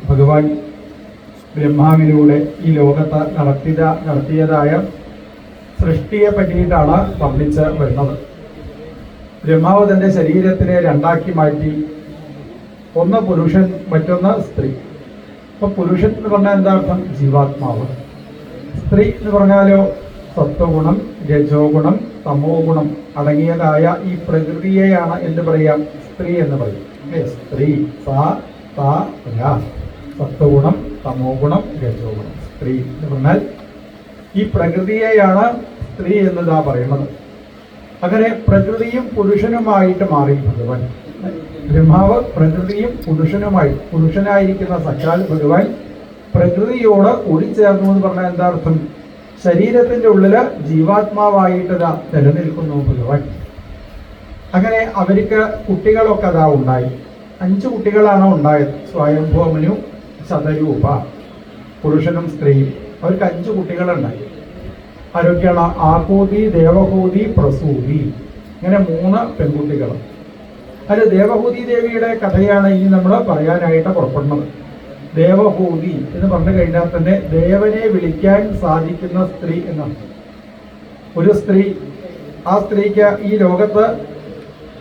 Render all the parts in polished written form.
ഭഗവാൻ ബ്രഹ്മാവിലൂടെ ഈ ലോകത്ത് നടത്തിയതായ സൃഷ്ടിയെ പറ്റിയിട്ടാണ് വർണ്ണിച്ച് വരുന്നത്. ബ്രഹ്മാവ് തന്റെ ശരീരത്തിനെ രണ്ടാക്കി മാറ്റി. ഒന്ന് പുരുഷൻ, മറ്റൊന്ന് സ്ത്രീ. അപ്പൊ പുരുഷൻ എന്ന് പറഞ്ഞാൽ എന്താ അർത്ഥം? ജീവാത്മാവ്. സ്ത്രീ എന്ന് പറഞ്ഞാലോ സത്വഗുണം, രജോ ഗുണം, തമോ ഗുണം അടങ്ങിയതായ ഈ പ്രകൃതിയെയാണ് എന്ത് പറയാം? സ്ത്രീ എന്ന് പറയും. സ്ത്രീ സത്വഗുണം, തമോ ഗുണം, രജോ ഗുണം. സ്ത്രീ എന്ന് പറഞ്ഞാൽ ഈ പ്രകൃതിയെയാണ് സ്ത്രീ എന്നതാ പറയുന്നത്. അങ്ങനെ പ്രകൃതിയും പുരുഷനുമായിട്ട് മാറി ഭഗവാൻ. ബ്രഹ്മാവ് പ്രകൃതിയും പുരുഷനായിരിക്കുന്ന സച്ചാൽ ഭഗവാൻ പ്രകൃതിയോട് കൂടിച്ചേർന്നു എന്ന് പറഞ്ഞാൽ എന്താ അർത്ഥം? ശരീരത്തിന്റെ ഉള്ളില് ജീവാത്മാവായിട്ട് നിലനിൽക്കുന്നു ഭഗവാൻ. അങ്ങനെ അവർക്ക് കുട്ടികളൊക്കെ അതാ ഉണ്ടായി. 5 കുട്ടികളാണ് ഉണ്ടായത്. സ്വയംഭൂമനു, ശതരൂപ, പുരുഷനും സ്ത്രീയും. അവർക്ക് 5 കുട്ടികളുണ്ടായി. ആരൊക്കെയാണ്? ആഹൂതി, ദേവഹൂതി, പ്രസൂതി. ഇങ്ങനെ 3 പെൺകുട്ടികൾ. അത് ദേവഹൂതി ദേവിയുടെ കഥയാണ് ഇനി നമ്മൾ പറയാനായിട്ട് പുറപ്പെടുന്നത്. ദേവഹൂതി എന്ന് പറഞ്ഞു കഴിഞ്ഞാൽ തന്നെ ദേവനെ വിളിക്കാൻ സാധിക്കുന്ന സ്ത്രീ എന്നാണ്. ഒരു സ്ത്രീ, ആ സ്ത്രീക്ക് ഈ ലോകത്ത്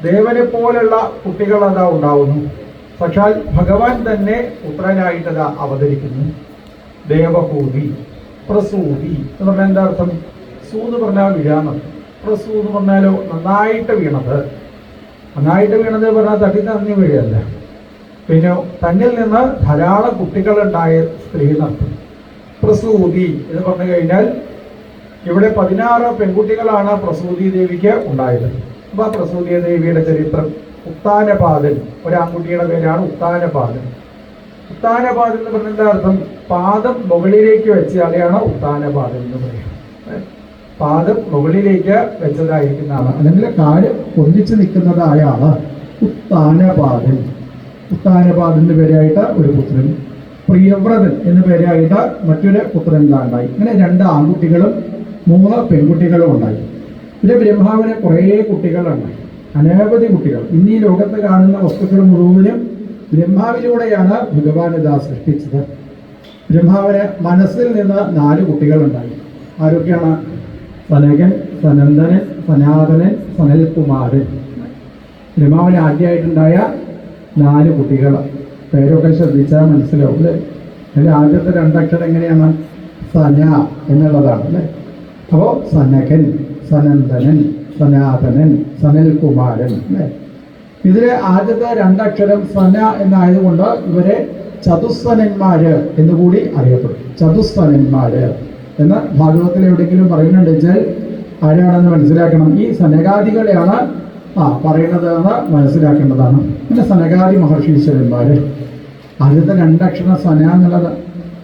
ദേവനെ പോലുള്ള കുട്ടികൾ അതാ ഉണ്ടാവുന്നു. സാക്ഷാൽ ഭഗവാൻ തന്നെ പുത്രനായിട്ടതാ അവതരിക്കുന്നു. ദേവഹൂതി. പ്രസൂതി എന്ന് പറഞ്ഞാൽ എന്താ അർത്ഥം? സൂ എന്ന് പറഞ്ഞാൽ വീഴാന്നർത്ഥം. പ്രസൂ എന്ന് പറഞ്ഞാലോ നന്നായിട്ട് വീണത്. നന്നായിട്ട് വീണത് പറഞ്ഞാൽ തട്ടി തന്നി വീഴല്ല, പിന്നെ തന്നിൽ നിന്ന് ധാരാളം കുട്ടികളുണ്ടായ സ്ത്രീ എന്നർത്ഥം. പ്രസൂതി എന്ന് പറഞ്ഞു കഴിഞ്ഞാൽ ഇവിടെ 16 പെൺകുട്ടികളാണ് പ്രസൂതി ദേവിക്ക് ഉണ്ടായത്. അപ്പൊ ആ പ്രസൂതി ദേവിയുടെ ചരിത്രം, ഉത്താനപാദൻ, ഒരാൺകുട്ടിയുടെ പേരാണ് ഉത്താനപാദൻ. ഉത്താനപാദൻ എന്ന് പറഞ്ഞ അർത്ഥം പാദം മുകളിലേക്ക് വെച്ചയാളെയാണ് ഉത്താനപാദൻ എന്ന് പറയുന്നത്. പാദം മുകളിലേക്ക് വെച്ചതായിരിക്കുന്നതാണ്, അല്ലെങ്കിൽ കാല് പൊന്തിച്ച് നിൽക്കുന്നതായ ആള് ഉത്താനപാദൻ. ഉത്താനപാദന്റെ പേരായിട്ട് ഒരു പുത്രൻ, പ്രിയവ്രതൻ എന്ന പേരായിട്ട് മറ്റൊരു പുത്രൻ ഉണ്ടായി. ഇങ്ങനെ 2 ആൺകുട്ടികളും 3 പെൺകുട്ടികളും ഉണ്ടായി. പിന്നെ ബ്രഹ്മാവിന് കുറേ കുട്ടികളുണ്ടായി, അനവധി കുട്ടികൾ. ഇന്നീ ലോകത്ത് കാണുന്ന വസ്തുക്കൾ മുഴുവനും ബ്രഹ്മാവിലൂടെയാണ് ഭഗവാൻ ഇതാ സൃഷ്ടിച്ചത്. ബ്രഹ്മാവിന് മനസ്സിൽ നിന്ന് 4 കുട്ടികളുണ്ടായി. ആരൊക്കെയാണ്? സനകൻ, സനന്ദനൻ, സനാതനൻ, സനൽകുമാരൻ. ബ്രഹ്മാവിന് ആദ്യമായിട്ടുണ്ടായ 4 കുട്ടികൾ. പേരൊക്കെ ശ്രദ്ധിച്ചാൽ മനസ്സിലാവും അല്ലേ? അതിൽ ആദ്യത്തെ 2 അക്ഷരം എങ്ങനെയാണ്? സന എന്നുള്ളതാണ് അല്ലേ? അപ്പോൾ സനകൻ, സനന്ദനൻ, സനാതനൻ, സനൽകുമാരൻ അല്ലേ? ഇതിലെ ആദ്യത്തെ 2 അക്ഷരം സന എന്നായതുകൊണ്ട് ഇവരെ ചതുസ്സനന്മാര് എന്നുകൂടി അറിയപ്പെടും. ചതുസ്സനന്മാര് എന്ന് ഭാഗവതത്തിൽ എവിടെയെങ്കിലും പറയുന്നുണ്ട് വെച്ചാൽ ആരാണെന്ന് മനസ്സിലാക്കണം. ഈ സനകാദികളെയാണ് പറയുന്നത് എന്ന് മനസ്സിലാക്കേണ്ടതാണ്. പിന്നെ സനകാദി മഹർഷീശ്വരന്മാര്. ആദ്യത്തെ 2 അക്ഷരം സന എന്നുള്ളത്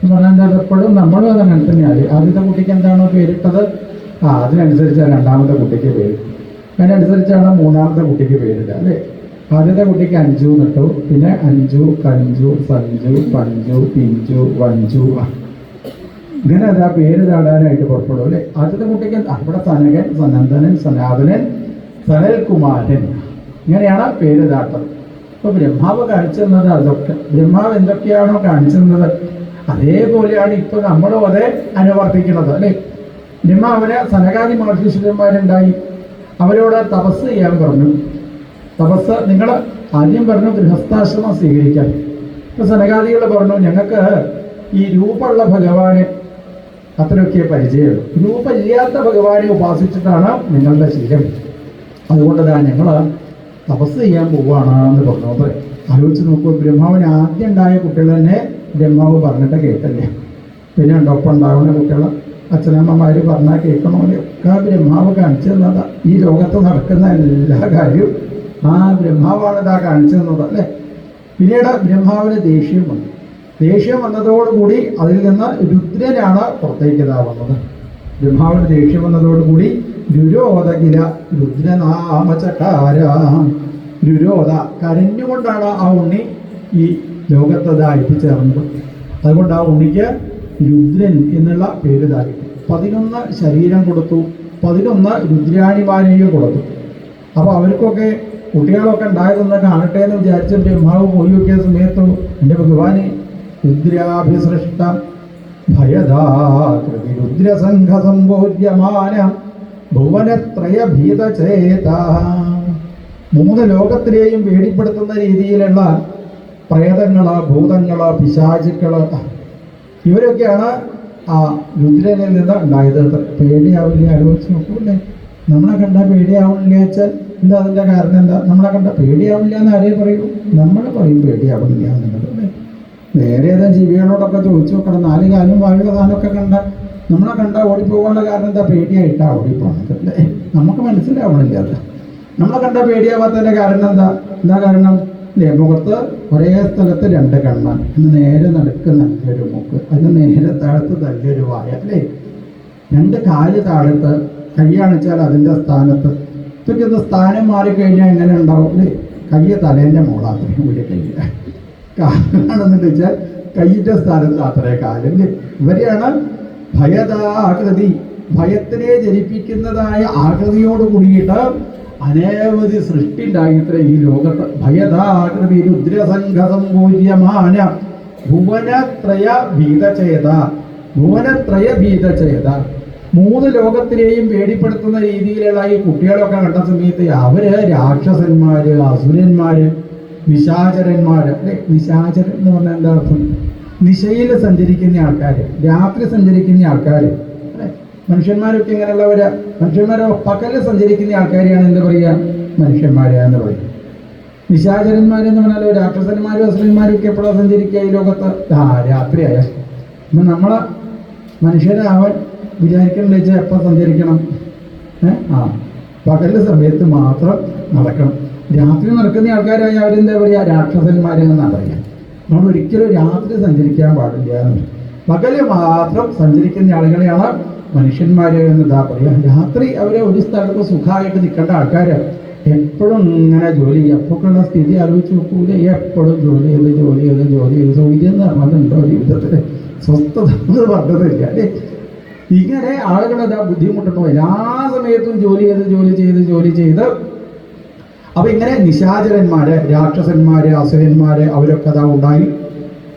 എന്ന് പറഞ്ഞാൽ എപ്പോഴും നമ്മളും അത് അങ്ങനെ തന്നെയാണ്. ആദ്യത്തെ കുട്ടിക്ക് എന്താണോ പേരിട്ടത് അതിനനുസരിച്ചാണ് 2ാമത്തെ കുട്ടിക്ക് പേര്. അതിനനുസരിച്ചാണ് 3ാമത്തെ കുട്ടിക്ക് പേരില്ല അല്ലേ? ആദ്യത്തെ കുട്ടിക്ക് അഞ്ചു എന്നിട്ടു, പിന്നെ അഞ്ചു, കഞ്ചു, സഞ്ചു, പഞ്ചു, പിഞ്ചു, വഞ്ചു, ഇങ്ങനെ അതാ പേര് ചാടാനായിട്ട് പുറപ്പെടും അല്ലേ? ആദ്യത്തെ കുട്ടിക്ക് അവിടെ സനകൻ, സനന്ദനൻ, സനാതനൻ, സനൽകുമാരൻ, ഇങ്ങനെയാണ് പേര് ചാട്ടത്. അപ്പൊ ബ്രഹ്മാവ് കാണിച്ചു തന്നത് അതൊക്കെ. ബ്രഹ്മാവ് എന്തൊക്കെയാണോ കാണിച്ചു തന്നത് അതേപോലെയാണ് ഇപ്പൊ നമ്മളും അതെ അനുവർത്തിക്കുന്നത് അല്ലേ? ബ്രഹ്മാവിന് സനകാദി മഹർഷീശ്വരന്മാരുണ്ടായി. അവരോട് തപസ് ചെയ്യാൻ പറഞ്ഞു. തപസ് നിങ്ങൾ ആദ്യം പറഞ്ഞു ഗൃഹസ്ഥാശ്രമം സ്വീകരിക്കാൻ. ഇപ്പൊ സനകാദികൾ പറഞ്ഞു ഞങ്ങൾക്ക് ഈ രൂപമുള്ള ഭഗവാനെ അത്രയൊക്കെ പരിചയമുള്ളൂ, രൂപമില്ലാത്ത ഭഗവാനെ ഉപാസിച്ചിട്ടാണ് നിങ്ങളുടെ ശീലം, അതുകൊണ്ട് ഞങ്ങൾ തപസ് ചെയ്യാൻ പോവുകയാണ് എന്ന് പറഞ്ഞു. അപ്പൊ ആലോചിച്ച് നോക്കൂ, ബ്രഹ്മാവിന് ആദ്യം ഉണ്ടായ കുട്ടികൾ തന്നെ ബ്രഹ്മാവ് പറഞ്ഞിട്ട് കേട്ടല്ലേ? പിന്നെ ഒപ്പം ഉണ്ടാവുന്ന കുട്ടികൾ അച്ഛനമ്മമാര് പറഞ്ഞാൽ കേൾക്കണമല്ലോ. ഒക്കെ ബ്രഹ്മാവ് കാണിച്ചു തന്നതാ. ഈ ലോകത്ത് നടക്കുന്ന എല്ലാ കാര്യവും ആ ബ്രഹ്മാവാണ് ഇതാ കാണിച്ചു തന്നത് അല്ലേ? പിന്നീട് ബ്രഹ്മാവിന് ദേഷ്യം വന്നു. ദേഷ്യം വന്നതോടുകൂടി അതിൽ നിന്ന് രുദ്രനാണ് പുറത്തേക്ക് ഇതാ വന്നത്. ബ്രഹ്മാവിന് ദേഷ്യം വന്നതോടുകൂടി രുരോധകില രുദ്രനാമചകാര. രുരോധ കരഞ്ഞുകൊണ്ടാണ് ആ ഉണ്ണി ഈ ലോകത്തതാ എത്തിച്ചേർന്നത്. അതുകൊണ്ട് ആ ഉണ്ണിക്ക് രുദ്രൻ എന്നുള്ള പേര് തായി. 11 ശരീരം കൊടുത്തു, 11 രുദ്രാണിമാരെയും കൊടുത്തു. അപ്പോൾ അവർക്കൊക്കെ കുട്ടികളൊക്കെ ഉണ്ടായതെന്ന് കാണട്ടെ എന്ന് വിചാരിച്ച് ബ്രഹ്മാവ് പോയി നോക്കിയ സമയത്ത് എൻ്റെ ഭഗവാനെ രുദ്രാഭിസൃഷ്ട ഭയദാകൃതി രുദ്രസംഘ സംഭോജ്യമാന ഭുവനത്രയ ഭീതചേത. 3 ലോകത്തിലെയും പേടിപ്പെടുത്തുന്ന രീതിയിലുള്ള പ്രേതങ്ങള്, ഭൂതങ്ങള്, പിശാചുക്കള്, ഇവരൊക്കെയാണ് ആ രുദ്രനിൽ നിന്ന് ഉണ്ടായത്. പേടിയാവില്ല? ആലോചിച്ച് നോക്കൂല്ലേ? നമ്മളെ കണ്ടാൽ പേടിയാവില്ല വെച്ചാൽ എന്താ? അതിൻ്റെ കാരണം എന്താ? നമ്മളെ കണ്ടാൽ പേടിയാവില്ല എന്ന് ആരെയും പറയൂ? നമ്മൾ പറയും പേടിയാവില്ല എന്നുള്ളത്. വേറെ ഏതെങ്കിലും ജീവികളോടൊക്കെ ചോദിച്ചു നോക്കണം. 4 കാലും വാഴുള്ള സാധനമൊക്കെ നമ്മളെ കണ്ടാൽ ഓടിപ്പോകാനുള്ള കാരണം എന്താ? പേടിയായിട്ടാണ് ഓടിപ്പോകുന്നത് അല്ലേ? നമുക്ക് മനസ്സിലാവണില്ല അത്. നമ്മളെ കണ്ടാൽ പേടിയാവാത്തതിൻ്റെ കാരണം എന്താ കാരണം? മുഖത്ത് ഒരേ സ്ഥലത്ത് 2 കണ്ണ്, നേരെ നടുക്ക് നല്ലൊരു മൂക്ക്, അതിന് നേരെ താഴത്ത് നല്ലൊരു വായ അല്ലേ? 2 കാല് താഴത്ത്, കൈയാണിച്ചാൽ അതിൻ്റെ സ്ഥാനത്ത്. ഇതൊക്കെ സ്ഥാനം മാറിക്കഴിഞ്ഞാൽ എങ്ങനെ ഉണ്ടാവും അല്ലേ? കയ്യ് തലേൻ്റെ മോളാത്രയും ഒരു കയ്യ്, കാലാണെന്ന് വെച്ചാൽ കയ്യിൻ്റെ സ്ഥാനത്ത് അത്രേ കാലല്ലേ? ഇവരെയാണ് ഭയദാകൃതി, ഭയത്തിനെ ജനിപ്പിക്കുന്നതായ ആകൃതിയോട് കൂടിയിട്ട് അനവധി സൃഷ്ടി ഉണ്ടായിത്ര ഈ ലോകത്ത്. ഭയദാകൃതി രുദ്രസംഘ സംഭൂജ്യമാന ഭുവനത്രയ ഭീതചേത. ഭുവനത്രയ ഭീതചേത. 3 ലോകത്തിലെയും പേടിപ്പെടുത്തുന്ന രീതിയിലുള്ള ഈ കുട്ടികളൊക്കെ കണ്ട സമയത്ത് അവര് രാക്ഷസന്മാര്, അസുരന്മാര്, നിശാചരന്മാര് അല്ലെ? നിശാചരൻ എന്ന് പറഞ്ഞാൽ എന്താ അർത്ഥം? ദിശയിൽ സഞ്ചരിക്കുന്ന ആൾക്കാർ, രാത്രി സഞ്ചരിക്കുന്ന ആൾക്കാർ അല്ലെ? മനുഷ്യന്മാരൊക്കെ ഇങ്ങനെയുള്ളവര്. മനുഷ്യന്മാരോ പകല് സഞ്ചരിക്കുന്ന ആൾക്കാരെയാണ് എന്താ പറയുക? മനുഷ്യന്മാരെന്ന് പറയും. നിശാചരന്മാരെന്ന് പറഞ്ഞാലോ രാക്ഷസന്മാരും അസുരന്മാരും ഒക്കെ എപ്പോഴാണ് സഞ്ചരിക്കുക ഈ ലോകത്ത്? രാത്രിയായ. ഇപ്പം നമ്മളെ മനുഷ്യരാവൻ വിചാരിക്കണം വെച്ചാൽ എപ്പോൾ സഞ്ചരിക്കണം? പകല് സമയത്ത് മാത്രം നടക്കണം. രാത്രി നടക്കുന്ന ആൾക്കാരായ അവരെന്താ പറയുക? രാക്ഷസന്മാരെന്നാണ് പറയുക. നമ്മൾ ഒരിക്കലും രാത്രി സഞ്ചരിക്കാൻ പാടില്ല എന്ന്. പകല് മാത്രം സഞ്ചരിക്കുന്ന ആളുകളെയാണ് മനുഷ്യന്മാര് എന്നതാ പറയുക. രാത്രി അവരെ ഒരു സ്ഥലത്ത് സുഖമായിട്ട് നിൽക്കേണ്ട ആൾക്കാർ എപ്പോഴും ഇങ്ങനെ ജോലി ചെയ്യും. അപ്പോഴുള്ള സ്ഥിതി ആലോചിച്ച് നോക്കൂല. എപ്പോഴും ജോലി ചെയ്ത് സൗകര്യം എന്ന് പറഞ്ഞിട്ടുണ്ടോ ജീവിതത്തിൽ? സ്വസ്ഥത എന്ന് പറഞ്ഞതില്ല അല്ലേ? ഇങ്ങനെ ആളുകളതാ ബുദ്ധിമുട്ടുണ്ടോ? എല്ലാ സമയത്തും ജോലി ചെയ്ത് അപ്പൊ ഇങ്ങനെ നിശാചരന്മാര്, രാക്ഷസന്മാര്, അസുരന്മാര് അവരൊക്കെ അതാ ഉണ്ടായി.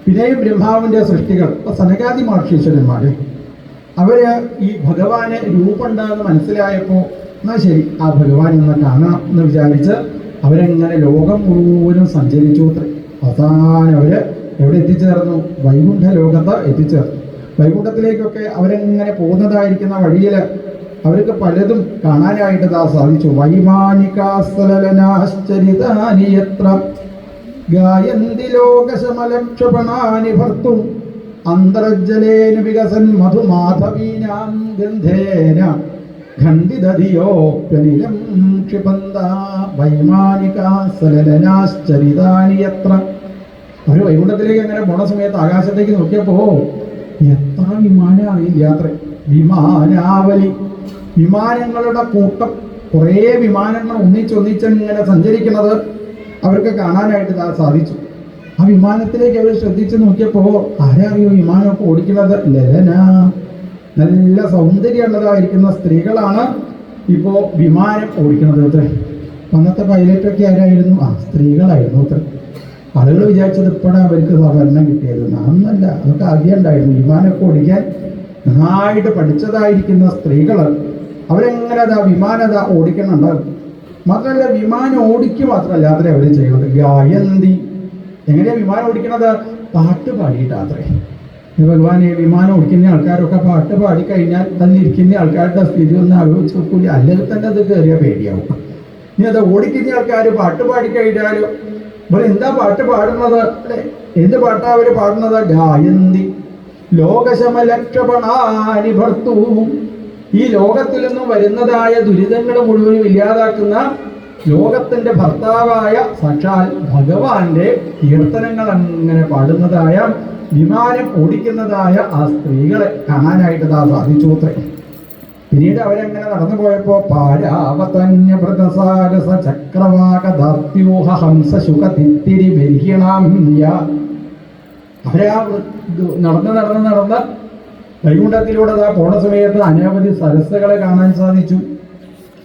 പിന്നെയും ബ്രഹ്മാവിന്റെ സൃഷ്ടികൾ, സനകാദി മഹർഷീശ്വരന്മാര്, അവര് ഈ ഭഗവാന് രൂപമുണ്ടാകുന്ന മനസ്സിലായപ്പോൾ എന്നാൽ ശരി ആ ഭഗവാൻ എന്ന് കാണണം എന്ന് വിചാരിച്ച് അവരെങ്ങനെ ലോകം മുഴുവനും സഞ്ചരിച്ചു. അവസാനം അവര് എവിടെ എത്തിച്ചേർന്നു? വൈകുണ്ഠ ലോകത്ത് എത്തിച്ചേർന്നു. വൈകുണ്ഠത്തിലേക്കൊക്കെ അവരെങ്ങനെ പോകുന്നതായിരിക്കുന്ന വഴിയിൽ അവർക്ക് പലതും കാണാനായിട്ട് സാധിച്ചു. വൈമാനികാസ്തലനാശ്ചരിതാനി യത്ര ഗായന്തി ലോകശമലക്ഷപണാനി ഭർത്തും അന്തർജലേന വികസൻ മധുമാധവീനാം ഗന്ധേന ഖണ്ഡിതധിയോപ്യനിലം ക്ഷിപന്ത. വൈമാനികാസ്തലനാശ്ചരിതാനി യത്ര. അവർ വൈകുണ്ഠത്തിലേക്ക് അങ്ങനെ പോണ സമയത്ത് ആകാശത്തേക്ക് നോക്കിയപ്പോ എത്ര വിമാനമാണ് ഈ യാത്ര. വിമാനാവലി, വിമാനങ്ങളുടെ കൂട്ടം, കുറേ വിമാനങ്ങൾ ഒന്നിച്ചൊന്നിച്ചിങ്ങനെ സഞ്ചരിക്കുന്നത് അവർക്ക് കാണാനായിട്ട് സാധിച്ചു. ആ വിമാനത്തിലേക്ക് അവർ ശ്രദ്ധിച്ച് നോക്കിയപ്പോൾ ആരറിയോ വിമാനമൊക്കെ ഓടിക്കുന്നത്? ലലന, നല്ല സൗന്ദര്യമുള്ളതായിരിക്കുന്ന സ്ത്രീകളാണ് ഇപ്പോൾ വിമാനം ഓടിക്കുന്നത് അത്ര. അന്നത്തെ പൈലറ്റൊക്കെ ആരായിരുന്നു? സ്ത്രീകളായിരുന്നു അത്ര. ആളുകൾ വിചാരിച്ചത് ഇപ്പോഴാണ് അവർക്ക് ഭരണം കിട്ടിയത്. അന്നല്ല, അതൊക്കെ ആദ്യം ഉണ്ടായിരുന്നു. വിമാനമൊക്കെ ഓടിക്കാൻ നന്നായിട്ട് പഠിച്ചതായിരിക്കുന്ന സ്ത്രീകൾ അവരെങ്ങനെ വിമാനത ഓടിക്കുന്നുണ്ട്. മാത്രമല്ല വിമാനം ഓടിക്കുക മാത്രമല്ല അത്ര അവർ ചെയ്യുന്നത്. ഗായന്തി, എങ്ങനെയാ വിമാനം ഓടിക്കണത്? പാട്ട് പാടിയിട്ടാത്രേ. ഭഗവാൻ ഈ വിമാനം ഓടിക്കുന്ന ആൾക്കാരൊക്കെ പാട്ട് പാടിക്കഴിഞ്ഞാൽ അതിലിരിക്കുന്ന ആൾക്കാരുടെ സ്ഥിതി ഒന്ന് ആലോചിച്ച് നോക്കൂല. അല്ലെങ്കിൽ തന്നെ അത് കയറിയ പേടിയാവും. ഇനി അത് ഓടിക്കുന്ന ആൾക്കാർ പാട്ട് പാടിക്കഴിഞ്ഞാലും ഇവിടെ എന്താ പാട്ട് പാടുന്നത് അല്ലെ? എന്ത് പാട്ടാ അവര് പാടുന്നത്? ഗായന്തി ലോകശമലക്ഷപണാനി ഭർത്തു. ഈ ലോകത്തിൽ നിന്നും വരുന്നതായ ദുരിതങ്ങൾ മുഴുവനും ഇല്ലാതാക്കുന്ന ലോകത്തിന്റെ ഭർത്താവായ സാക്ഷാൽ ഭഗവാന്റെ കീർത്തനങ്ങൾ അങ്ങനെ പാടുന്നതായ വിമാനം ഓടിക്കുന്നതായ ആ സ്ത്രീകളെ കാണാനായിട്ട് സാധിച്ചു അത്രേ. പിന്നീട് അവരെങ്ങനെ നടന്നു പോയപ്പോ പാരാവതന്യഭൃതസാരസ ചക്രവാകദാത്യൂഹ ഹംസ ശുക തിത്തിരി ബൽഹിണാംയ. അവരെ ആ നടന്ന് വൈകുണ്ഠത്തിലൂടെ പോണ സമയത്ത് അനവധി സരസ്സുകളെ കാണാൻ സാധിച്ചു.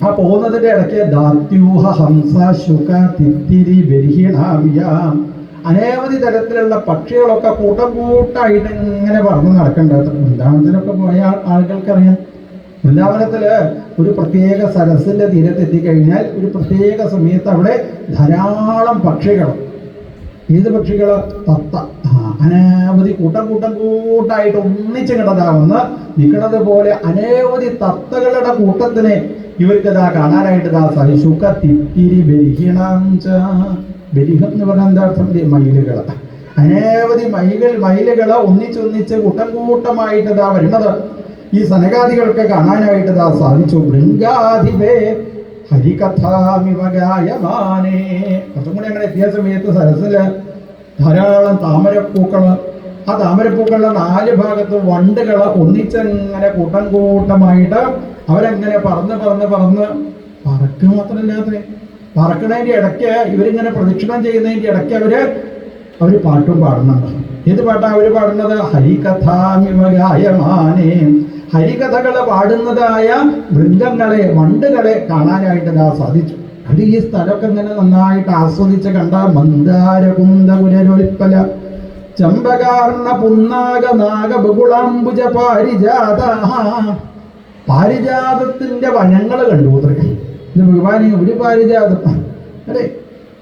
ആ പോകുന്നതിന്റെ ഇടയ്ക്ക് ദാത്യൂഹ ഹംസ ശുക തിത്തിരി ബൽഹിണാംയ. അനവധി തരത്തിലുള്ള പക്ഷികളൊക്കെ കൂട്ടം കൂട്ടായിട്ട് ഇങ്ങനെ പറന്ന് നടക്കേണ്ടത്. വൃന്ദാവനത്തിലൊക്കെ പോയ ആളുകൾക്കറിയാം, വൃന്ദാവനത്തില് ഒരു പ്രത്യേക സരസിന്റെ തീരത്തെത്തിക്കഴിഞ്ഞാൽ ഒരു പ്രത്യേക സമയത്ത് അവിടെ ധാരാളം പക്ഷികൾ. ഏത് പക്ഷികള്? തത്ത. അനവധി കൂട്ടായിട്ട് ഒന്നിച്ച് കിടതാവുന്ന നിൽക്കുന്നത് പോലെ അനവധി തത്തകളുടെ കൂട്ടത്തിനെ ഇവർക്ക് ഇതാ കാണാനായിട്ട് സാധിച്ചു. തിത്തിരി ബലിഹിണം ച. ബലിഹം എന്ന് പറഞ്ഞാൽ എന്താ അർത്ഥം? മയിലുകൾ. അനവധി മയിലുകള് ഒന്നിച്ചൊന്നിച്ച് കൂട്ടമായിട്ട് ഇതാ വരുന്നത് ഈ സനകാദികൾക്ക് കാണാനായിട്ട് ഇതാ സാധിച്ചു. ഭൃംഗാധിപേ ഹരികഥാമിവഗായമാനേ. കുറച്ചും കൂടി അങ്ങനെ എത്തിയ സമയത്ത് സരസില് ധാരാളം താമരപ്പൂക്കള്. ആ താമരപ്പൂക്കളുടെ 4 ഭാഗത്ത് വണ്ടുകള് ഒന്നിച്ചങ്ങനെ കൂട്ടമായിട്ട് അവരങ്ങനെ പറന്ന് പറക്കുക മാത്രമല്ലാതെ പറക്കണതിന്റെ ഇടയ്ക്ക് ഇവരിങ്ങനെ പ്രദക്ഷിണം ചെയ്യുന്നതിന്റെ ഇടയ്ക്ക് അവര് പാട്ടും പാടുന്നുണ്ട്. ഏത് പാട്ടാ അവര് പാടുന്നത്? ഹരികഥാമിവഗായമാനേ. ഹരികഥകള് പാടുന്നതായ മൃഗങ്ങളെ, വണ്ടുകളെ കാണാനായിട്ട് സാധിച്ചു. അത് ഈ സ്ഥലമൊക്കെ ഇങ്ങനെ നന്നായിട്ട് ആസ്വദിച്ച് കണ്ട മന്ദാരകുന്ദകുരൊൽപ്പല ചമ്പകാർണ പുന്നാക നാഗബകുളാംബുജ പാരിജാത. പാരിജാതത്തിന്റെ വനങ്ങൾ കണ്ടു. ഇത് ഭഗവാനെ ഒരു പാരിജാതം അല്ലേ?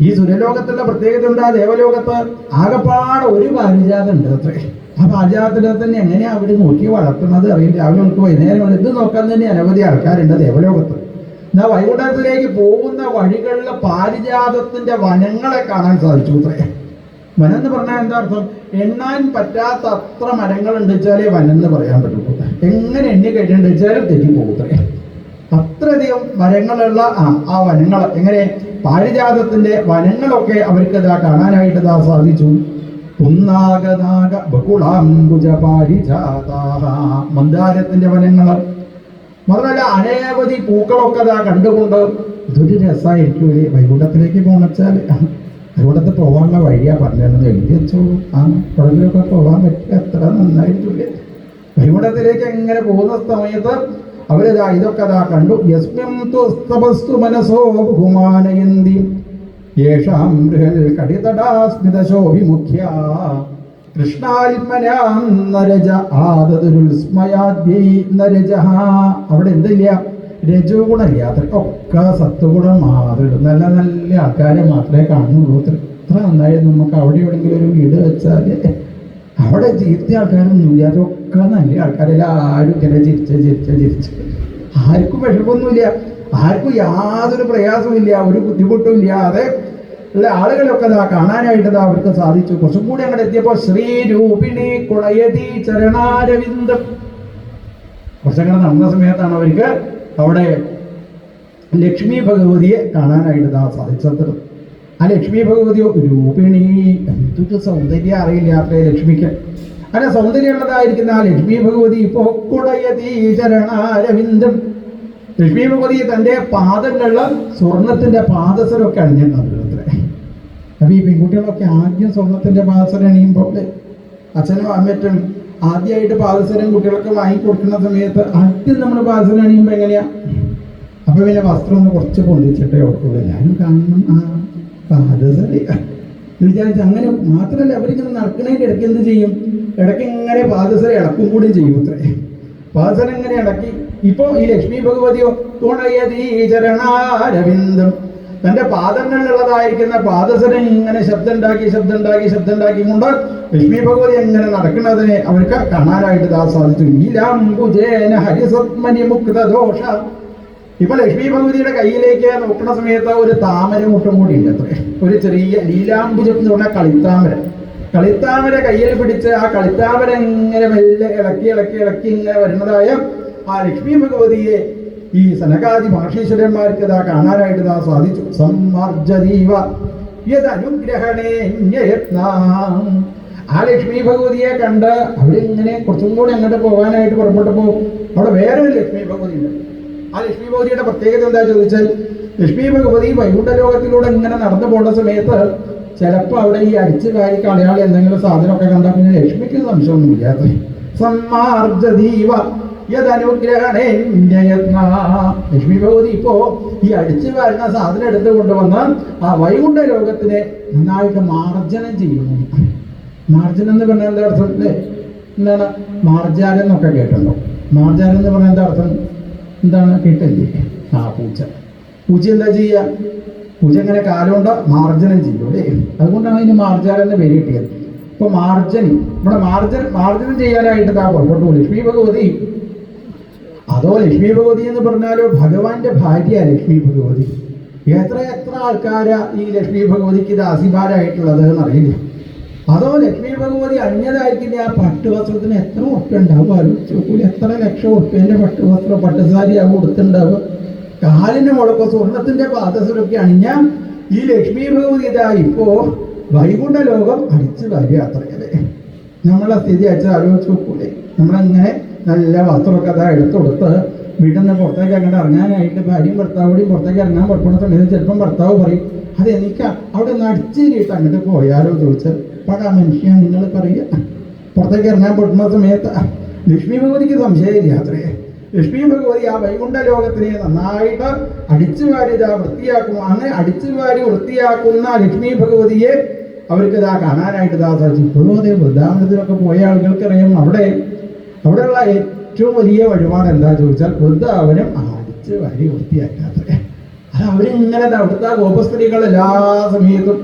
ഈ സുരലോകത്തിന്റെ പ്രത്യേകത എന്താ? ദേവലോകത്ത് ആകപ്പാട് ഒരു പാരിജാതം ഉണ്ട് അത്രേ. ആ പാരിജാതത്തിനെ തന്നെ എങ്ങനെയാ അവര് നോക്കി വളർത്തുന്നത് അറിയില്ല. രാവിലെ നമുക്ക് വൈകുന്നേരം ഇത് നോക്കാൻ തന്നെ അനവധി ആൾക്കാരുണ്ട് ദേവലോകത്ത്. എന്നാ വൈകുണ്ഠത്തിലേക്ക് പോകുന്ന വഴികളിൽ പാരിജാതത്തിന്റെ വനങ്ങളെ കാണാൻ സാധിച്ചു അത്രേ. വനം എന്ന് പറഞ്ഞാൽ എന്താ അർത്ഥം? എണ്ണാൻ പറ്റാത്ത അത്ര മരങ്ങൾ ഉണ്ടെച്ചാലേ വനം എന്ന് പറയാൻ പറ്റുള്ളൂ. എങ്ങനെ എണ്ണി കഴിഞ്ഞുണ്ടെച്ചാലും തെറ്റിപ്പോകുത്രേ. അത്രയധികം മരങ്ങളുള്ള ആ വനങ്ങൾ. എങ്ങനെ? പാരിജാതത്തിന്റെ വനങ്ങളൊക്കെ അവർക്ക് ഇതാ കാണാനായിട്ട് ഇതാ സാധിച്ചു. പുന്നാഗനാഗ ബകുളാംബുജ പാരിജാത. മന്ദാരത്തിന്റെ വനങ്ങള് മാത്രമല്ല അനവധി പൂക്കളൊക്കെ ഇതാ കണ്ടുകൊണ്ട് ഇതൊരു രസമായിരിക്കും. വൈകുണ്ഠത്തിലേക്ക് പോണച്ചാൽ വൈകുണ്ഠത്ത് പോകാനുള്ള വഴിയാ പറഞ്ഞതെന്ന് എഴുതി വെച്ചോളൂ. കുഴലൊക്കെ പോകാൻ പറ്റിയ അത്ര നന്നായിട്ടില്ലേ. വൈകുണ്ഠത്തിലേക്ക് എങ്ങനെ പോകുന്ന സമയത്ത് അവരിതാ ഇതൊക്കെ കണ്ടു. യസ്മിൻ തുസ്തപസ്തു മനസോ ബഹുമാനയന്തി യേഷാം ബൃഹൽ കടിതടാസ്മിതശോഭിമുഖ്യ കൃഷ്ണാത്മനാം നരജ ആദതുരുസ്മയാദ്യൈ നരജഃ. അവിടെ എന്തില്ല? രജോ ഗുണമില്ലാത്ത ഒക്കെ സത്വഗുണം മാത്രം. നല്ല നല്ല ആൾക്കാരെ മാത്രമേ കാണുന്നുള്ളൂ. ഇത്ര നന്നായിരുന്നു. നമുക്ക് അവിടെ എവിടെയെങ്കിലും ഒരു വീട് വെച്ചാൽ അവിടെ ചീത്ത ആൾക്കാരൊന്നും ഇല്ലാതെ ഒക്കെ നല്ല ആൾക്കാരെല്ലാവരും ഇങ്ങനെ ചിരിച്ച് ആർക്കും വിഷമൊന്നുമില്ല, ആർക്കും യാതൊരു പ്രയാസമില്ല, ഒരു ബുദ്ധിമുട്ടും ഇല്ലാതെ ഉള്ള ആളുകളൊക്കെ കാണാനായിട്ട് അവർക്ക് സാധിച്ചു. കുറച്ചും കൂടി അങ്ങോട്ട് എത്തിയപ്പോൾ ശ്രീരൂപിണി കുളയതി ചരണാരവിന്ദം. കുറച്ചങ്ങനെ നടന്ന സമയത്താണ് അവർക്ക് അവിടെ ലക്ഷ്മി ഭഗവതിയെ കാണാനായിട്ട് സാധിച്ചത്. ആ ലക്ഷ്മി ഭഗവതി രൂപിണി എന്തൊരു സൗന്ദര്യം അറിയില്ല അത്രേ ലക്ഷ്മിക്ക്. അങ്ങനെ സൗന്ദര്യമുള്ളതായിരിക്കുന്ന ആ ലക്ഷ്മി ഭഗവതി ഇപ്പോ കുളയതി ചരണാരവിന്ദം. ലക്ഷ്മി ഭഗവതി തൻ്റെ പാദങ്ങളിൽ സ്വർണത്തിന്റെ പാദസരമൊക്കെ അണിഞ്ഞിട്ടുണ്ട്. അപ്പൊ ഈ പെൺകുട്ടികളൊക്കെ ആദ്യം സ്വർണത്തിന്റെ പാദസരം അണിയുമ്പോൾ അച്ഛനും അമ്മറ്റും ആദ്യമായിട്ട് പാദസരം കുട്ടികളൊക്കെ വാങ്ങിക്കൊടുക്കുന്ന സമയത്ത് ആദ്യം നമ്മൾ പാദസരം അണിയുമ്പോൾ എങ്ങനെയാ? അപ്പൊ പിന്നെ വസ്ത്രം ഒന്ന് കുറച്ച് പൊന്തിച്ചിട്ടേ ഓർക്കുള്ളൂ. എല്ലാവരും കാണണം ആ പാദസരം വിചാരിച്ച്. അങ്ങനെ മാത്രമല്ല, അവരിങ്ങനെ നടക്കുന്നതിൻ്റെ ഇടയ്ക്ക് എന്ത് ചെയ്യും? ഇടയ്ക്ക് ഇങ്ങനെ പാദസരം ഇളക്കും കൂടി ചെയ്യും അത്രേ. പാദസരം ഇങ്ങനെ ഇടയ്ക്ക്. ഇപ്പൊ ഈ ലക്ഷ്മി ഭഗവതിയോ തുണയതി ചരണാരവിന്ദം. തന്റെ പാദങ്ങളിലുള്ളതായിരിക്കുന്ന പാദസരം ഇങ്ങനെ ശബ്ദം ഉണ്ടാക്കി കൊണ്ട് ലക്ഷ്മി ഭഗവതി എങ്ങനെ നടക്കുന്നതിനെ അവർക്ക് കാണാനായിട്ട് സാധിച്ചു. നീലാംബുജേന ഹരിസത്മനി മുക്തദോഷ. ഇപ്പൊ ലക്ഷ്മി ഭഗവതിയുടെ കയ്യിലേക്ക് നോക്കുന്ന സമയത്ത് ഒരു താമര മുട്ടും കൂടി ഉണ്ട് അത്രേ. ഒരു ചെറിയ ലീലാംബുജം എന്ന് പറഞ്ഞാൽ കളിത്താമര കയ്യിൽ പിടിച്ച് ആ കളിത്താമര ഇങ്ങനെ മെല്ലെ ഇളക്കി ഇങ്ങനെ വരുന്നതായ ആ ലക്ഷ്മി ഭഗവതിയെ ഈ സനകാദി മഹർഷീശ്വരന്മാർക്ക് കാണാനായിട്ട് സാധിച്ചു. സമ്മർജദീവ യദനുഗ്രഹണേ യത്നാം. ആ ലക്ഷ്മി ഭഗവതിയെ കണ്ട് അവരിങ്ങനെ കുറച്ചും കൂടി അങ്ങോട്ട് പോകാനായിട്ട് പുറപ്പെട്ടപ്പോൾ അവിടെ വേറൊരു ലക്ഷ്മി ഭഗവതി ഉണ്ട്. ആ ലക്ഷ്മി ഭഗവതിയുടെ പ്രത്യേകത എന്താ ചോദിച്ചാൽ, ലക്ഷ്മി ഭഗവതി വൈകുണ്ഠ ലോകത്തിലൂടെ ഇങ്ങനെ നടന്നു പോകുന്ന സമയത്ത് ചിലപ്പോൾ അവിടെ ഈ അടിച്ചു കാരി കളയാളി എന്തെങ്കിലും സാധനമൊക്കെ കണ്ടാൽ പിന്നെ ലക്ഷ്മിക്ക് സംശയമൊന്നുമില്ല. സമ്മാർജദീവ യദനുഗ്രഹണേ ലക്ഷ്മി ഭഗവതി ഇപ്പോ ഈ അടിച്ചു വരുന്ന സാധനം എടുത്ത് കൊണ്ടുവന്ന് ആ വൈകുണ്ഠ ലോകത്തിനെ നന്നായിട്ട് മാർജനം ചെയ്യുന്നു. മാർജനം എന്ന് പറഞ്ഞാൽ എന്താ അർത്ഥം അല്ലേ? എന്താണ് മാർജാരം എന്നൊക്കെ കേട്ടുണ്ടോ? മാർജാരം എന്ന് പറഞ്ഞാൽ എന്താ അർത്ഥം? എന്താണ് കേട്ടില്ലേ? പൂച്ച. പൂച്ച എന്താ ചെയ്യുക? പൂച്ച ഇങ്ങനെ കാലുകൊണ്ട് മാർജനം ചെയ്യും അല്ലേ? അതുകൊണ്ടാണ് അതിന് മാർജാരം എന്ന പേര് കിട്ടിയത്. ഇപ്പൊ മാർജനം, ഇവിടെ മാർജനം ചെയ്യാനായിട്ട് പുറപ്പെട്ടു ലക്ഷ്മി ഭഗവതി. അതോ ലക്ഷ്മി ഭഗവതി എന്ന് പറഞ്ഞാലോ ഭഗവാന്റെ ഭാര്യ ലക്ഷ്മി ഭഗവതി. എത്ര ആൾക്കാരാ ഈ ലക്ഷ്മി ഭഗവതിക്ക് ദാസിമാരായിട്ടുള്ളത് എന്നറിയില്ല. അതോ ലക്ഷ്മി ഭഗവതി അന്യതായിരിക്കില്ല. ആ പട്ടുവസ്ത്രത്തിന് എത്ര ഉറപ്പ് ഉണ്ടാവും ആലോചിച്ച് നോക്കൂല. എത്ര ലക്ഷം ഉറപ്പിന്റെ പട്ടുവസ്ത്രം പട്ടുസാരി ആവും കൊടുത്തിട്ടുണ്ടാവുക. കാലിന് മുളക്ക സ്വർണത്തിന്റെ പാദസരമൊക്കെ അണിഞ്ഞ ഈ ലക്ഷ്മി ഭഗവതി ഇതാ ഇപ്പോ വൈകുണ്ഠ ലോകം അടിച്ചു വരിക അത്രയല്ലേ. നമ്മളെ സ്ഥിതി അയച്ച് ആലോചിച്ച് നോക്കൂലേ? നമ്മളങ്ങനെ നല്ല വസ്ത്രമൊക്കെ അതാ എടുത്തു കൊടുത്ത് വീട്ടിൽ നിന്ന് പുറത്തേക്ക് അങ്ങോട്ട് ഇറങ്ങാനായിട്ട് ഭാര്യയും ഭർത്താവോടെയും പുറത്തേക്ക് ഇറങ്ങാൻ പുറപ്പെടുന്ന സമയത്ത് ചിലപ്പം ഭർത്താവ് പറയും, അത് എനിക്ക് അവിടെ ഒന്ന് അടിച്ചിരിയിട്ട് അങ്ങോട്ട് പോയാലോ ചോദിച്ചാൽ പടാ മനുഷ്യ നിങ്ങൾ പറയുക. പുറത്തേക്ക് ഇറങ്ങാൻ പുറപ്പെടുന്ന സമയത്ത് ലക്ഷ്മി ഭഗവതിക്ക് സംശയമില്ല അത്രേ. ലക്ഷ്മി ഭഗവതി ആ വൈകുണ്ഠ ലോകത്തിനെ നന്നായിട്ട് അടിച്ചു വാരി ഇതാ വൃത്തിയാക്കും. അങ്ങനെ അടിച്ചു വാരി വൃത്തിയാക്കുന്ന ലക്ഷ്മി ഭഗവതിയെ അവർക്ക് ഇതാ കാണാനായിട്ട് ഇതാ സാധിച്ചു. ഇപ്പോഴും അതേ വൃന്ദാവനത്തിലൊക്കെ പോയ ആളുകൾക്കറിയാം അവിടെയുള്ള ഏറ്റവും വലിയ വഴിപാട് എന്താ ചോദിച്ചാൽ വൃന്ദാവനം അടിച്ചു വാരി വൃത്തിയാക്കാത്തത്. അത് അവരിങ്ങനെ അവിടുത്തെ ഗോപസ്ത്രീകൾ എല്ലാ സമയത്തും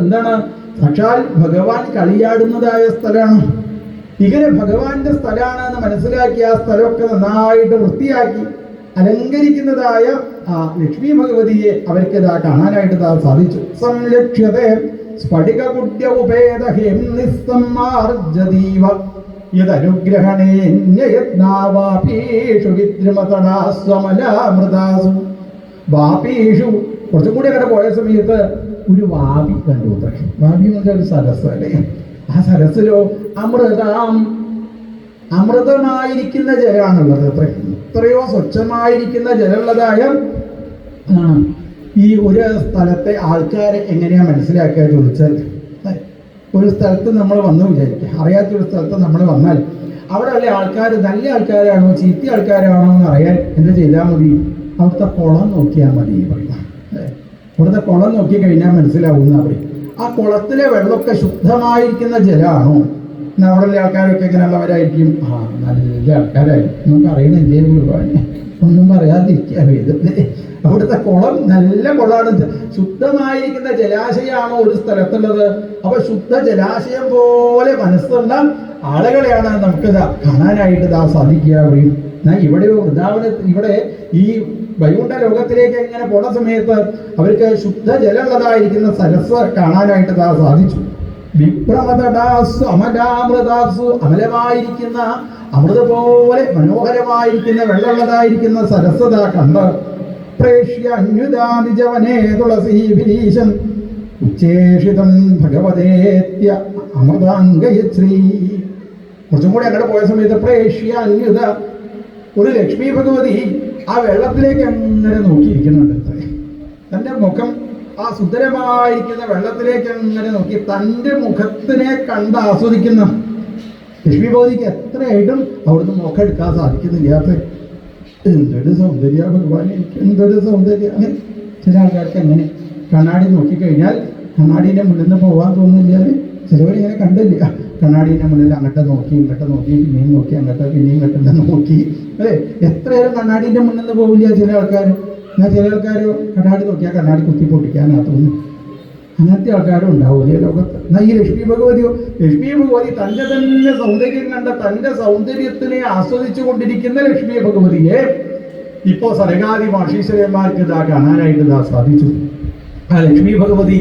എന്താണ് സാക്ഷാൽ ഭഗവാൻ കളിയാടുന്നതായ സ്ഥലമാണ്. ഇങ്ങനെ ഭഗവാന്റെ സ്ഥലമാണ് എന്ന് മനസ്സിലാക്കി ആ സ്ഥലമൊക്കെ നന്നായിട്ട് വൃത്തിയാക്കി അലങ്കരിക്കുന്നതായ ആ ലക്ഷ്മി ഭഗവതിയെ അവർക്ക് ഇതാ കാണാനായിട്ട് ഇതാ സാധിച്ചു. സംലക്ഷ്യതേ സ്ഫടികകുട്യ ഉപേദഹേം നിസ്സമ്മാർജദീവ യദനുഗ്രഹണേന്യയത്നാവാപീഷു വിദ്രുമതടാസ്വമലാമൃതാസു. വാപീഷു കുറച്ചും കൂടി അങ്ങനെ പോയ സമയത്ത് ഒരു വാപി കണ്ടു. വാപി എന്ന് വെച്ചാൽ ഒരു സരസ് അല്ലേ? ആ സരസ്സിലോ അമൃതമായിരിക്കുന്ന ജലമാണുള്ളത്. എത്രയോ സ്വച്ഛമായിരിക്കുന്ന ജലമുള്ളതായ ഈ ഒരു സ്ഥലത്തെ ആൾക്കാരെ എങ്ങനെയാ മനസ്സിലാക്കുക ചോദിച്ചാൽ, ഒരു സ്ഥലത്ത് നമ്മൾ വന്നു വിചാരിക്കുക, അറിയാത്തൊരു സ്ഥലത്ത് നമ്മൾ വന്നാൽ അവിടെ ഉള്ള ആൾക്കാർ നല്ല ആൾക്കാരാണോ ചീത്ത ആൾക്കാരാണോ എന്ന് അറിയാൻ എന്ത് ചെയ്താൽ മതി? അവിടുത്തെ കുളം നോക്കിയാൽ മതി പറയുക. അവിടുത്തെ കുളം നോക്കി കഴിഞ്ഞാൽ മനസ്സിലാവുന്ന പറയും. ആ കുളത്തിലെ വെള്ളമൊക്കെ ശുദ്ധമായിരിക്കുന്ന ജലമാണോ? അവിടെയുള്ള ആൾക്കാരൊക്കെ എങ്ങനെയുള്ളവരായിരിക്കും? നല്ല ആൾക്കാരായിരിക്കും. നമുക്ക് അറിയണില്ലേ ഒരുപാട് ഒന്നും പറയാതിരിക്കുക വേദത്തെ. അവിടുത്തെ കുളം നല്ല കുളമാണ്. ശുദ്ധമായിരിക്കുന്ന ജലാശയമാണോ ഒരു സ്ഥലത്തുള്ളത്? അപ്പൊ ശുദ്ധ ജലാശയം പോലെ മനസ്സുള്ള ആളുകളെയാണ് നമുക്കിതാ കാണാനായിട്ട് ഇതാ സാധിക്കുക. ഇവിടെ ഇവിടെ ഈ വൈകുണ്ഠ ലോകത്തിലേക്ക് എങ്ങനെ പോണ സമയത്ത് അവർക്ക് ശുദ്ധ ജലമുള്ളതായിരിക്കുന്ന സരസ് കാണാനായിട്ട് ഇതാ സാധിച്ചു. വിഭ്രമതടാസു അമലാമൃതാസു, അമലമായിരിക്കുന്ന അമൃത പോലെ മനോഹരമായിരിക്കുന്ന വെള്ളമുള്ളതായിരിക്കുന്ന സരസ്വത കണ്ട് പ്രേഷ്യ അന്യുതാ നിജവനേ തുളസീഭിരീശം ഉച്ചേഷിതം ഭഗവതേത്യ അമൃതാംഗയശ്രീ. കുറച്ചും കൂടി അങ്ങോട്ട് പോയ സമയത്ത് പ്രേഷ്യ അന്യുത, ഒരു ലക്ഷ്മി ഭഗവതി ആ വെള്ളത്തിലേക്ക് അങ്ങനെ നോക്കിയിരിക്കുന്നുണ്ട്. തൻ്റെ മുഖം ആ സുന്ദരമായിരിക്കുന്ന വെള്ളത്തിലേക്ക് അങ്ങനെ നോക്കി തൻ്റെ മുഖത്തിനെ കണ്ട് ആസ്വദിക്കുന്ന ലക്ഷ്മി ഭഗവതിക്ക് എത്രയായിട്ടും അവിടുന്ന് മുഖം എടുക്കാൻ സാധിക്കുന്നില്ലാത്ത എന്തൊരു സൗന്ദര്യ ഭഗവാൻ, എനിക്ക് എന്തൊരു സൗന്ദര്യം. അങ്ങനെ ചില ആൾക്കാർക്ക് അങ്ങനെ കണ്ണാടി നോക്കിക്കഴിഞ്ഞാൽ കണ്ണാടീൻ്റെ മുന്നിൽ നിന്ന് പോകാൻ തോന്നുന്നില്ല. ചിലവരിങ്ങനെ കണ്ടില്ല, കണ്ണാടീൻ്റെ മുന്നിൽ അങ്ങോട്ട് നോക്കി ഇങ്ങോട്ട് നോക്കി പിന്നെയും നോക്കി അങ്ങോട്ട് പിന്നെയും ഇങ്ങോട്ട് നോക്കി അല്ലേ. എത്രയായാലും കണ്ണാടീൻ്റെ മുന്നിൽ നിന്ന് പോകില്ല ചില ആൾക്കാർ. എന്നാൽ ചില ആൾക്കാർ കണ്ണാടി നോക്കിയാൽ കണ്ണാടി കുത്തി പൊട്ടിക്കാനാ തോന്നുന്നു. അങ്ങനത്തെ ആൾക്കാരും ഉണ്ടാവില്ലേ ലോകത്ത്. എന്നാൽ ഈ ലക്ഷ്മി ഭഗവതി തൻ്റെ തന്നെ സൗന്ദര്യം കണ്ട തൻ്റെ സൗന്ദര്യത്തിനെ ആസ്വദിച്ചു കൊണ്ടിരിക്കുന്ന ലക്ഷ്മി ഭഗവതിയെ ഇപ്പോ സരകാദി മാഷീശ്വരന്മാർക്ക് ഇതാ കാണാനായിട്ട് ഇതാ സാധിച്ചു. ആ ലക്ഷ്മി ഭഗവതി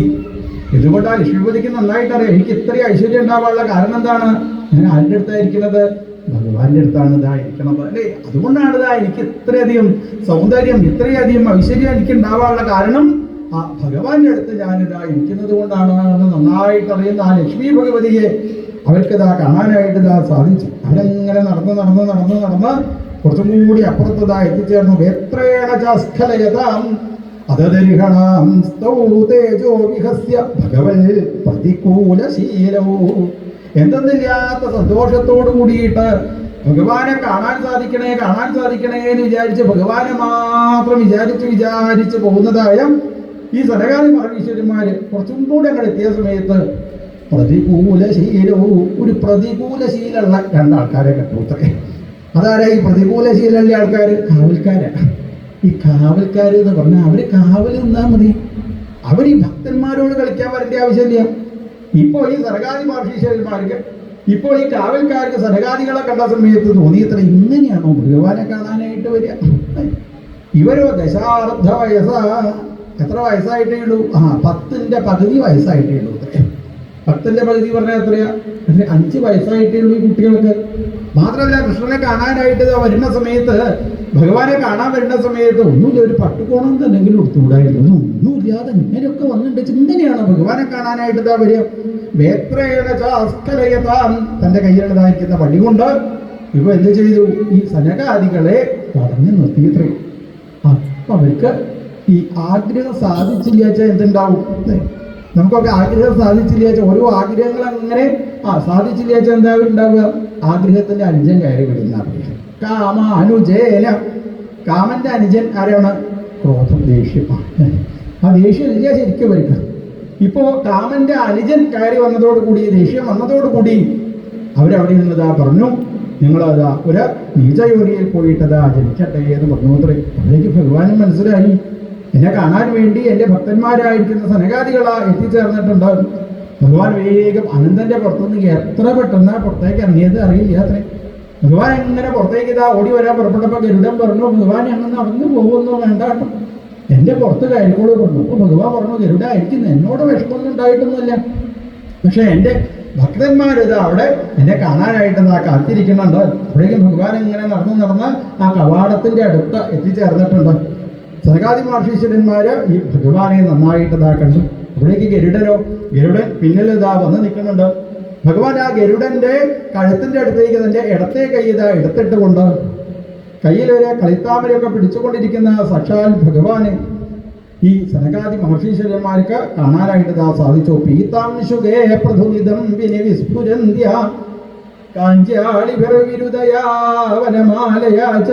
ഇതുകൊണ്ടാ ലക്ഷ്മി ഭഗവതിക്ക് നന്നായിട്ടറിയാം എനിക്ക് ഇത്രയും ഐശ്വര്യം ഉണ്ടാവാനുള്ള കാരണം എന്താണ്? ഞാൻ ആരുടെ അടുത്തായിരിക്കുന്നത്? ഭഗവാന്റെ അടുത്താണ് ഇതാ ഇരിക്കണത് അല്ലേ. അതുകൊണ്ടാണ് ഇതാ എനിക്ക് ഇത്രയധികം സൗന്ദര്യം ഇത്രയധികം ഐശ്വര്യം എനിക്ക് ഉണ്ടാവാനുള്ള കാരണം ആ ഭഗവാന്റെ അടുത്ത് ഞാനിതാ ഇരിക്കുന്നത് കൊണ്ടാണ് എന്ന് നന്നായിട്ട് അറിയുന്ന ആ ലക്ഷ്മി ഭഗവതിയെ അവർക്കിതാ കാണാനായിട്ട് ഇതാ സാധിച്ചു. അവരങ്ങനെ നടന്ന് കുറച്ചും കൂടി അപ്പുറത്തതാ എത്തിച്ചേർന്നു. വേത്രേണ ചാസ്ഖലയതാം അതദരിഹണാം സ്തൗ തേജോ വിഹസ്യ ഭഗവൽ പ്രതികൂലശീലോ. എന്തെന്നില്ലാത്ത സന്തോഷത്തോടു കൂടിയിട്ട് ഭഗവാനെ കാണാൻ സാധിക്കണേ എന്ന് വിചാരിച്ച് ഭഗവാനെ മാത്രം വിചാരിച്ച് പോകുന്നതായ ഈ സനകാദി മഹർഷീശ്വരന്മാര് കുറച്ചും കൂടെ അങ്ങോട്ട് എത്തിയ സമയത്ത് ഒരു പ്രതികൂലശീലുള്ള രണ്ടാൾക്കാരെ കണ്ടു. അതാരാ ഈ പ്രതികൂലശീലുള്ള ആൾക്കാർ? കാവൽക്കാരാ. ഈ കാവൽക്കാർ എന്ന് പറഞ്ഞാൽ അവര് കാവൽ നിന്നാ മതി, അവർ ഈ ഭക്തന്മാരോട് കളിക്കാൻ വരേണ്ട ആവശ്യമില്ല. ഇപ്പോൾ ഈ സനകാദി മഹർഷീശ്വരന്മാർക്ക്, ഇപ്പോൾ ഈ കാവൽക്കാർക്ക് സനകാദികളെ കണ്ട സമയത്ത് തോന്നിയത്ര ഇങ്ങനെയാണോ ഭഗവാനെ കാണാനായിട്ട് വരിക? ഇവരോ ദശാർദ്ധ വയസ്സാ, എത്ര വയസ്സായിട്ടേ ഉള്ളൂ? 10ന്റെ പകുതി വയസ്സായിട്ടേ ഉള്ളൂ. 10ന്റെ പകുതി പറഞ്ഞാൽ എത്രയാ? 5 വയസ്സായിട്ടേ ഉള്ളൂ ഈ കുട്ടികൾക്ക്. മാത്രമല്ല കൃഷ്ണനെ കാണാനായിട്ട് വരുന്ന സമയത്ത്, ഭഗവാനെ കാണാൻ വരുന്ന സമയത്ത് ഒന്നുമില്ല, ഒരു പട്ടുകോണം എന്തെങ്കിലും എടുത്തുകൂടായിരുന്നു, ഒന്നുമില്ലാതെ ഇങ്ങനെയൊക്കെ വന്നിട്ട് ചിന്തനെയാണ് ഭഗവാനെ കാണാനായിട്ട് ഇതാ വരിക. തന്റെ കയ്യിലുള്ളതായിരിക്കുന്ന വടി കൊണ്ട് ഇവ എന്ത് ചെയ്തു? ഈ സനകാദികളെ തടഞ്ഞു നിർത്തിയിത്രേ. അപ്പൊ അവർക്ക് ഈ ആഗ്രഹം സാധിച്ചില്ല വെച്ചാൽ എന്തുണ്ടാവും? നമുക്കൊക്കെ ആഗ്രഹം സാധിച്ചില്ല വെച്ചാൽ ഓരോ ആഗ്രഹങ്ങൾ അങ്ങനെ സാധിച്ചില്ല വെച്ചാൽ എന്താ ഉണ്ടാവുക? ആഗ്രഹത്തിന്റെ അനുജൻ കയറി വിടുന്ന കാമാനുജേന. കാമന്റെ അനുജൻ ആരാണ്? ക്രോധം, ദേഷ്യം. ആ ദേഷ്യം ഇല്ല ശരിക്കും വരിക. ഇപ്പോ കാമന്റെ അനുജൻ കയറി വന്നതോടുകൂടി, ദേഷ്യം വന്നതോടുകൂടി അവരവിടെ നിന്നതാ പറഞ്ഞു, നിങ്ങളതാ ഒരു നീചയോനിയിൽ പോയിട്ടതാ ജനിക്കട്ടെ എന്ന് പറഞ്ഞു. അവിടേക്ക് ഭഗവാനും മനസ്സിലായി, എന്നെ കാണാൻ വേണ്ടി എൻ്റെ ഭക്തന്മാരായിരിക്കുന്ന സനകാദികളാ എത്തിച്ചേർന്നിട്ടുണ്ട്. ഭഗവാൻ വേഗം അനന്തന്റെ പുറത്തുനിന്ന് എത്ര പെട്ടെന്ന് പുറത്തേക്ക് ഇറങ്ങിയത് അറിയില്ല അത്രേ. ഭഗവാൻ എങ്ങനെ പുറത്തേക്ക് ഇതാ ഓടി വരാൻ പുറപ്പെട്ടപ്പോൾ ഗരുഡൻ പറഞ്ഞു, ഭഗവാൻ അങ്ങനെ നടന്നു പോകുന്നു, വേണ്ട, എൻ്റെ പുറത്ത് കയറിക്കോളൂ പറഞ്ഞു. അപ്പോൾ ഭഗവാൻ പറഞ്ഞു, ഗരുഡ എനിക്ക് എന്നോട് വിഷമമൊന്നും ഉണ്ടായിട്ടൊന്നുമില്ല, പക്ഷെ എൻ്റെ ഭക്തന്മാരിത് അവിടെ എന്നെ കാണാനായിട്ട് കാത്തിരിക്കുന്നുണ്ട്. അപ്പോഴേക്കും ഭഗവാൻ ഇങ്ങനെ നടന്ന് ആ കവാടത്തിന്റെ അടുത്ത് എത്തിച്ചേർന്നിട്ടുണ്ട്. സനകാദി മഹർഷീശ്വരന്മാര് ഈ ഭഗവാനെ നന്നായിട്ട് കണ്ടു. അപ്പോഴേക്ക് ഗരുഡൻ പിന്നിൽ വന്ന് നിൽക്കുന്നുണ്ട്. ഭഗവാൻ ആ ഗരുഡന്റെ കഴുത്തിന്റെ അടുത്തേക്ക് തന്റെ ഇടത്തെ കൈ എടുത്തിട്ടുകൊണ്ട് കയ്യിലൊരു കളിത്താമരയൊക്കെ പിടിച്ചുകൊണ്ടിരിക്കുന്ന സാക്ഷാൽ ഭഗവാനെ ഈ സനകാദി മഹർഷീശ്വരന്മാർക്ക് കാണാനായിട്ട് സാധിച്ചു. പീതാംശുഗേ പ്രധുനിതം വിസ്ഫുരന്ത്യ കാഞ്ചാളിഭിർവിരുദയാ വനമാലയാച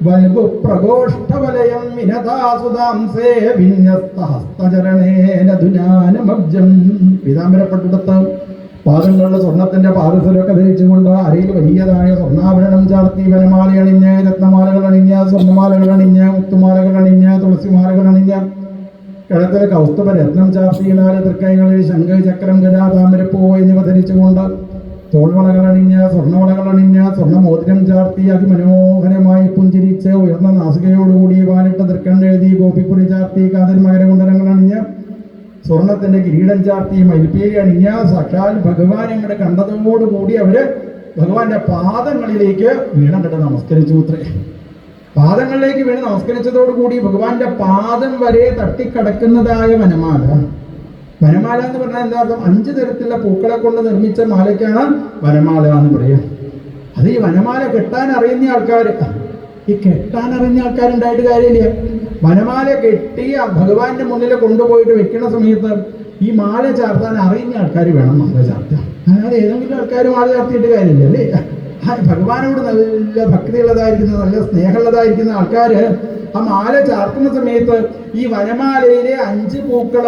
വൽഗു പ്രഘോഷ്ടവലയം വിനതാസുതാംസേ വിന്യസ്തഹസ്തചരണേന ദുനാനമബ്ജം. പീതാംബരപ്പെട്ടുടുത്ത് പാദങ്ങളിലുള്ള സ്വർണത്തിന്റെ പാദസരമൊക്കെ ധരിച്ചുകൊണ്ട് അരയിൽ വലിയതായ സ്വർണ്ണാഭരണം ചാർത്തി വനമാല അണിഞ്ഞ്, രത്നമാലകൾ അണിഞ്ഞ്, സ്വർണ്ണമാലകൾ അണിഞ്ഞ്, മുത്തുമാലകൾ അണിഞ്ഞ്, തുളസിമാലകൾ അണിഞ്ഞ്, കിഴത്തിലെ കൗസ്തുഭ രത്നം ചാർത്തി 4 തൃക്കൈകളിൽ ശംഖ്, ചക്രം, ഗദ, താമരപ്പൂ എന്നിവ ധരിച്ചുകൊണ്ട് തോൾവളകൾ അണിഞ്ഞ്, സ്വർണ്ണവളകൾ അണിഞ്ഞ്, സ്വർണ്ണമോതിരം ചാർത്തി അതിമനോഹരമായി പുഞ്ചിരിച്ച് ഉയർന്ന നാസികയോടുകൂടി വാലിട്ട് തൃക്കണ്ണെഴുതി ഗോപിക്കുറി ചാർത്തി കാതിൽ മകരകുണ്ടലങ്ങൾ അണിഞ്ഞ് സ്വർണത്തിന്റെ കിരീടം ചാർത്തി മയിൽപ്പീലി അണിഞ്ഞ സാക്ഷാൽ ഭഗവാൻ ഇങ്ങോട്ട് കണ്ടതോടുകൂടി അവര് ഭഗവാന്റെ പാദങ്ങളിലേക്ക് വീണങ്ങട്ട് നമസ്കരിച്ചു. പാദങ്ങളിലേക്ക് വീണ് നമസ്കരിച്ചതോടുകൂടി ഭഗവാന്റെ പാദം വരെ തട്ടിക്കടക്കുന്നതായ വനമാല. വനമാല എന്ന് പറഞ്ഞാൽ എന്താ അർത്ഥം? 5 തരത്തിലുള്ള പൂക്കളെ കൊണ്ട് നിർമ്മിച്ച മാലയ്ക്കാണ് വനമാല എന്ന് പറയാം. അത് ഈ വനമാല കെട്ടാൻ അറിയുന്ന ആൾക്കാർ, ഈ കെട്ടാൻ അറിയുന്ന ആൾക്കാരുണ്ടായിട്ട് കാര്യമില്ല. വനമാല കെട്ടി ഭഗവാന്റെ മുന്നിൽ കൊണ്ടുപോയിട്ട് വെക്കുന്ന സമയത്ത് ഈ മാല ചാർത്താൻ അറിയുന്ന ആൾക്കാർ വേണം മാല ചാർത്താൻ. അല്ലാതെ ഏതെങ്കിലും ആൾക്കാർ മാല ചാർത്തിയിട്ട് കാര്യമില്ല അല്ലേ? ഭഗവാനോട് നല്ല ഭക്തിയുള്ളതായിരിക്കുന്ന, നല്ല സ്നേഹമുള്ളതായിരിക്കുന്ന ആൾക്കാർ ആ മാല ചാർത്തുന്ന സമയത്ത് ഈ വനമാലയിലെ 5 പൂക്കൾ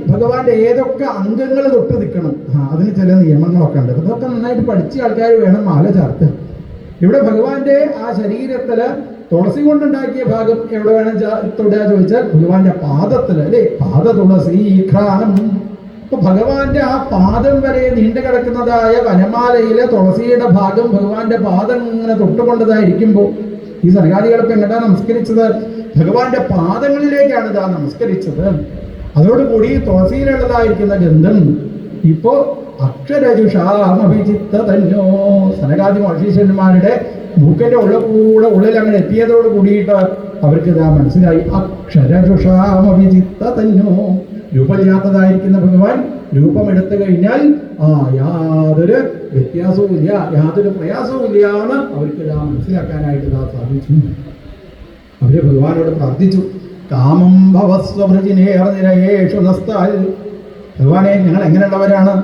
ഭഗവാന്റെ ഏതൊക്കെ അംഗങ്ങൾ തൊട്ട് നിൽക്കണം, അതിന് ചില നിയമങ്ങളൊക്കെ ഉണ്ട്. അതൊക്കെ നന്നായിട്ട് പഠിച്ച ആൾക്കാർ വേണം മാല ചാർത്ത്. ഇവിടെ ഭഗവാന്റെ ആ ശരീരത്തില് തുളസി കൊണ്ടുണ്ടാക്കിയ ഭാഗം എവിടെ വേണം തൊടുക ചോദിച്ചാൽ ഭഗവാന്റെ പാദത്തിൽ അല്ലേ? പാദ തുളസി ഘ്രാണം. അപ്പൊ ഭഗവാന്റെ ആ പാദം വരെ നീണ്ടു കിടക്കുന്നതായ വനമാലയിലെ തുളസിയുടെ ഭാഗം ഭഗവാന്റെ പാദം ഇങ്ങനെ തൊട്ടുകൊണ്ടതായിരിക്കുമ്പോൾ ഈ സനകാദികളൊക്കെ എങ്ങോട്ടാ നമസ്കരിച്ചത്? ഭഗവാന്റെ പാദങ്ങളിലേക്കാണ് ഇതാ നമസ്കരിച്ചത്. അതോടുകൂടി തുളസിയിലുള്ളതായിരിക്കുന്ന ഗന്ധം ഇപ്പോ അക്ഷരജുഷാമഭിചിത്ത തന്നോ സനകാദി മഹർഷീശ്വരന്മാരുടെ മൂക്കിന്റെ ഉള്ളിൽ അങ്ങനെ എത്തിയതോട് കൂടിയിട്ട് അവർക്ക് ഇതാ മനസ്സിലായി, അക്ഷരജുഷാമഭിചിത്ത തന്നോ, രൂപമില്ലാത്തതായിരിക്കുന്ന ഭഗവാൻ രൂപമെടുത്തു കഴിഞ്ഞാൽ യാതൊരു വ്യത്യാസവും ഇല്ല, യാതൊരു പ്രയാസവും ഇല്ല എന്ന് അവർക്ക് ഇതാ മനസ്സിലാക്കാനായിട്ട് ഇതാ സാധിച്ചു. അവര് ഭഗവാനോട് പ്രാർത്ഥിച്ചു, കാമം ഭവസ്വഭൃജിനേർനിരയേഷു നസ്താൽ. ഭഗവാനെ, ഞങ്ങൾ എങ്ങനെയുള്ളവരാണ്?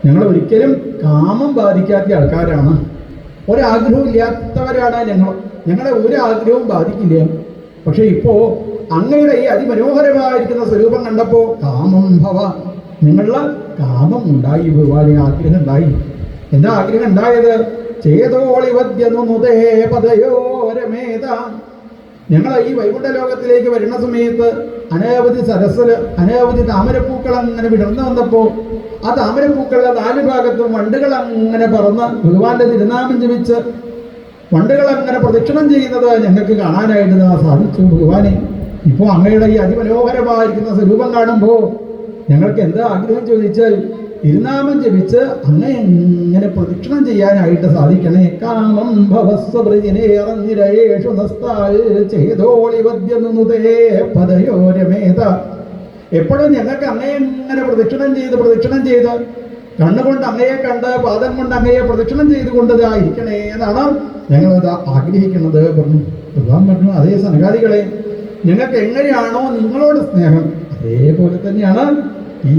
ഞങ്ങൾ ഒരിക്കലും കാമം ബാധിക്കാത്ത ആൾക്കാരാണ്. ഒരാഗ്രഹവും ഇല്ലാത്തവരാണ് ഞങ്ങളെ ഒരു ആഗ്രഹവും ബാധിക്കില്ല. പക്ഷെ ഇപ്പോ അങ്ങയുടെ ഈ അതിമനോഹരമായിരിക്കുന്ന സ്വരൂപം കണ്ടപ്പോ കാമം ഭവ, നിങ്ങളുടെ കാമം ഉണ്ടായി, ഭഗവാനെ ആഗ്രഹം ഉണ്ടായി. എന്താ ആഗ്രഹം ഉണ്ടായത്? ചേതോളിവദ്യനുതേ പദയോരമേത. ഞങ്ങൾ ഈ വൈകുണ്ഠ ലോകത്തിലേക്ക് വരുന്ന സമയത്ത് അനവധി സരസ്വര അനവധി താമരപ്പൂക്കൾ അങ്ങനെ വിടർന്നു വന്നപ്പോൾ ആ താമരപ്പൂക്കളുടെ 4 ഭാഗത്തും വണ്ടുകൾ അങ്ങനെ പറന്ന് ഭഗവാന്റെ തിരുനാമം ജപിച്ച് വണ്ടുകൾ അങ്ങനെ പ്രദക്ഷിണം ചെയ്യുന്നത് ഞങ്ങൾക്ക് കാണാനായിട്ട് സാധിച്ചു. ഭഗവാനെ, ഇപ്പോൾ അങ്ങയുടെ ഈ അതിമനോഹരമായിരിക്കുന്ന സ്വരൂപം കാണുമ്പോൾ ഞങ്ങൾക്ക് എന്താ ആഗ്രഹം ചോദിച്ചാൽ തിരുനാമം ജപിച്ച് അങ്ങ് എങ്ങനെ പ്രദക്ഷിണം ചെയ്യാനായിട്ട് സാധിക്കണേ. കാമം ഭവസ്വൃജിനേറഞ്ഞിരയേഷു നസ്താൽ ചേതോളിവദ്യനുതേ പദയോരമേത. എപ്പോഴും ഞങ്ങൾക്ക് അങ്ങയെ എങ്ങനെ പ്രദക്ഷിണം ചെയ്ത് കണ്ണുകൊണ്ട് അങ്ങയെ കണ്ട് പാദം കൊണ്ട് അങ്ങയെ പ്രദക്ഷിണം ചെയ്തുകൊണ്ടതായിരിക്കണേ എന്നാണ് ഞങ്ങളത് ആഗ്രഹിക്കുന്നത് പറഞ്ഞു. ഭഗവാൻ പറഞ്ഞു, അതേ സനകാദികളെ, ഞങ്ങൾക്ക് എങ്ങനെയാണോ നിങ്ങളോട് സ്നേഹം അതേപോലെ തന്നെയാണ് ഈ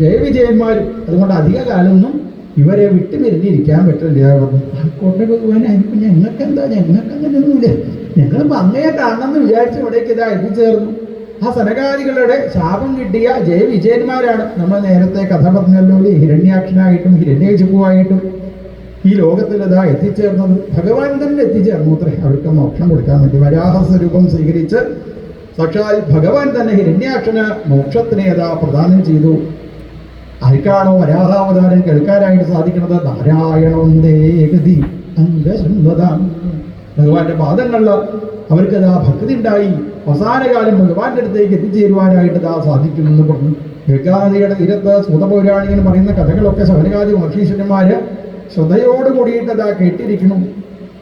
ജയവിജയന്മാരും. അതുകൊണ്ട് അധിക കാലമൊന്നും ഇവരെ വിട്ടുപിരിഞ്ഞിരിക്കാൻ പറ്റില്ല പറഞ്ഞു. ആയിക്കോട്ടെ ഭഗവാനെ, അതിനിപ്പോൾ ഞങ്ങൾക്ക് അങ്ങനെയൊന്നുമില്ല. ഞങ്ങളിപ്പോൾ അങ്ങയെ കാണണമെന്ന് വിചാരിച്ച് ഇവിടേക്ക് ഇതാ എത്തിച്ചേർന്നു. ആ സനകാദികളുടെ ശാപം കിട്ടിയ ജയവിജയന്മാരാണ് നമ്മൾ നേരത്തെ കഥ പറഞ്ഞല്ലോ. ഹിരണ്യാക്ഷനായിട്ടും ഹിരണ്യകശിപുവായിട്ടും ഈ ലോകത്തിൽ ഇതാ എത്തിച്ചേർന്നത്. ഭഗവാൻ തന്നെ എത്തിച്ചേർന്നു അത്രേ അവർക്ക് മോക്ഷം കൊടുക്കാൻ വേണ്ടി. വരാഹ സ്വരൂപം സ്വീകരിച്ച് സാക്ഷാൽ ഭഗവാൻ തന്നെ ഹിരണ്യാക്ഷന് മോക്ഷത്തിനെ അതാ പ്രദാനം ചെയ്തു. ആർക്കാണോ വരാഹാവതാരം കേൾക്കാനായിട്ട് സാധിക്കുന്നത്? നാരായണോന്തേഗതി അംഗശൃംവതാം. ഭഗവാന്റെ പാദങ്ങളിൽ അവർക്ക് അതാ ഭക്തി ഉണ്ടായി. അവസാനകാലം ഭഗവാന്റെ അടുത്തേക്ക് എത്തിച്ചേരുവാനായിട്ട് ഇതാ സാധിക്കുമെന്ന് പറഞ്ഞു. ഗംഗാനദിയുടെ തീരത്ത് സൂതപൗരാണികൻ പറയുന്ന കഥകളൊക്കെ ശബരികാദി മഹർഷീശ്വരന്മാര് ശ്രദ്ധയോട് കൂടിയിട്ട് അതാ കേട്ടിരിക്കണം.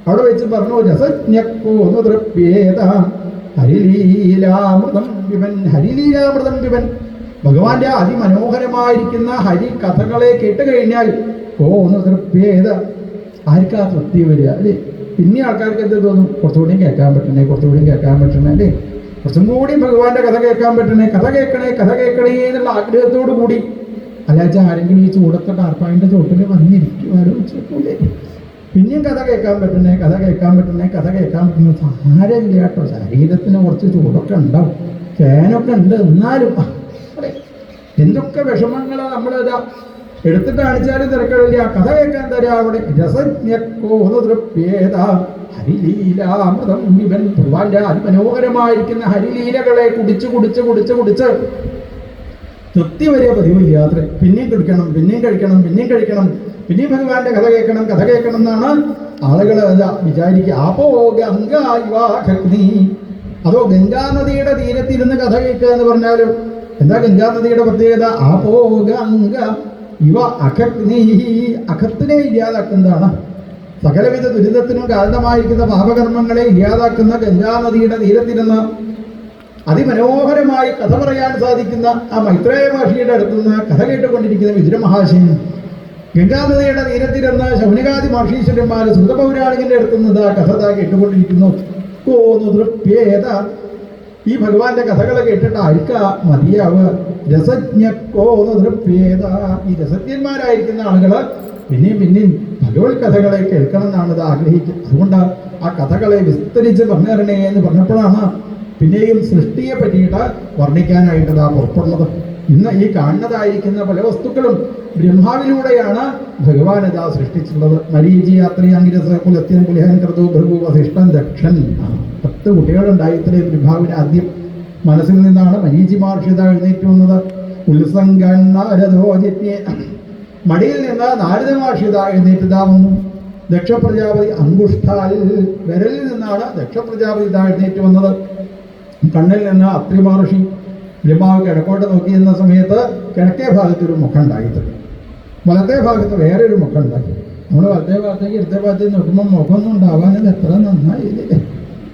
അവിടെ വെച്ച് പറഞ്ഞു, രസജ്ഞക്കോന്നു തൃപ്യേത ഹരിലീലാമൃതം വിവൻ. ഭഗവാന്റെ അതിമനോഹരമായിരിക്കുന്ന ഹരി കഥകളെ കേട്ട് കഴിഞ്ഞാൽ കോന്നു തൃപ്യേത, ആർക്കാ തൃപ്തി വരിക അല്ലേ? പിന്നെ ആൾക്കാർക്ക് എന്ത് തോന്നും? കുറച്ചുകൂടിയും കേൾക്കാൻ പറ്റണേ അല്ലേ? കുറച്ചും കൂടി ഭഗവാന്റെ കഥ കേൾക്കാൻ പറ്റണേ, കഥ കേൾക്കണേ എന്നുള്ള ആഗ്രഹത്തോടു കൂടി. അല്ലാച്ച ആരെങ്കിലും ഈ ചൂടത്തെ ടാർപ്പായിൻ്റെ ചോട്ടിൽ വന്നിരിക്കും ആലോചിച്ചൂലേ? പിന്നെയും കഥ കേൾക്കാൻ പറ്റണേ. സാരമില്ല കേട്ടോ, ശരീരത്തിന് കുറച്ച് ചൂടൊക്കെ ഉണ്ടാവും, ഫാനൊക്കെ ഉണ്ട്. എന്നാലും അതെ, എന്തൊക്കെ വിഷമങ്ങളോ നമ്മളിതാ എടുത്തിട്ട് കാണിച്ചാലും തിരക്കില്ല. കഥ കേൾക്കാൻ തരാം അവിടെ. രസജ്ഞക്കോന്നു തൃപ്യേത ഹരിലീലാമൃതം വിവൻ. ഭഗവാന്റെ അതിമനോഹരമായിരിക്കുന്ന ഹരിലീലകളെ കുടിച്ച് തൃപ്തി വരെ പതിവില്ലാത്ര. പിന്നെയും കഴിക്കണം, പിന്നെയും ഭഗവാന്റെ കഥ കേൾക്കണം എന്നാണ് ആളുകൾ വിചാരിക്കുക. അപ്പോ ഗംഗാഗ്നി, അതോ ഗംഗാനദിയുടെ തീരത്തിരുന്ന് കഥ കേൾക്കുക എന്ന് പറഞ്ഞാലും എന്താ ഗംഗാനദിയുടെ പ്രത്യേകത? ആപോ ഗംഗ ഇവ അഖഗ്നി, അഖത്തിനെ ഇല്ലാതാക്കുന്നതാണ്. സകലവിധ ദുരിതത്തിനും കാരണമായിരിക്കുന്ന പാപകർമ്മങ്ങളെ ഇല്ലാതാക്കുന്ന ഗംഗാനദിയുടെ തീരത്തിരുന്ന് അതിമനോഹരമായി കഥ പറയാൻ സാധിക്കുന്ന ആ മൈത്രേയ മഹർഷിയുടെ അടുത്തുനിന്ന് കഥ കേട്ടുകൊണ്ടിരിക്കുന്ന വിതുര മഹാശയൻ. ഗംഗാനദിയുടെ തീരത്തിരുന്ന് ശൗനകാദി മഹർഷീശ്വരന്മാർ സൂതപൗരാണികന്റെ അടുത്തുനിന്ന് ആ കഥ കേട്ടുകൊണ്ടിരിക്കുന്നു. കോന്നു തൃപ്യേത. ഈ ഭഗവാന്റെ കഥകൾ കേട്ടിട്ട് ആർക്കാ മതിയാവുക? രസജ്ഞക്കോന്നു തൃപ്യേത. ഈ രസജ്ഞന്മാരായിരിക്കുന്ന ആളുകൾ പിന്നെയും ഭഗവത് കഥകളെ കേൾക്കണം എന്നാണ് ഇത് ആഗ്രഹിക്കുന്നത്. അതുകൊണ്ട് ആ കഥകളെ വിസ്തരിച്ച് പറഞ്ഞു തരണേ എന്ന് പറഞ്ഞപ്പോഴാണ് പിന്നെയും സൃഷ്ടിയെ പറ്റിയിട്ട് വർണ്ണിക്കാനായിട്ട് ഇതാ പുറപ്പെടുന്നത്. ഇന്ന് ഈ കാണുന്നതായിരിക്കുന്ന പല വസ്തുക്കളും ബ്രഹ്മാവിലൂടെയാണ് ഭഗവാൻ ഇതാ സൃഷ്ടിച്ചിട്ടുള്ളത്. മരീചി യാത്രയാങ്കിരസ കുലത്യൻ കുലഹൻ കൃതു ഭൃഗു വസിഷ്ഠൻ ദക്ഷൻ. 10 കുട്ടികളുണ്ടായി ഇത്രയും ബ്രഹ്മാവിന് ആദ്യം. മനസ്സിൽ നിന്നാണ് മരീചി മഹർഷി എഴുന്നേറ്റ് വന്നത്. ഉത്സംഗോജിജ്ഞേ, മടിയിൽ നിന്ന് നാരദ മഹർഷി എഴുന്നേറ്റ് വന്നു. ദക്ഷപ്രജാപതി അങ്കുഷ്ഠാൽ, വിരലിൽ നിന്നാണ് ദക്ഷപ്രജാപതി എഴുന്നേറ്റ് വന്നത്. കണ്ണിൽ നിന്ന് അത്രി മഹർഷി. ബ്രഹ്മാവ് കിഴക്കോട്ട് നോക്കിയിരുന്ന സമയത്ത് കിഴക്കേ ഭാഗത്തൊരു മുഖം ഉണ്ടായിട്ട് വലത്തേ ഭാഗത്ത് വേറെ ഒരു മുഖം ഉണ്ടാക്കി. നമ്മൾ വലത്തേ ഭാഗത്തേക്ക് ഇടത്തേ ഭാഗത്തേക്ക് നോക്കുമ്പോൾ മുഖമൊന്നും ഉണ്ടാവാനത് എത്ര നന്നായില്ലേ?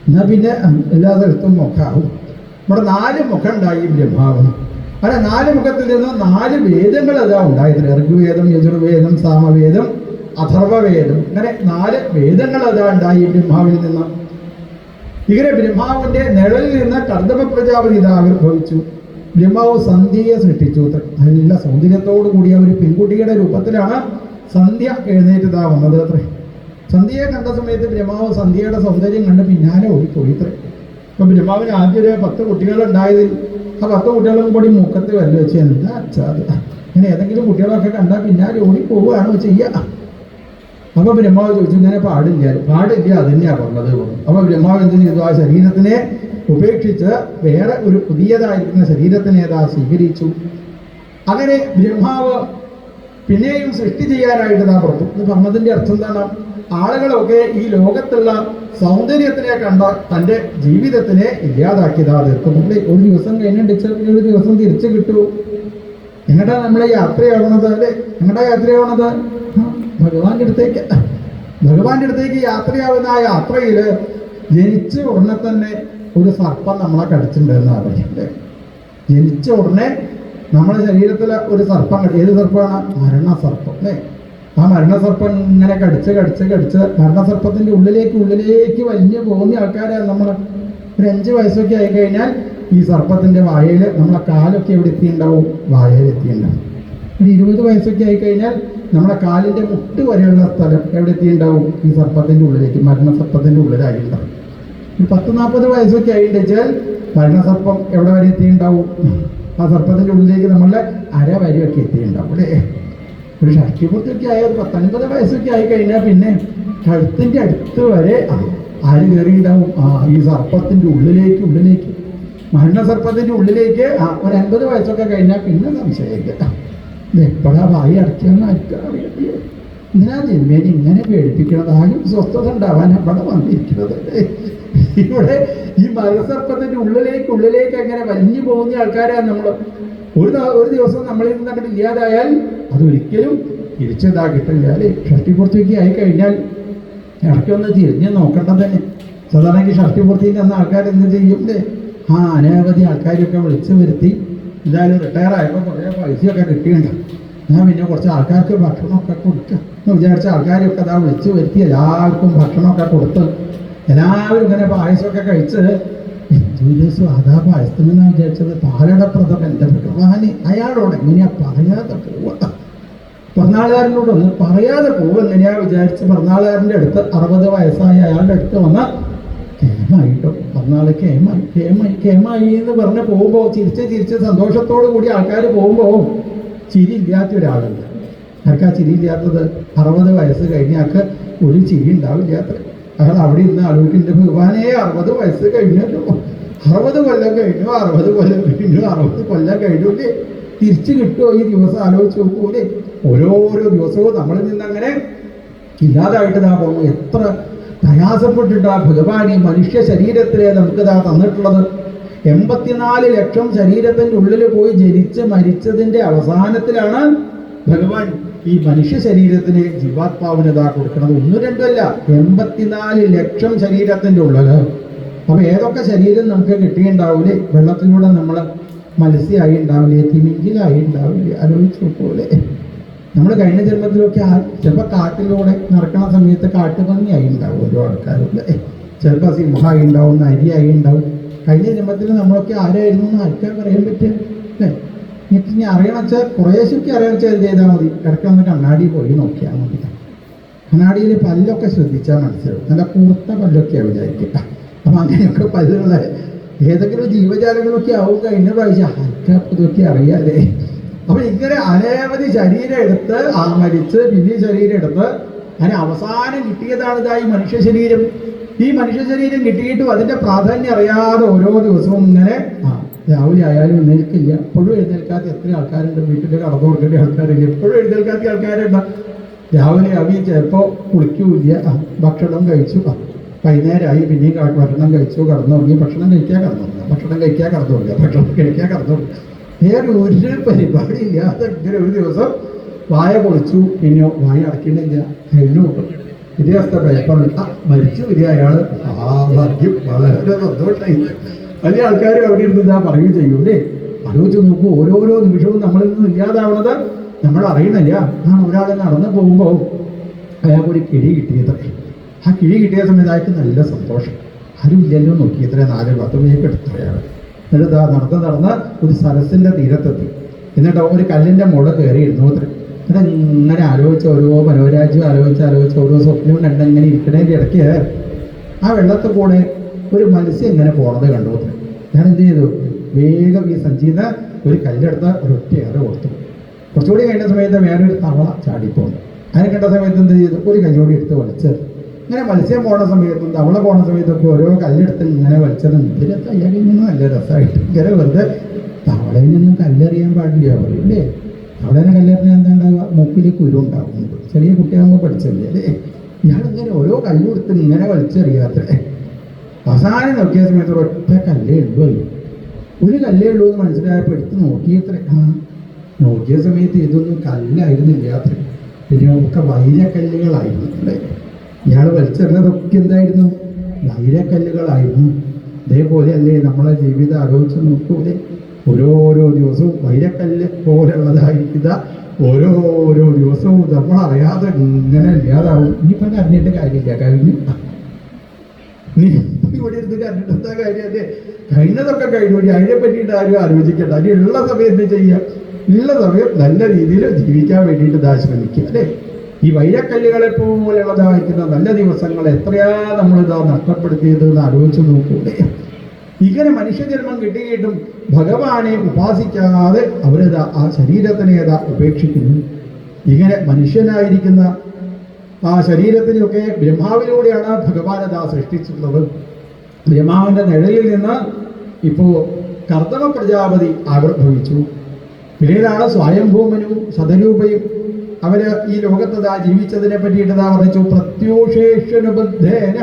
എന്നാൽ പിന്നെ എല്ലാ സ്ഥലത്തും മുഖമാവും. ഇവിടെ 4 മുഖം ഉണ്ടായി ബ്രഹ്മാവിന്. അങ്ങനെ 4 മുഖത്തിൽ നിന്ന് 4 വേദങ്ങൾ അതാ ഉണ്ടായിരുന്നു. ഋഗ്വേദം, യജുർവേദം, സാമവേദം, അഥർവവേദം. അങ്ങനെ 4 വേദങ്ങൾ അതാ ഉണ്ടായി ബ്രഹ്മാവിൽ നിന്ന്. ഇങ്ങനെ ബ്രഹ്മാവിന്റെ നിഴലിൽ നിന്ന് കർദമ പ്രജാപതി ഇതാ ആവിർഭവിച്ചു. ബ്രഹ്മാവ് സന്ധ്യയെ സൃഷ്ടിച്ചു. നല്ല സൗന്ദര്യത്തോടു കൂടിയ ഒരു പെൺകുട്ടിയുടെ രൂപത്തിലാണ് സന്ധ്യ എഴുന്നേറ്റതാ വന്നത് അത്രേ. സന്ധ്യയെ കണ്ട സമയത്ത് ബ്രഹ്മാവ് സന്ധ്യയുടെ സൗന്ദര്യം കണ്ട് പിന്നാലെ ഓടിപ്പോയിത്രേ. അപ്പൊ ബ്രഹ്മാവിന് ആദ്യം ഒരു 10 കുട്ടികളുണ്ടായതിൽ ആ 10 കുട്ടികളും കൂടി മൂക്കത്ത് വല്ല വെച്ച് എന്താ അച്ഛാ അത്, ഇങ്ങനെ ഏതെങ്കിലും കുട്ടികളൊക്കെ കണ്ടാൽ പിന്നാലെ ഓടി പോവുകയാണോ ചെയ്യുക? അപ്പൊ ബ്രഹ്മാവ് ചോദിച്ചു, ഇങ്ങനെ പാടില്ല അത് തന്നെയാണ് പറഞ്ഞത്. അപ്പൊ ബ്രഹ്മാവ് എന്ത് ചെയ്തു? ആ ശരീരത്തിനെ ഉപേക്ഷിച്ച് വേറെ ഒരു പുതിയതായിരിക്കുന്ന ശരീരത്തിനെ സ്വീകരിച്ചു. അങ്ങനെ ബ്രഹ്മാവ് പിന്നെയും സൃഷ്ടി ചെയ്യാനായിട്ട് പുറത്തു. ഇത് പറഞ്ഞതിന്റെ അർത്ഥം എന്താണ്? ആളുകളൊക്കെ ഈ ലോകത്തുള്ള സൗന്ദര്യത്തിനെ കണ്ട തൻ്റെ ജീവിതത്തിനെ ഇല്ലാതാക്കിയതാ തീർക്കുന്നുണ്ട്. ഒരു ദിവസം കഴിഞ്ഞിട്ട് ഒരു ദിവസം തിരിച്ചു കിട്ടൂ. എങ്ങടാ നമ്മളെ യാത്രയാവണത് അല്ലേ? എങ്ങടാ യാത്രയാവണത്? ഭഗവാന്റെ അടുത്തേക്ക് യാത്രയാവുന്ന ആ യാത്രയിൽ ജനിച്ച ഉടനെ തന്നെ ഒരു സർപ്പം നമ്മളെ കടിച്ചിട്ടുണ്ടെന്നാണ് പറയുന്നത്. ജനിച്ച ഉടനെ നമ്മുടെ ശരീരത്തിൽ ഒരു സർപ്പം കടി. ഏത് സർപ്പമാണ്? മരണസർപ്പം അല്ലേ? ആ മരണസർപ്പം ഇങ്ങനെ കടിച്ച് മരണസർപ്പത്തിൻ്റെ ഉള്ളിലേക്ക് വലിഞ്ഞു പോകുന്ന ആൾക്കാരാണ് നമ്മൾ. ഒരു 5 വയസ്സൊക്കെ ആയിക്കഴിഞ്ഞാൽ ഈ സർപ്പത്തിൻ്റെ വായയിൽ നമ്മളെ കാലൊക്കെ എവിടെ എത്തിയിട്ടുണ്ടാവും? വായയിൽ എത്തിയിട്ടുണ്ടാവും. ഒരു 20 വയസ്സൊക്കെ ആയിക്കഴിഞ്ഞാൽ നമ്മുടെ കാലിൻ്റെ മുട്ട് വരെയുള്ള സ്ഥലം എവിടെ എത്തിയിട്ടുണ്ടാവും? ഈ സർപ്പത്തിൻ്റെ ഉള്ളിലേക്ക്, മരണസർപ്പത്തിൻ്റെ ഉള്ളിലായിട്ടുണ്ടാവും. ഒരു 10-40 വയസ്സൊക്കെ ആയിട്ടാൽ മരണസർപ്പം എവിടെ വരെ എത്തിയിട്ടുണ്ടാവും? ആ സർപ്പത്തിൻ്റെ ഉള്ളിലേക്ക് നമ്മളുടെ അരവരെയൊക്കെ എത്തിയിട്ടുണ്ടാവും അല്ലേ? ഒരു ഷഷ്ടിപൂർത്തിയൊക്കെ ആയ 10-50 വയസ്സൊക്കെ ആയിക്കഴിഞ്ഞാൽ പിന്നെ കഴുത്തിൻ്റെ അടുത്ത് വരെ ആര് കയറിയിട്ടുണ്ടാവും? ഈ സർപ്പത്തിൻ്റെ ഉള്ളിലേക്ക് മരണസർപ്പത്തിൻ്റെ ഉള്ളിലേക്ക് ഒരു 50 വയസ്സൊക്കെ കഴിഞ്ഞാൽ പിന്നെ സംശയമില്ല. ഇത് എപ്പോഴാ വായി അടയ്ക്കാമെന്ന് ആർക്കും അറിയില്ല. ഇങ്ങനെ ജന്മേനെ ഇങ്ങനെ പേടിപ്പിക്കണത്? ആരും സ്വസ്ഥത ഉണ്ടാവാൻ അവിടെ വന്നിരിക്കുന്നത് ഇവിടെ ഈ മരണസർപ്പത്തിൻ്റെ ഉള്ളിലേക്ക് അങ്ങനെ വലിഞ്ഞു പോകുന്ന ആൾക്കാരാണ് നമ്മൾ. ഒരു ദിവസം നമ്മളിൽ നിന്ന് അങ്ങോട്ട് ഇല്ലാതായാൽ അതൊരിക്കലും തിരിച്ചതാ കിട്ടില്ല അല്ലേ? ഷഷ്ടിപൂർത്തിയൊക്കെ ആയിക്കഴിഞ്ഞാൽ ഇടയ്ക്കൊന്ന് തിരിഞ്ഞ് നോക്കേണ്ടത് തന്നെ. സാധാരണ ഷഷ്ടിപൂർത്തിയിൽ അന്ന് ആൾക്കാർ എന്ത് ചെയ്യും അല്ലേ? അനവധി ആൾക്കാരൊക്കെ വിളിച്ചു വരുത്തി. എന്തായാലും റിട്ടയർ ആയപ്പോൾ കുറേ പൈസയൊക്കെ കിട്ടിയിട്ടുണ്ട്. ഞാൻ പിന്നെ കുറച്ച് ആൾക്കാർക്ക് ഭക്ഷണമൊക്കെ കൊടുക്കുക എന്ന് വിചാരിച്ച ആൾക്കാരൊക്കെ വിളിച്ചു വരുത്തി എല്ലാവർക്കും ഭക്ഷണമൊക്കെ കൊടുത്ത് എല്ലാവരും ഇങ്ങനെ പായസമൊക്കെ കഴിച്ച് എന്തൊരു സ്വാദാ പായസത്തിനെന്നാണ് വിചാരിച്ചത്. പാലടപ്രഥമൻ എൻ്റെ ഭഗവാന് അയാളോട് എങ്ങനെയാ പറയാതെ പോവുക? പിറന്നാളുകാരനോടൊന്ന് പറയാതെ പോവുക എങ്ങനെയാ വിചാരിച്ച് പിറന്നാളുകാരൻ്റെ അടുത്ത് 60 വയസ്സായ അയാളുടെ അടുത്ത് വന്ന കേമായിട്ടോ പിറന്നാള് കേമായി എന്ന് പറഞ്ഞ് പോകുമ്പോൾ ചിരിച്ച് സന്തോഷത്തോടു കൂടി ആൾക്കാർ പോകുമ്പോൾ ചിരി ഇല്ലാത്ത ഒരാളുണ്ട്. ആർക്കാ ചിരി ഇല്ലാത്തത്? 60 വയസ്സ് കഴിഞ്ഞാൾക്ക് ഒരു ചിരി ഉണ്ടാവില്ലാത്ത അയാൾ അവിടെ ഇരുന്ന് ആലോചിക്കുന്നുണ്ട്, ഭഗവാനെ 60 വയസ്സ് കഴിഞ്ഞല്ലോ, 60 കൊല്ലം കഴിഞ്ഞു, 60 കൊല്ലം കഴിഞ്ഞു, 60 കൊല്ലം കഴിഞ്ഞൂല്ലേ, തിരിച്ചു കിട്ടുമോ ഈ ദിവസം? ആലോചിച്ച് നോക്കൂലേ? ഓരോരോ ദിവസവും നമ്മളിൽ നിന്ന് അങ്ങനെ ഇല്ലാതായിട്ട് പോകും. എത്ര പ്രയാസപ്പെട്ടിട്ടാ ഭഗവാൻ ഈ മനുഷ്യ ശരീരത്തിലെ നമുക്ക് തന്നിട്ടുള്ളത്. 84 ലക്ഷം ശരീരത്തിൻ്റെ ഉള്ളിൽ പോയി ജനിച്ച് മരിച്ചതിൻ്റെ അവസാനത്തിലാണ് ഭഗവാൻ ഈ മനുഷ്യ ശരീരത്തിന് ജീവാത്മാവിന് കൊടുക്കുന്നത്. 1-2 അല്ല, 84 ലക്ഷം ശരീരത്തിൻ്റെ ഉള്ളിൽ. അപ്പോൾ ഏതൊക്കെ ശരീരം നമുക്ക് കിട്ടിയിട്ടുണ്ടാവില്ലേ? വെള്ളത്തിലൂടെ നമ്മൾ മത്സ്യമായി ഉണ്ടാവില്ലേ? തിമിംഗിലായി ഉണ്ടാവില്ലേ? ആലോചിച്ച് നോക്കൂലേ? നമ്മൾ കഴിഞ്ഞ ജന്മത്തിലൊക്കെ ചിലപ്പോൾ കാട്ടിലൂടെ നടക്കുന്ന സമയത്ത് കാട്ടുപന്നിയായി ഉണ്ടാവും ഓരോ ആൾക്കാരല്ലേ? ചിലപ്പോൾ സിംഹമായി ഉണ്ടാവും, നരിയായി ഉണ്ടാവും. കഴിഞ്ഞ ജന്മത്തിൽ നമ്മളൊക്കെ ആരായിരുന്നു എന്ന് ആർക്കാ പറയാൻ പറ്റുക അല്ലേ? എന്നിട്ട് ഇനി അറിയണം വെച്ചാൽ കുറേശ്ശൊക്കെ അറിയാൻ വെച്ചാൽ എന്ത് ചെയ്താൽ മതി? ഇടയ്ക്ക് വന്ന് കണ്ണാടി പോയി നോക്കിയാൽ മതി. കണ്ണാടിയിൽ പല്ലൊക്കെ ശ്രദ്ധിച്ചാൽ മനസ്സിലാവും. നല്ല കൂർത്ത പല്ലൊക്കെയാണ് വിചാരിക്കുക. അപ്പം അങ്ങനെയൊക്കെ പല്ലുകളെ ഏതെങ്കിലും ജീവജാലങ്ങളൊക്കെ ആവും കഴിഞ്ഞ പ്രാവശ്യം ആർക്കാ ഇതൊക്കെ അറിയാലേ? അപ്പോൾ ഇങ്ങനെ അനവധി ശരീരം എടുത്ത് മരിച്ച് പിന്നെ ശരീരം എടുത്ത് അങ്ങനെ അവസാനം കിട്ടിയതാണ് ഈ മനുഷ്യ ശരീരം. ഈ മനുഷ്യ ശരീരം കിട്ടിയിട്ടും അതിൻ്റെ പ്രാധാന്യം അറിയാതെ ഓരോ ദിവസവും ഇങ്ങനെ രാവിലെ ആയാലും എഴുന്നേൽക്കില്ല. എപ്പോഴും എഴുന്നേൽക്കാത്ത എത്ര ആൾക്കാരുണ്ട്? വീട്ടിൽ കടന്നു കൊടുക്കേണ്ട ആൾക്കാരില്ല, എപ്പോഴും എഴുന്നേൽക്കാത്ത ആൾക്കാരുണ്ട്. രാവിലെ ചിലപ്പോൾ കുളിക്കൂല്ല, ഭക്ഷണം കഴിച്ചു, വൈകുന്നേരമായി പിന്നെയും ഭക്ഷണം കഴിച്ചു, കടന്നുറങ്ങി, ഭക്ഷണം കഴിക്കാൻ കടന്നുറങ്ങുക, ഭക്ഷണം കഴിക്കാൻ കടന്നുറങ്ങുക, ഭക്ഷണം കഴിക്കാൻ കടന്നുറങ്ങുക. വേറെ ഒരു പരിപാടി ഇല്ലാതെ ഇങ്ങനെ ഒരു ദിവസം വായ പൊളിച്ചു, പിന്നെയോ വായ അടയ്ക്കണില്ല, കഴിഞ്ഞു കിട്ടും. ഇതേ അവസ്ഥ പേപ്പറിൽ മരിച്ചു വരിക അയാൾ. ഭാഗ്യം, വളരെ സന്തോഷമായി. വലിയ ആൾക്കാരും അവിടെ ഇരുന്ന് പറയുകയും ചെയ്യൂലേ? ആലോചിച്ച് നോക്കൂ, ഓരോരോ നിമിഷവും നമ്മളിൽ നിന്ന് ഇല്ലാതാവണത് നമ്മൾ അറിയണില്ല. ഒരാൾ നടന്നു പോകുമ്പോൾ അയാൾക്കൊരു കിഴി കിട്ടിയത്. ആ കിഴി കിട്ടിയ സമയത്ത് അയാൾക്ക് നല്ല സന്തോഷം. ആരും ഇല്ലല്ലോ നോക്കി, എത്ര 4-10 മണിയൊക്കെ എടുത്തയാൾ. എന്നിട്ട് നടന്ന് ഒരു സരസിൻ്റെ തീരത്തെത്തി. എന്നിട്ട് ഒരു കല്ലിൻ്റെ മുള കയറി ഇരുന്നു. അതങ്ങനെ ആലോചിച്ച് ഓരോ മനോരാജ്യം ആലോചിച്ച് ഓരോ സ്വപ്നവും കണ്ടങ്ങനെ ഇരിക്കണേൻ്റെ ഇടയ്ക്ക് ആ വെള്ളത്തിൽ കൂടെ ഒരു മത്സ്യം ഇങ്ങനെ പോണത് കണ്ടു. ഞാൻ എന്ത് ചെയ്തു, വേഗം ഈ സഞ്ചിന്ന് ഒരു കല്ലെടുത്ത് ഒരൊറ്റ ഏറെ കൊടുത്തു. കുറച്ചുകൂടി കഴിഞ്ഞ സമയത്ത് വേറൊരു തവള ചാടിപ്പോണ്ട്. അതിനെ കണ്ട സമയത്ത് എന്ത് ചെയ്തു, ഒരു കല്ലോടി എടുത്ത് വലിച്ചത്. ഇങ്ങനെ മത്സ്യം പോണ സമയത്തും തവള പോണ സമയത്തൊക്കെ ഓരോ കല്ലെടുത്ത് ഇങ്ങനെ വലിച്ചത് ഇതിലെ തയ്യാറിയൊന്നും നല്ല രസമായിട്ട് ഇങ്ങനെ വെറുതെ തവളയിൽ നിന്നും കല്ലെറിയാൻ പാടില്ല പറയൂല്ലേ. തവളേനെ കല്ലെറിഞ്ഞാൽ എന്താ ഉണ്ടാവുക, മൂക്കിൽ കുരു ഉണ്ടാവും. ചെറിയ കുട്ടിയാകുമ്പോൾ പഠിച്ചല്ലേ അല്ലേ. ഇയാളിങ്ങനെ ഓരോ കല്ലെടുത്ത് ഇങ്ങനെ വലിച്ചെറിയാത്രേ. അവസാനം നോക്കിയ സമയത്ത് ഒരൊറ്റ കല്ലേ ഉള്ളൂ. ഒരു കല്ലേ ഉള്ളൂ എന്ന് മനസ്സിലായപ്പോൾ എടുത്ത് നോക്കിയത്രേ. നോക്കിയ സമയത്ത് ഇതൊന്നും കല്ലായിരുന്നില്ല അത്രേ, പിന്നെ ഒക്കെ വൈരക്കല്ലുകളായിരുന്നു. ഇയാൾ വലിച്ചെറിഞ്ഞതൊക്കെ എന്തായിരുന്നു, വൈരക്കല്ലുകളായിരുന്നു. അതേപോലെ അല്ലേ നമ്മളെ ജീവിതം ആലോചിച്ച് നോക്കൂലേ, ഓരോരോ ദിവസവും വൈരക്കല്ല് പോലുള്ളതായിരിക്കുന്ന ഓരോരോ ദിവസവും നമ്മളറിയാതെ ഇങ്ങനെ ഇല്ലാതാവും. ഇനിയിപ്പോൾ അറിഞ്ഞിട്ട് കാര്യമില്ല, കഴിഞ്ഞു. നീ ഇവിടെ ഇരുന്ന് കണ്ടിട്ട് എന്താ കാര്യം അല്ലേ, കഴിഞ്ഞതൊക്കെ കഴിഞ്ഞു. അതിനെ പറ്റിയിട്ട് ആരും ആലോചിക്കണ്ട. അതിന് ഉള്ള സമയത്ത് ചെയ്യുക, ഉള്ള സമയം നല്ല രീതിയിൽ ജീവിക്കാൻ വേണ്ടിയിട്ട് ശ്രമിക്കുക അല്ലേ. ഈ വൈരക്കല്ലുകളെ പോലെയുള്ളതായിരിക്കുന്ന നല്ല ദിവസങ്ങൾ എത്രയാ നമ്മളിതാ നഷ്ടപ്പെടുത്തിയത് എന്ന് ആലോചിച്ച് നോക്കൂലേ. ഇങ്ങനെ മനുഷ്യജന്മം കിട്ടിയിട്ടും ഭഗവാനെ ഉപാസിക്കാതെ അവരിതാ ആ ശരീരത്തിനെ ഉപേക്ഷിക്കുന്നു. ഇങ്ങനെ മനുഷ്യനായിരിക്കുന്ന ആ ശരീരത്തിനെയൊക്കെ ബ്രഹ്മാവിലൂടെയാണ് ഭഗവാൻ സൃഷ്ടിച്ചിട്ടുള്ളത്. ബ്രഹ്മാവിൻ്റെ നിഴലിൽ നിന്ന് ഇപ്പോൾ കർദമ പ്രജാപതി ആവിർഭവിച്ചു. പിന്നീടാണ് സ്വയംഭൂമനും ശതരൂപയും അവർ ഈ ലോകത്ത് ജീവിച്ചതിനെ പറ്റിയിട്ട് പറഞ്ഞു. പ്രത്യൂഷേഷനുബദ്ധേന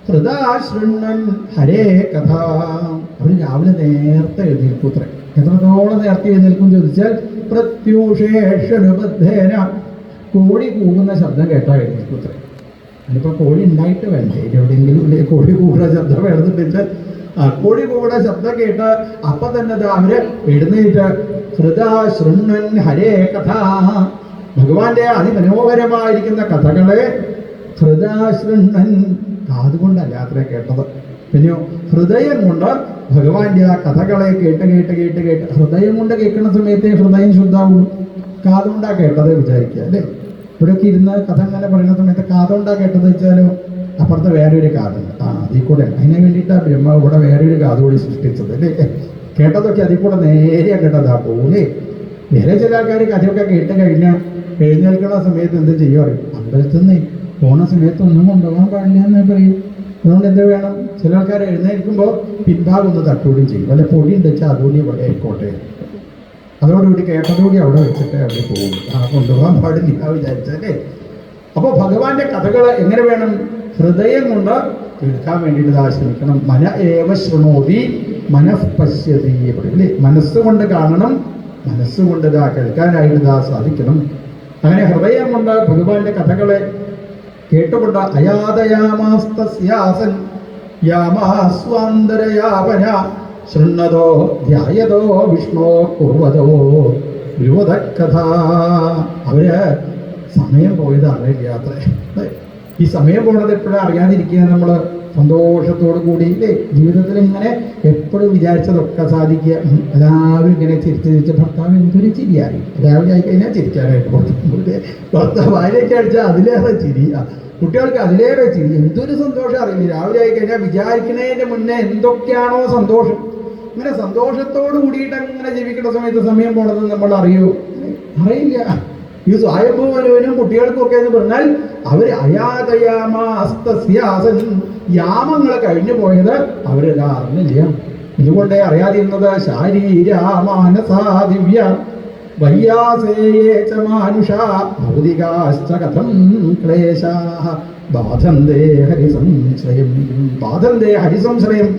ഹൃദാ ശൃണ്വൻ ഹരേ കഥ. അവർ രാവിലെ നേരത്തെ എഴുന്നേൽക്കൂത്രേ. എത്രത്തോളം നേരത്തെ എഴുന്നേൽക്കും ചോദിച്ചാൽ പ്രത്യൂഷേഷനുബദ്ധേന കോഴി കൂകുന്ന ശബ്ദം കേട്ടാൽ എഴുന്നേൽക്കൂത്രേ. അതിപ്പോൾ കോഴി ഉണ്ടായിട്ട് വേണ്ടേ, എവിടെയെങ്കിലും കോഴി കൂടുന്ന ശബ്ദം വേണമെന്നുണ്ടെങ്കിൽ ആ കോഴി കൂടെ ശബ്ദം കേട്ട് അപ്പം തന്നെ അവര് എഴുന്നേറ്റ് ഹൃദാ ശൃണ്വൻ ഹരേ കഥ, ഭഗവാന്റെ അതിമനോഹരമായിരിക്കുന്ന കഥകളെ ഹൃദാ ശൃണ്വൻ, കാതുകൊണ്ടല്ല അത്ര കേട്ടത്, പിന്നെയോ ഹൃദയം കൊണ്ട് ഭഗവാന്റെ ആ കഥകളെ കേട്ട് കേട്ട് കേട്ട് കേട്ട് ഹൃദയം കൊണ്ട് കേൾക്കുന്ന സമയത്തെ ഹൃദയം ശുദ്ധാവുള്ളൂ. കാതുകൊണ്ടാ കേട്ടത് വിചാരിക്കുക അല്ലേ. ഇവിടെയൊക്കെ ഇരുന്ന് കഥ ഇങ്ങനെ പറയുന്ന സമയത്ത് കാതുകൊണ്ടാ കേട്ടത് വെച്ചാലോ അപ്പുറത്ത് വേറൊരു കാതുണ്ട്. അതിൽ കൂടെ അതിനെ വേണ്ടിയിട്ടാണ് ബ്രഹ്മ ഇവിടെ വേറൊരു കാതുകൂടി സൃഷ്ടിച്ചത് അല്ലേ. കേട്ടതൊക്കെ അതിൽ കൂടെ നേരെ കേട്ടതാ പോലെ. വേറെ ചില ആൾക്കാർ കഥയൊക്കെ കേട്ട് കഴിഞ്ഞാൽ എഴുന്നേൽക്കുന്ന സമയത്ത് എന്ത് ചെയ്യും അറിയും, അമ്പലത്തിൽ നിന്ന് പോണ സമയത്ത് ഒന്നും കൊണ്ടുപോകാൻ പാടില്ല എന്ന് പറയും. അതുകൊണ്ട് എന്ത് വേണം, ചില ആൾക്കാർ എഴുന്നേൽക്കുമ്പോൾ പിൻഭാഗം ഒന്ന് തട്ടുകൂടിയും ചെയ്യും. വല്ല പൊടി ഉണ്ട് വെച്ചാൽ അതുകൂടി ഇവിടെ ആയിക്കോട്ടെ, അതോടുകൂടി കേട്ടതുകൂടി അവിടെ വെച്ചിട്ട് അവർ പോകും. കൊണ്ടുപോകാൻ പാടില്ല വിചാരിച്ചല്ലേ. അപ്പോൾ ഭഗവാന്റെ കഥകൾ എങ്ങനെ വേണം, ഹൃദയം കൊണ്ട് കേൾക്കാൻ വേണ്ടിയിട്ട് ശ്രമിക്കണം. മന ഏവ ശൃണോതി മനഃ പശ്യതി അല്ലേ. മനസ്സുകൊണ്ട് കാണണം, മനസ്സുകൊണ്ട് കേൾക്കാനായിട്ട് സാധിക്കണം. അങ്ങനെ ഹൃദയം കൊണ്ട് ഭഗവാന്റെ കഥകളെ കേട്ടുകൊണ്ട് അയാതയാമാസ്തസ്യാസൻ യാമാസ്വാന്തരയാപന ശൃണ്ണതോ ധ്യായതോ വിഷ്ണോ കുർവതോ ബ്രുവതകഥ. അവര് സമയം പോയത് അറിയില്ല അത്രേ. ഈ സമയം പോണത് എപ്പോഴും അറിയാതിരിക്കുക നമ്മൾ സന്തോഷത്തോടു കൂടി ഇല്ലേ. ജീവിതത്തിൽ ഇങ്ങനെ എപ്പോഴും വിചാരിച്ചതൊക്കെ സാധിക്കുക. എല്ലാവരും ഇങ്ങനെ ചിരിച്ച് ഭർത്താവ് എന്തൊരു ചിരിയായി, രാവിലെ ആയിക്കഴിഞ്ഞാൽ ചിരിക്കാനായിട്ട് കൊടുത്തു. ഭർത്താവ് അതിലേക്ക് അടിച്ചാൽ അതിലേറെ ചിരിയാ, കുട്ടികൾക്ക് അതിലേറെ ചിരി. എന്തൊരു സന്തോഷം അറിയില്ല. രാവിലെ ആയിക്കഴിഞ്ഞാൽ വിചാരിക്കുന്നതിന് മുന്നേ എന്തൊക്കെയാണോ സന്തോഷം, ഇങ്ങനെ സന്തോഷത്തോട് കൂടിയിട്ട് അങ്ങനെ ജീവിക്കുന്ന സമയത്ത് സമയം പോണത് നമ്മൾ അറിയില്ല. ഈ സ്വയംഭൂവനുവിനും കുട്ടികൾക്കും ഒക്കെ എന്ന് പറഞ്ഞാൽ അവർ അയാതയാമാസ്തസ്യാസൻ, യാമങ്ങൾ കഴിഞ്ഞു പോയത് അവരെല്ലാം അറിഞ്ഞില്ല. ഇതുകൊണ്ടേ അറിയാതിരുന്നത് ശാരീരാമാനസാദിവ്യ വയ്യാസേയേ ച മാനുഷ ഭൗതികാശ്ച കഥം ക്ലേശാഃ ബാധന്തേ ഹരിസംശ്രയം. ബാധന്തേ ഹരിസംശ്രയം.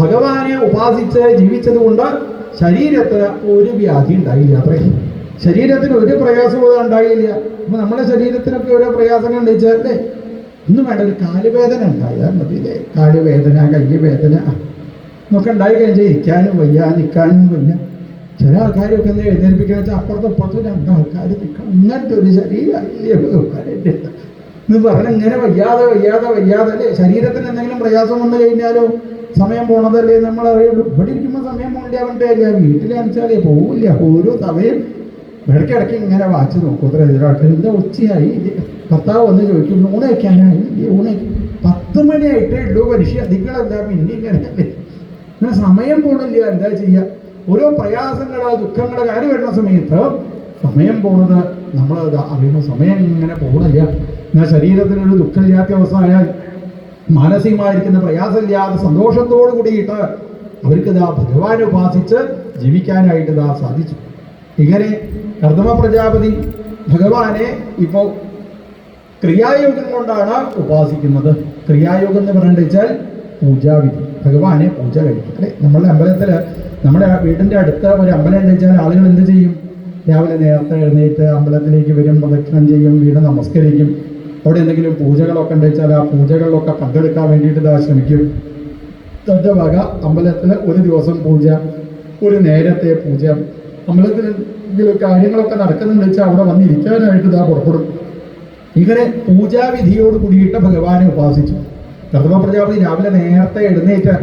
ഭഗവാനെ ഉപാസിച്ച് ജീവിച്ചത് കൊണ്ട് ശരീരത്തിന് ഒരു വ്യാധി ഉണ്ടായില്ല അത്രേ. ശരീരത്തിന് ഒരു പ്രയാസവും ഉണ്ടായില്ല. അപ്പൊ നമ്മുടെ ശരീരത്തിനൊക്കെ ഓരോ പ്രയാസങ്ങൾ ഉണ്ടായിച്ചാൽ അല്ലേ, ഒന്നും വേണ്ട, ഒരു കാലുവേദന ഉണ്ടായാൽ മതിയില്ലേ. കാലുവേദന, കയ്യുവേദന എന്നൊക്കെ ഉണ്ടായി കഴിഞ്ഞാൽ ഇരിക്കാനും വയ്യ, നിൽക്കാനും വയ്യ. ചില ആൾക്കാരൊക്കെ ഒന്ന് എഴുന്നേൽപ്പിക്കാന്ന് വെച്ചാൽ അപ്പുറത്തും ഇപ്പുറത്തും രണ്ടാൾക്കാർ നിൽക്കണം. ഇങ്ങനത്തെ ഒരു ശരീരമല്ലേ എന്ന് പറഞ്ഞാൽ ഇങ്ങനെ വയ്യാതെ അല്ലേ. ശരീരത്തിന് എന്തെങ്കിലും പ്രയാസം വന്നു കഴിഞ്ഞാലോ സമയം പോണതല്ലേ നമ്മൾ അറിയുള്ളൂ. ഇവിടെ ഇരിക്കുമ്പോൾ സമയം പോകേണ്ട അവൻ്റെ അല്ല, വീട്ടിലാണെച്ചാലേ പോവില്ല. ഓരോ സമയം ഇടയ്ക്കിടയ്ക്ക് ഇങ്ങനെ വാച്ച് നോക്കും. ആൾക്കാർ എന്താ ഉച്ചയായി, ഭർത്താവ് വന്ന് ചോദിക്കും ഊണ് വയ്ക്കാനായി, ഊണ് 10 മണിയായിട്ടേ ഉള്ളൂ മനുഷ്യ, നിങ്ങളെന്താ പിന്നെ ഇങ്ങനെയല്ലേ, ഇങ്ങനെ സമയം പോണില്ല, എന്താ ചെയ്യുക? ഓരോ പ്രയാസങ്ങളോ ദുഃഖങ്ങളോ കാര്യം വരുന്ന സമയത്ത് സമയം പോണത് നമ്മളത് അറിയുന്ന സമയം ഇങ്ങനെ പോകണില്ല. എന്നാൽ ശരീരത്തിനൊരു ദുഃഖമില്ലാത്ത അവസ്ഥയാൽ മാനസികമായിരിക്കുന്ന പ്രയാസമില്ലാതെ സന്തോഷത്തോടു കൂടിയിട്ട് അവർക്കിതാ ഭഗവാനെ ഉപാസിച്ച് ജീവിക്കാനായിട്ട് ഇതാ സാധിച്ചു. ഇങ്ങനെ കർദമ പ്രജാപതി ഭഗവാനെ ഇപ്പോൾ ക്രിയായോഗം കൊണ്ടാണ് ഉപാസിക്കുന്നത്. ക്രിയായോഗം എന്ന് പറയുന്നത് വെച്ചാൽ പൂജാവിധി, ഭഗവാനെ പൂജ കഴിക്കും. അല്ലെ, നമ്മളുടെ അമ്പലത്തിൽ, നമ്മുടെ വീടിൻ്റെ അടുത്ത ഒരു അമ്പലം എന്ന് വെച്ചാൽ ആളുകൾ എന്ത് ചെയ്യും? രാവിലെ നേരത്തെ എഴുന്നേറ്റ് അമ്പലത്തിലേക്ക് വരും, പ്രദക്ഷിണം ചെയ്യും, വീട് നമസ്കരിക്കും. അവിടെ എന്തെങ്കിലും പൂജകളൊക്കെ ഉണ്ട് വെച്ചാൽ ആ പൂജകളിലൊക്കെ പങ്കെടുക്കാൻ വേണ്ടിയിട്ട് ഇതാ ശ്രമിക്കും. തൻ്റെ വക അമ്പലത്തിൽ ഒരു ദിവസം പൂജ, ഒരു നേരത്തെ പൂജ, അമ്പലത്തിൽ എന്തെങ്കിലും കാര്യങ്ങളൊക്കെ നടക്കുന്നുണ്ട് വെച്ചാൽ അവിടെ വന്നിരിക്കാനായിട്ട് ഇതാ പുറപ്പെടും. ഇങ്ങനെ പൂജാവിധിയോട് കൂടിയിട്ട് ഭഗവാനെ ഉപാസിച്ചു. കർദമ പ്രജാപതി രാവിലെ നേരത്തെ എഴുന്നേറ്റ്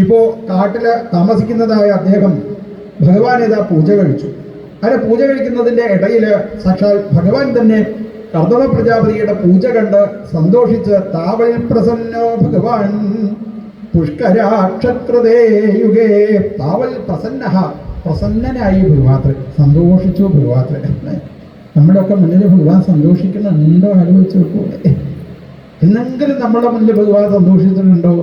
ഇപ്പോൾ കാട്ടിൽ താമസിക്കുന്നതായ അദ്ദേഹം ഭഗവാനെ ഇതാ പൂജ കഴിച്ചു. അങ്ങനെ പൂജ കഴിക്കുന്നതിൻ്റെ ഇടയിൽ സാക്ഷാൽ ഭഗവാൻ തന്നെ കർദമ പ്രജാപതിയുടെ പൂജ കണ്ട് സന്തോഷിച്ച് താവൽ പ്രസന്നോ ഭഗവാൻ പുഷ്കരാക്ഷത്രതേ യുഗേ. താവൽ പ്രസന്നനായി ഭഗവാത്ര, സന്തോഷിച്ചു ഭഗവാത്ര. നമ്മുടെയൊക്കെ മുന്നിൽ ഭഗവാൻ സന്തോഷിക്കുന്നുണ്ടോ ആലോചിച്ച് നോക്കൂടെ? എന്നെങ്കിലും നമ്മുടെ മുന്നിൽ ഭഗവാൻ സന്തോഷിച്ചിട്ടുണ്ടോ?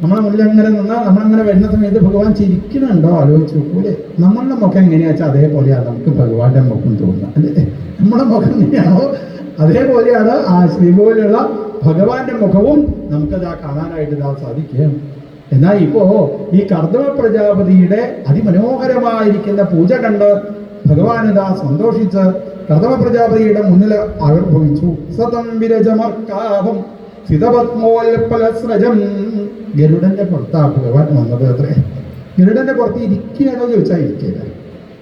നമ്മളെ മുന്നിൽ അങ്ങനെ നിന്നാൽ നമ്മളങ്ങനെ വരുന്ന സമയത്ത് ഭഗവാൻ ചിരിക്കുന്നുണ്ടോ ആലോചിച്ച് നോക്കൂലേ? നമ്മളുടെ മുഖം എങ്ങനെയാ വെച്ചാൽ അതേപോലെയാണ് നമുക്ക് ഭഗവാന്റെ മുഖം തോന്നുക, അല്ലേ? നമ്മുടെ മുഖം എങ്ങനെയാണോ അതേപോലെയാണ് ആ ശ്രീകോവിലുള്ള ഭഗവാന്റെ മുഖവും നമുക്കതാ കാണാനായിട്ട് ഇതാ സാധിക്കുക. എന്നാൽ ഇപ്പോൾ ഈ കർദമ പ്രജാപതിയുടെ അതിമനോഹരമായിരിക്കുന്ന പൂജ കണ്ട് ഭഗവാനിതാ സന്തോഷിച്ച് കർദമ പ്രജാപതിയുടെ മുന്നിൽ ആവിർഭവിച്ചു. സതം വിരജമർക്കാവം സിതപത്മോൽപലസ്രജം. ഗരുഡന്റെ പുറത്താ ഭഗവാൻ വന്നത് അത്രേ. ഗരുഡന്റെ പുറത്ത് ഇരിക്കുകയാണോ ചോദിച്ചാൽ ഇരിക്കില്ല,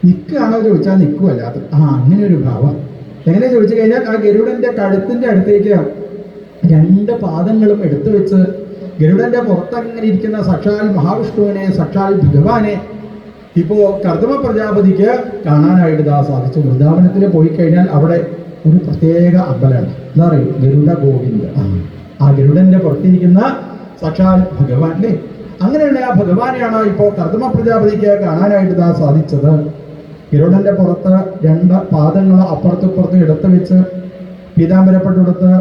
നിൽക്കുകയാണോ ചോദിച്ചാൽ നിൽക്കുമല്ലാതെ. അങ്ങനെ ഒരു ഭാവം. എങ്ങനെ ചോദിച്ചു കഴിഞ്ഞാൽ ആ ഗരുഡന്റെ കഴുത്തിന്റെ അടുത്തേക്ക് 2 പാദങ്ങളും എടുത്തു വെച്ച് ഗരുഡന്റെ പുറത്തങ്ങനെ ഇരിക്കുന്ന സാക്ഷാൽ മഹാവിഷ്ണുവിനെ, സാക്ഷാൽ ഭഗവാനെ ഇപ്പോൾ കർദമ പ്രജാപതിക്ക് കാണാനായിട്ട് ഇതാ സാധിച്ചു. വൃന്ദാവനത്തിൽ പോയി കഴിഞ്ഞാൽ അവിടെ ഒരു പ്രത്യേക അമ്പലമാണ്, എന്താ പറയും, ഗരുഡ ഗോവിന്ദ. ആ ഗരുഡന്റെ പുറത്തിരിക്കുന്ന സാക്ഷാൽ ഭഗവാൻ അല്ലേ? അങ്ങനെയുള്ള ആ ഭഗവാനെയാണ് ഇപ്പോൾ കർദമ പ്രജാപതിക്ക് കാണാനായിട്ട് ഇതാ സാധിച്ചത്. ഗരുഡന്റെ പുറത്ത് 2 പാദങ്ങൾ അപ്പുറത്തുപ്പുറത്തും എടുത്തു വെച്ച് പീതാംബരപ്പെട്ടെടുത്ത്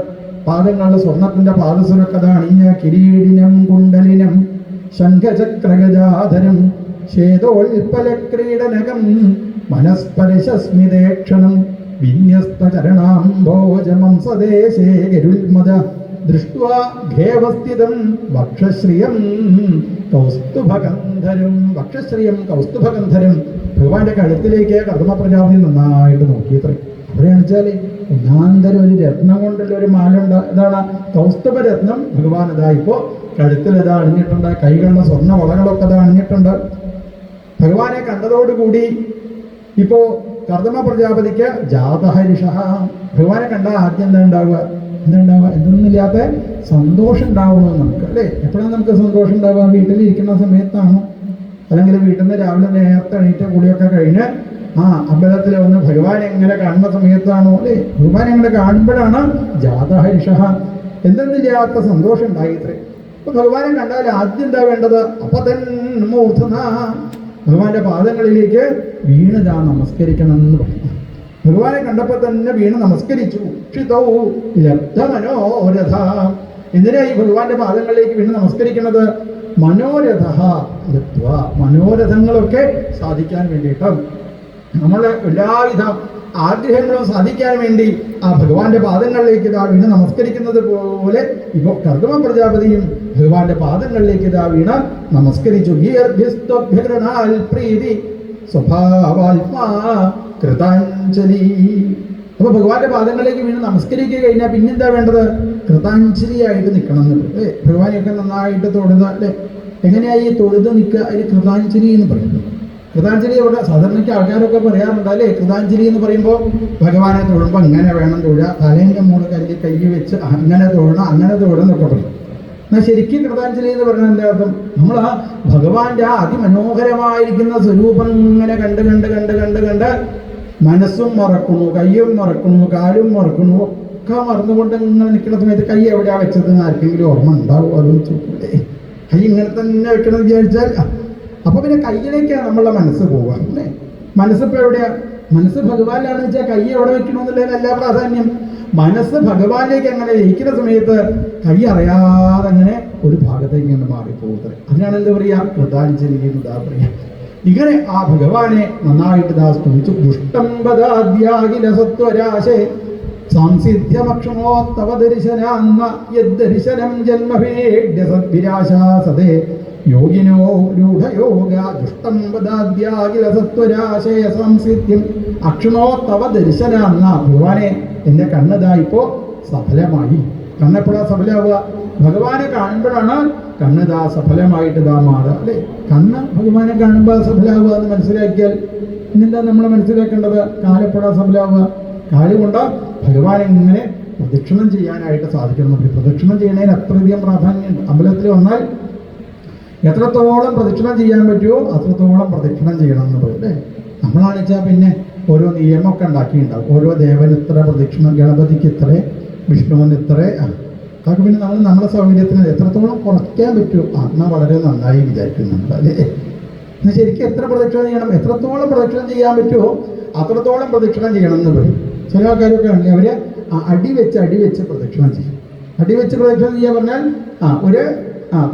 പാദങ്ങളിൽ സ്വർണത്തിന്റെ പാദസുരക്കഥ അണിഞ്ഞ കിരീടിനം കുണ്ടലിനം ശംഖചക്രഗജാധരം ശ്വേതോൽപലക്രീഡനകം മനസ്പരശസ്മിതേക്ഷണം വിന്യസ്തചരണാംഭോജമം സദേശേ ഗരുൽമദ ദൃഷ്ട്വാ ഘേവസ്ഥിതം വക്ഷശ്രിയം കൗസ്തുഭഗന്ധരം. വക്ഷശ്രിയം കൗസ്തുഭഗന്ധരം. ഭഗവാന്റെ കഴുത്തിലേക്ക് കർദമ പ്രജാപതി നന്നായിട്ട് നോക്കിയത്രേ. അവിടെയാണ് വെച്ചാൽ ഒന്നാന്തരം ഒരു രത്നം കൊണ്ടുള്ള ഒരു മാലുണ്ട്. ഇതാണ് കൗസ്തുഭരത്നം. ഭഗവാൻ ഇതാ ഇപ്പോൾ കഴുത്തിൽ ഇതാ അണിഞ്ഞിട്ടുണ്ട്. കൈകളിലെ സ്വർണ്ണ വളകളൊക്കെ ഇതാ അണിഞ്ഞിട്ടുണ്ട്. ഭഗവാനെ കണ്ടതോടുകൂടി ഇപ്പോൾ കർദമ പ്രജാപതിക്ക് ജാതഹരിഷ. ഭഗവാനെ കണ്ട ആദ്യം എന്താ ഉണ്ടാവുക? എന്തൊന്നുമില്ലാത്ത സന്തോഷം ഉണ്ടാവണമെന്ന് നമുക്ക്, അല്ലേ? എപ്പോഴാണ് നമുക്ക് സന്തോഷം ഉണ്ടാവുക? വീട്ടിലിരിക്കുന്ന സമയത്താണോ? അല്ലെങ്കിൽ വീട്ടിൽ നിന്ന് രാവിലെ നേരത്തെ എണീറ്റ് കൂടിയൊക്കെ കഴിഞ്ഞ് അമ്പലത്തിൽ വന്ന് ഭഗവാൻ എങ്ങനെ കാണുന്ന സമയത്താണോ, അല്ലേ? ഭഗവാൻ എങ്ങനെ കാണുമ്പോഴാണ് ജാതഹരിഷ, എന്തെന്നില്ലാത്ത സന്തോഷം ഉണ്ടായിത്രേ. അപ്പൊ ഭഗവാനെ കണ്ടാൽ ആദ്യം എന്താ വേണ്ടത്? അപതന്മൂർധന, ഭഗവാന്റെ പാദങ്ങളിലേക്ക് വീണതാ നമസ്കരിക്കണം എന്ന് പറഞ്ഞു. ഭഗവാനെ കണ്ടപ്പോൾ തന്നെ വീണ് നമസ്കരിച്ചു. ക്ഷിതൗ ലബ്ധമനോരഥ. എന്തിനാ ഈ ഭഗവാന്റെ പാദങ്ങളിലേക്ക് വീണ് നമസ്കരിക്കുന്നത്? മനോരഥ ലബ്ധ്വ, മനോരഥങ്ങളൊക്കെ സാധിക്കാൻ വേണ്ടിയിട്ട്, നമ്മളെ എല്ലാവിധ ആഗ്രഹങ്ങളും സാധിക്കാൻ വേണ്ടി ആ ഭഗവാന്റെ പാദങ്ങളിലേക്ക് ഇതാ വീണ് നമസ്കരിക്കുന്നത് പോലെ ഇപ്പോൾ കർദമ പ്രജാപതിയും ഭഗവാന്റെ പാദങ്ങളിലേക്ക് ഇതാ വീണ് നമസ്കരിച്ചു. പ്രീതി സ്വഭാവാത്മാ കൃതാഞ്ജലി. അപ്പൊ ഭഗവാന്റെ പാദങ്ങളിലേക്ക് വീണ് നമസ്കരിക്കുക കഴിഞ്ഞാൽ പിന്നെന്താ വേണ്ടത്? കൃതാഞ്ജലിയായിട്ട് നിൽക്കണം എന്നുള്ളത്. ഭഗവാനെയൊക്കെ നന്നായിട്ട് തൊഴുത, അല്ലെ? എങ്ങനെയായി തൊഴുത് നിൽക്കുക? അതിന് കൃതാഞ്ജലി എന്ന് പറയുന്നത്. കൃതാഞ്ജലി ഇവിടെ സാധാരണയ്ക്ക് ആൾക്കാരൊക്കെ പറയാറുണ്ട്, അല്ലേ? കൃതാഞ്ജലി എന്ന് പറയുമ്പോൾ ഭഗവാനെ തൊഴുമ്പോൾ ഇങ്ങനെ വേണം തൊഴുക, തലേൻ്റെ മൂട് കൈ വെച്ച് അങ്ങനെ തൊഴണം, അങ്ങനെ തൊഴണം എന്നൊക്കെ പറയും. എന്നാൽ ശരിക്കും കൃതാഞ്ജലി എന്ന് പറഞ്ഞാൽ എന്താ അർത്ഥം? നമ്മൾ ആ ഭഗവാന്റെ ആ അതിമനോഹരമായിരിക്കുന്ന സ്വരൂപം ഇങ്ങനെ കണ്ട് മനസ്സും മറക്കുന്നു, കയ്യും മറക്കുന്നു, കാലും മറക്കുന്നു, ഒക്കെ മറന്നുകൊണ്ട് ഇങ്ങനെ നിൽക്കുന്ന സമയത്ത് കൈ എവിടെയാ വെച്ചതെന്ന് ആർക്കെങ്കിലും ഓർമ്മ ഉണ്ടാവും? ആലോചിച്ചോക്കൂടെ? കൈ ഇങ്ങനെ തന്നെ വെക്കണം വിചാരിച്ചാൽ അപ്പൊ പിന്നെ കയ്യിലേക്കാണ് നമ്മളുടെ മനസ്സ് പോവുക അല്ലേ? മനസ്സിപ്പോൾ എവിടെയാ? മനസ്സ് ഭഗവാനിലാണെന്ന് വെച്ചാൽ കൈ എവിടെ വെക്കണമെന്നുള്ളതിന് എല്ലാ പ്രാധാന്യം. മനസ്സ് ഭഗവാനിലേക്ക് അങ്ങനെ ലയിക്കുന്ന സമയത്ത് കൈ അറിയാതെ അങ്ങനെ ഒരു ഭാഗത്തേക്ക് ഇങ്ങനെ മാറിപ്പോകുന്നത്. അതിനാണ് എന്താ പറയുക? കൃതാഞ്ജലി എന്താ പറയുക? ഇങ്ങനെ ആ ഭഗവാനെ നന്നായിട്ട് സ്തുതിച്ചു. ദുഷ്ടംബദാദ്യാഖില സത്വരാശേ സാംസിധ്യമക്ഷമോ തവ ദർശനാന്ന യദ്ദർശനം ജന്മഭേഡ്യ സദ്ഭിരാശാസതേ യോഗിനോ രൂഢയോഗ ദുഷ്ടംബദാദ്യാഖില സത്വരാശയ സംസിദ്ധ്യം അക്ഷണോ തവ ദർശനാന്ന. ഭഗവാനെ എൻ്റെ കണ്ണതാ ഇപ്പോൾ സഫലമായി. കണ്ണെപ്പോഴാ സഫലമാവുക? ഭഗവാനെ കാണുമ്പോഴാണ് കണ്ണതാ സഫലമായിട്ട് ഇതാ മാറുക അല്ലേ? കണ്ണ് ഭഗവാനെ കാണുമ്പോൾ സഫലമാവുക എന്ന് മനസ്സിലാക്കിയാൽ പിന്നെന്താ നമ്മൾ മനസ്സിലാക്കേണ്ടത്? കാലെപ്പോഴാ സഫലമാവുക? കാലുകൊണ്ട് ഭഗവാനെ ഇങ്ങനെ പ്രദക്ഷിണം ചെയ്യാനായിട്ട് സാധിക്കണം. പ്രദക്ഷിണം ചെയ്യുന്നതിന് അത്രയധികം പ്രാധാന്യമുണ്ട്. അമ്പലത്തിൽ വന്നാൽ എത്രത്തോളം പ്രദക്ഷിണം ചെയ്യാൻ പറ്റുമോ അത്രത്തോളം പ്രദക്ഷിണം ചെയ്യണം എന്ന് പറയും അല്ലേ? നമ്മളാണെച്ചാൽ പിന്നെ ഓരോ നിയമമൊക്കെ ഉണ്ടാക്കിയിട്ടുണ്ടാവും. ഓരോ ദേവന് ഇത്ര പ്രദക്ഷിണം, ഗണപതിക്ക് ഇത്ര, വിഷ്ണുവിന് ഇത്ര. അതൊക്കെ പിന്നെ നമ്മൾ നമ്മുടെ സൗകര്യത്തിന് എത്രത്തോളം കുറയ്ക്കാൻ പറ്റുമോ എന്നാൽ വളരെ നന്നായി വിചാരിക്കും നമ്മൾ അല്ലേ? എന്നാൽ ശരിക്കും എത്ര പ്രദക്ഷിണം ചെയ്യണം, എത്രത്തോളം പ്രദക്ഷിണം ചെയ്യാൻ പറ്റുമോ അത്രത്തോളം പ്രദക്ഷിണം ചെയ്യണം എന്ന് പറയും. ചില ആൾക്കാരൊക്കെ ആണെങ്കിൽ അവർ അടി വെച്ച് പ്രദക്ഷിണം ചെയ്യും. അടി വെച്ച് പ്രദക്ഷിണം ചെയ്യാൻ പറഞ്ഞാൽ ഒരു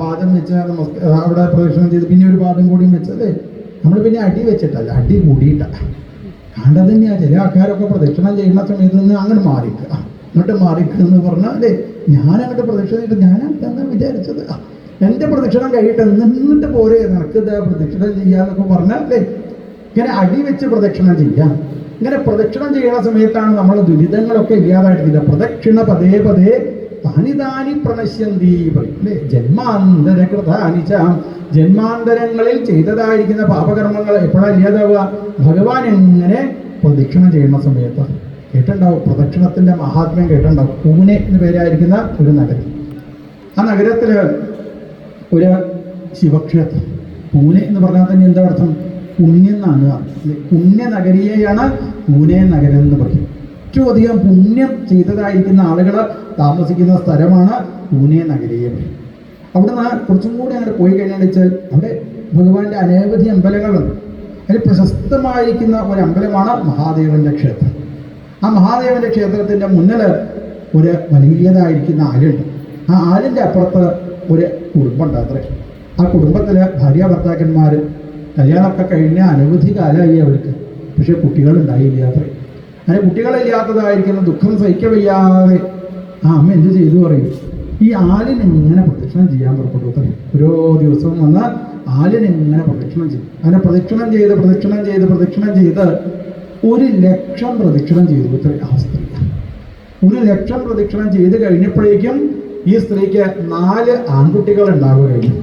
പാദം വെച്ച് അവിടെ പ്രദക്ഷിണം ചെയ്ത് പിന്നെ ഒരു പാദം കൂടിയും വെച്ചല്ലേ? നമ്മൾ പിന്നെ അടി വെച്ചിട്ടല്ല, അടി കൂടിയിട്ടാണ് കണ്ടത് തന്നെയാണ്. ചില ആൾക്കാരൊക്കെ പ്രദക്ഷിണം ചെയ്യുന്ന സമയത്ത് നിന്ന് അങ്ങോട്ട് മാറിക്കുക, അങ്ങോട്ട് മാറിക്കുക എന്ന് പറഞ്ഞാൽ അല്ലേ? ഞാനങ്ങോട്ട് പ്രദക്ഷിണം ചെയ്തിട്ട് ഞാനാണ് വിചാരിച്ചത് എൻ്റെ പ്രദക്ഷിണം കഴിയിട്ട് എന്നിട്ട് പോരെ നടക്കുക പ്രദക്ഷിണം ചെയ്യാന്നൊക്കെ പറഞ്ഞാൽ അല്ലേ? ഇങ്ങനെ അടി വെച്ച് പ്രദക്ഷിണം ചെയ്യാം. ഇങ്ങനെ പ്രദക്ഷിണം ചെയ്യുന്ന സമയത്താണ് നമ്മൾ ദുരിതങ്ങളൊക്കെ ഇല്ലാതായിട്ടില്ല. പ്രദക്ഷിണ പതേ പതേ താനി പ്രണശ്യന്തി അല്ലേ? ജന്മാന്തരകൃതാനിച്ച ജന്മാന്തരങ്ങളിൽ ചെയ്തതായിരിക്കുന്ന പാപകർമ്മങ്ങൾ എപ്പോഴാണ് ഇല്ലാതാവുക? ഭഗവാൻ എങ്ങനെ പ്രദക്ഷിണം ചെയ്യുന്ന സമയത്ത്. കേട്ടിട്ടുണ്ടാവും പ്രദക്ഷിണത്തിൻ്റെ മഹാത്മ്യം കേട്ടിട്ടുണ്ടാവും. പൂനെ എന്ന് പേരായിരിക്കുന്ന ഒരു നഗരം. ആ നഗരത്തിൽ ഒരു ശിവക്ഷേത്രം. പൂനെ എന്ന് പറഞ്ഞാൽ തന്നെ എന്താ അർത്ഥം? പുണ്യം എന്നാണ് അർത്ഥം. പുണ്യനഗരിയെയാണ് പൂനെ നഗരം എന്ന് പറയും. ഏറ്റവും അധികം പുണ്യം ചെയ്തതായിരിക്കുന്ന ആളുകൾ താമസിക്കുന്ന സ്ഥലമാണ് പൂനെ നഗരിയെ. അവിടുന്ന് കുറച്ചും കൂടി അങ്ങനെ പോയി കഴിഞ്ഞാൽ വെച്ചാൽ അവിടെ ഭഗവാന്റെ അനവധി അമ്പലങ്ങളുണ്ട്. അതിൽ പ്രശസ്തമായിരിക്കുന്ന ഒരു അമ്പലമാണ് മഹാദേവന്റെ ക്ഷേത്രം. ആ മഹാദേവന്റെ ക്ഷേത്രത്തിൻ്റെ മുന്നിൽ ഒരു വലിയതായിരിക്കുന്ന ആലുണ്ട്. ആ ആലിൻ്റെ അപ്പുറത്ത് ഒരു കുടുംബമുണ്ട് അത്രേ. ആ കുടുംബത്തിൽ ഭാര്യ ഭർത്താക്കന്മാർ കല്യാണമൊക്കെ കഴിഞ്ഞ അനവധി കാലമായി അവർക്ക്. പക്ഷേ കുട്ടികളുണ്ടായില്ല അത്രേ. അങ്ങനെ കുട്ടികളില്ലാത്തതായിരിക്കുന്ന ദുഃഖം സഹിക്കവയ്യാതെ അമ്മ എന്ത് ചെയ്തു പറയും? ഈ ആലിനെങ്ങനെ പ്രദക്ഷിണം ചെയ്യാൻ പുറപ്പെട്ടു അത്രേ. ഓരോ ദിവസവും വന്ന് ആലിനെങ്ങനെ പ്രദക്ഷിണം ചെയ്യും. അങ്ങനെ പ്രദക്ഷിണം ചെയ്ത് 1,00,000 പ്രദക്ഷിണം ചെയ്തു അത്രേ ആ സ്ത്രീ. 1,00,000 പ്രദക്ഷിണം ചെയ്ത് കഴിഞ്ഞപ്പോഴേക്കും ഈ സ്ത്രീക്ക് 4 ആൺകുട്ടികൾ ഉണ്ടാവുകയായിരുന്നു.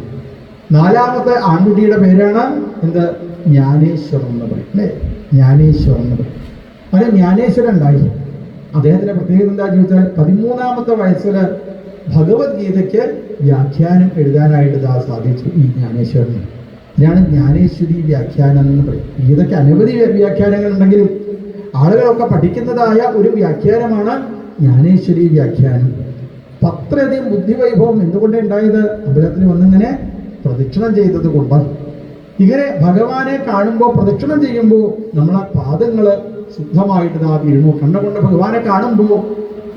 4ാമത്തെ ആൺകുട്ടിയുടെ പേരാണ് എന്ത്? ജ്ഞാനേശ്വരൻ എന്ന് പറയും അല്ലേ? ജ്ഞാനേശ്വരൻ എന്ന് പറയും. അങ്ങനെ ജ്ഞാനേശ്വരൻ ഉണ്ടായി. അദ്ദേഹത്തിൻ്റെ പ്രത്യേകത എന്താണെന്ന് ചോദിച്ചാൽ 13ാമത്തെ വയസ്സിൽ ഭഗവത്ഗീതയ്ക്ക് വ്യാഖ്യാനം എഴുതാനായിട്ട് സാധിച്ചു ഈ ജ്ഞാനേശ്വരന്. ഇതാണ് ജ്ഞാനേശ്വരി വ്യാഖ്യാനം എന്ന് പറയും. ഗീതയ്ക്ക് അനവധി വ്യാഖ്യാനങ്ങൾ ഉണ്ടെങ്കിലും ആളുകളൊക്കെ പഠിക്കുന്നതായ ഒരു വ്യാഖ്യാനമാണ് ജ്ഞാനേശ്വരി വ്യാഖ്യാനം. അത്രയധികം ബുദ്ധിവൈഭവം എന്തുകൊണ്ടാണ് ഉണ്ടായത്? അമ്പലത്തിൽ വന്നിങ്ങനെ പ്രദക്ഷിണം ചെയ്തത് കൊണ്ടാണ്. ഇങ്ങനെ ഭഗവാനെ കാണുമ്പോൾ പ്രദക്ഷിണം ചെയ്യുമ്പോൾ നമ്മളെ പാദങ്ങൾ ശുദ്ധമായിട്ട് തീരുന്നു. കണ്ണുകൊണ്ട് ഭഗവാനെ കാണുമ്പോൾ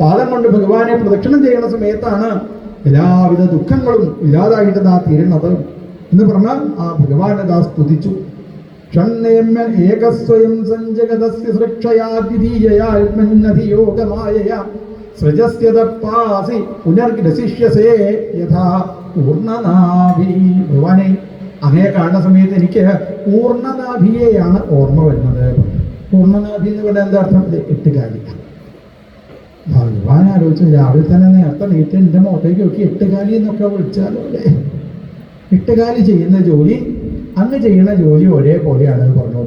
പാദം കൊണ്ട് ഭഗവാനെ പ്രദക്ഷിണം ചെയ്യുന്ന സമയത്താണ് എല്ലാവിധ ദുഃഖങ്ങളും ഇല്ലാതായിട്ട് തീരുന്നത് എന്ന് പറഞ്ഞാൽ ആ ഭഗവാനെ സ്തുതിച്ചു. ക്ഷണ്ണേമ്യ ഏകസ്വയം സഞ്ജഗതസ്യ സൃക്ഷയാദ്വിതീയയാത്മന്നധിയോഗമായ സൃജസ്യതപ്പാസി പുനർഗ്രസിഷ്യസേ യഥാ പൂർണ്ണനാഭി. ഭഗവാനെ അങ്ങനെ കാണുന്ന സമയത്ത് എനിക്ക് പൂർണ്ണനാഭിയെയാണ് ഓർമ്മ വരുന്നത്. പൂർണ്ണനാഭി എന്ന് പറഞ്ഞാൽ എന്താ അർത്ഥം? 8 കാലി. ഭഗവാൻ ആലോചിച്ചു രാവിലെ തന്നെ നേരത്തെ നീറ്റ് എൻ്റെ മുഖത്തേക്ക് നോക്കി 8 കാലി എന്നൊക്കെ വിളിച്ചാലോ അല്ലേ? 8 കാലി ചെയ്യുന്ന ജോലി അങ്ങ് ചെയ്യുന്ന ജോലി ഒരേപോലെയാണ് പറഞ്ഞു.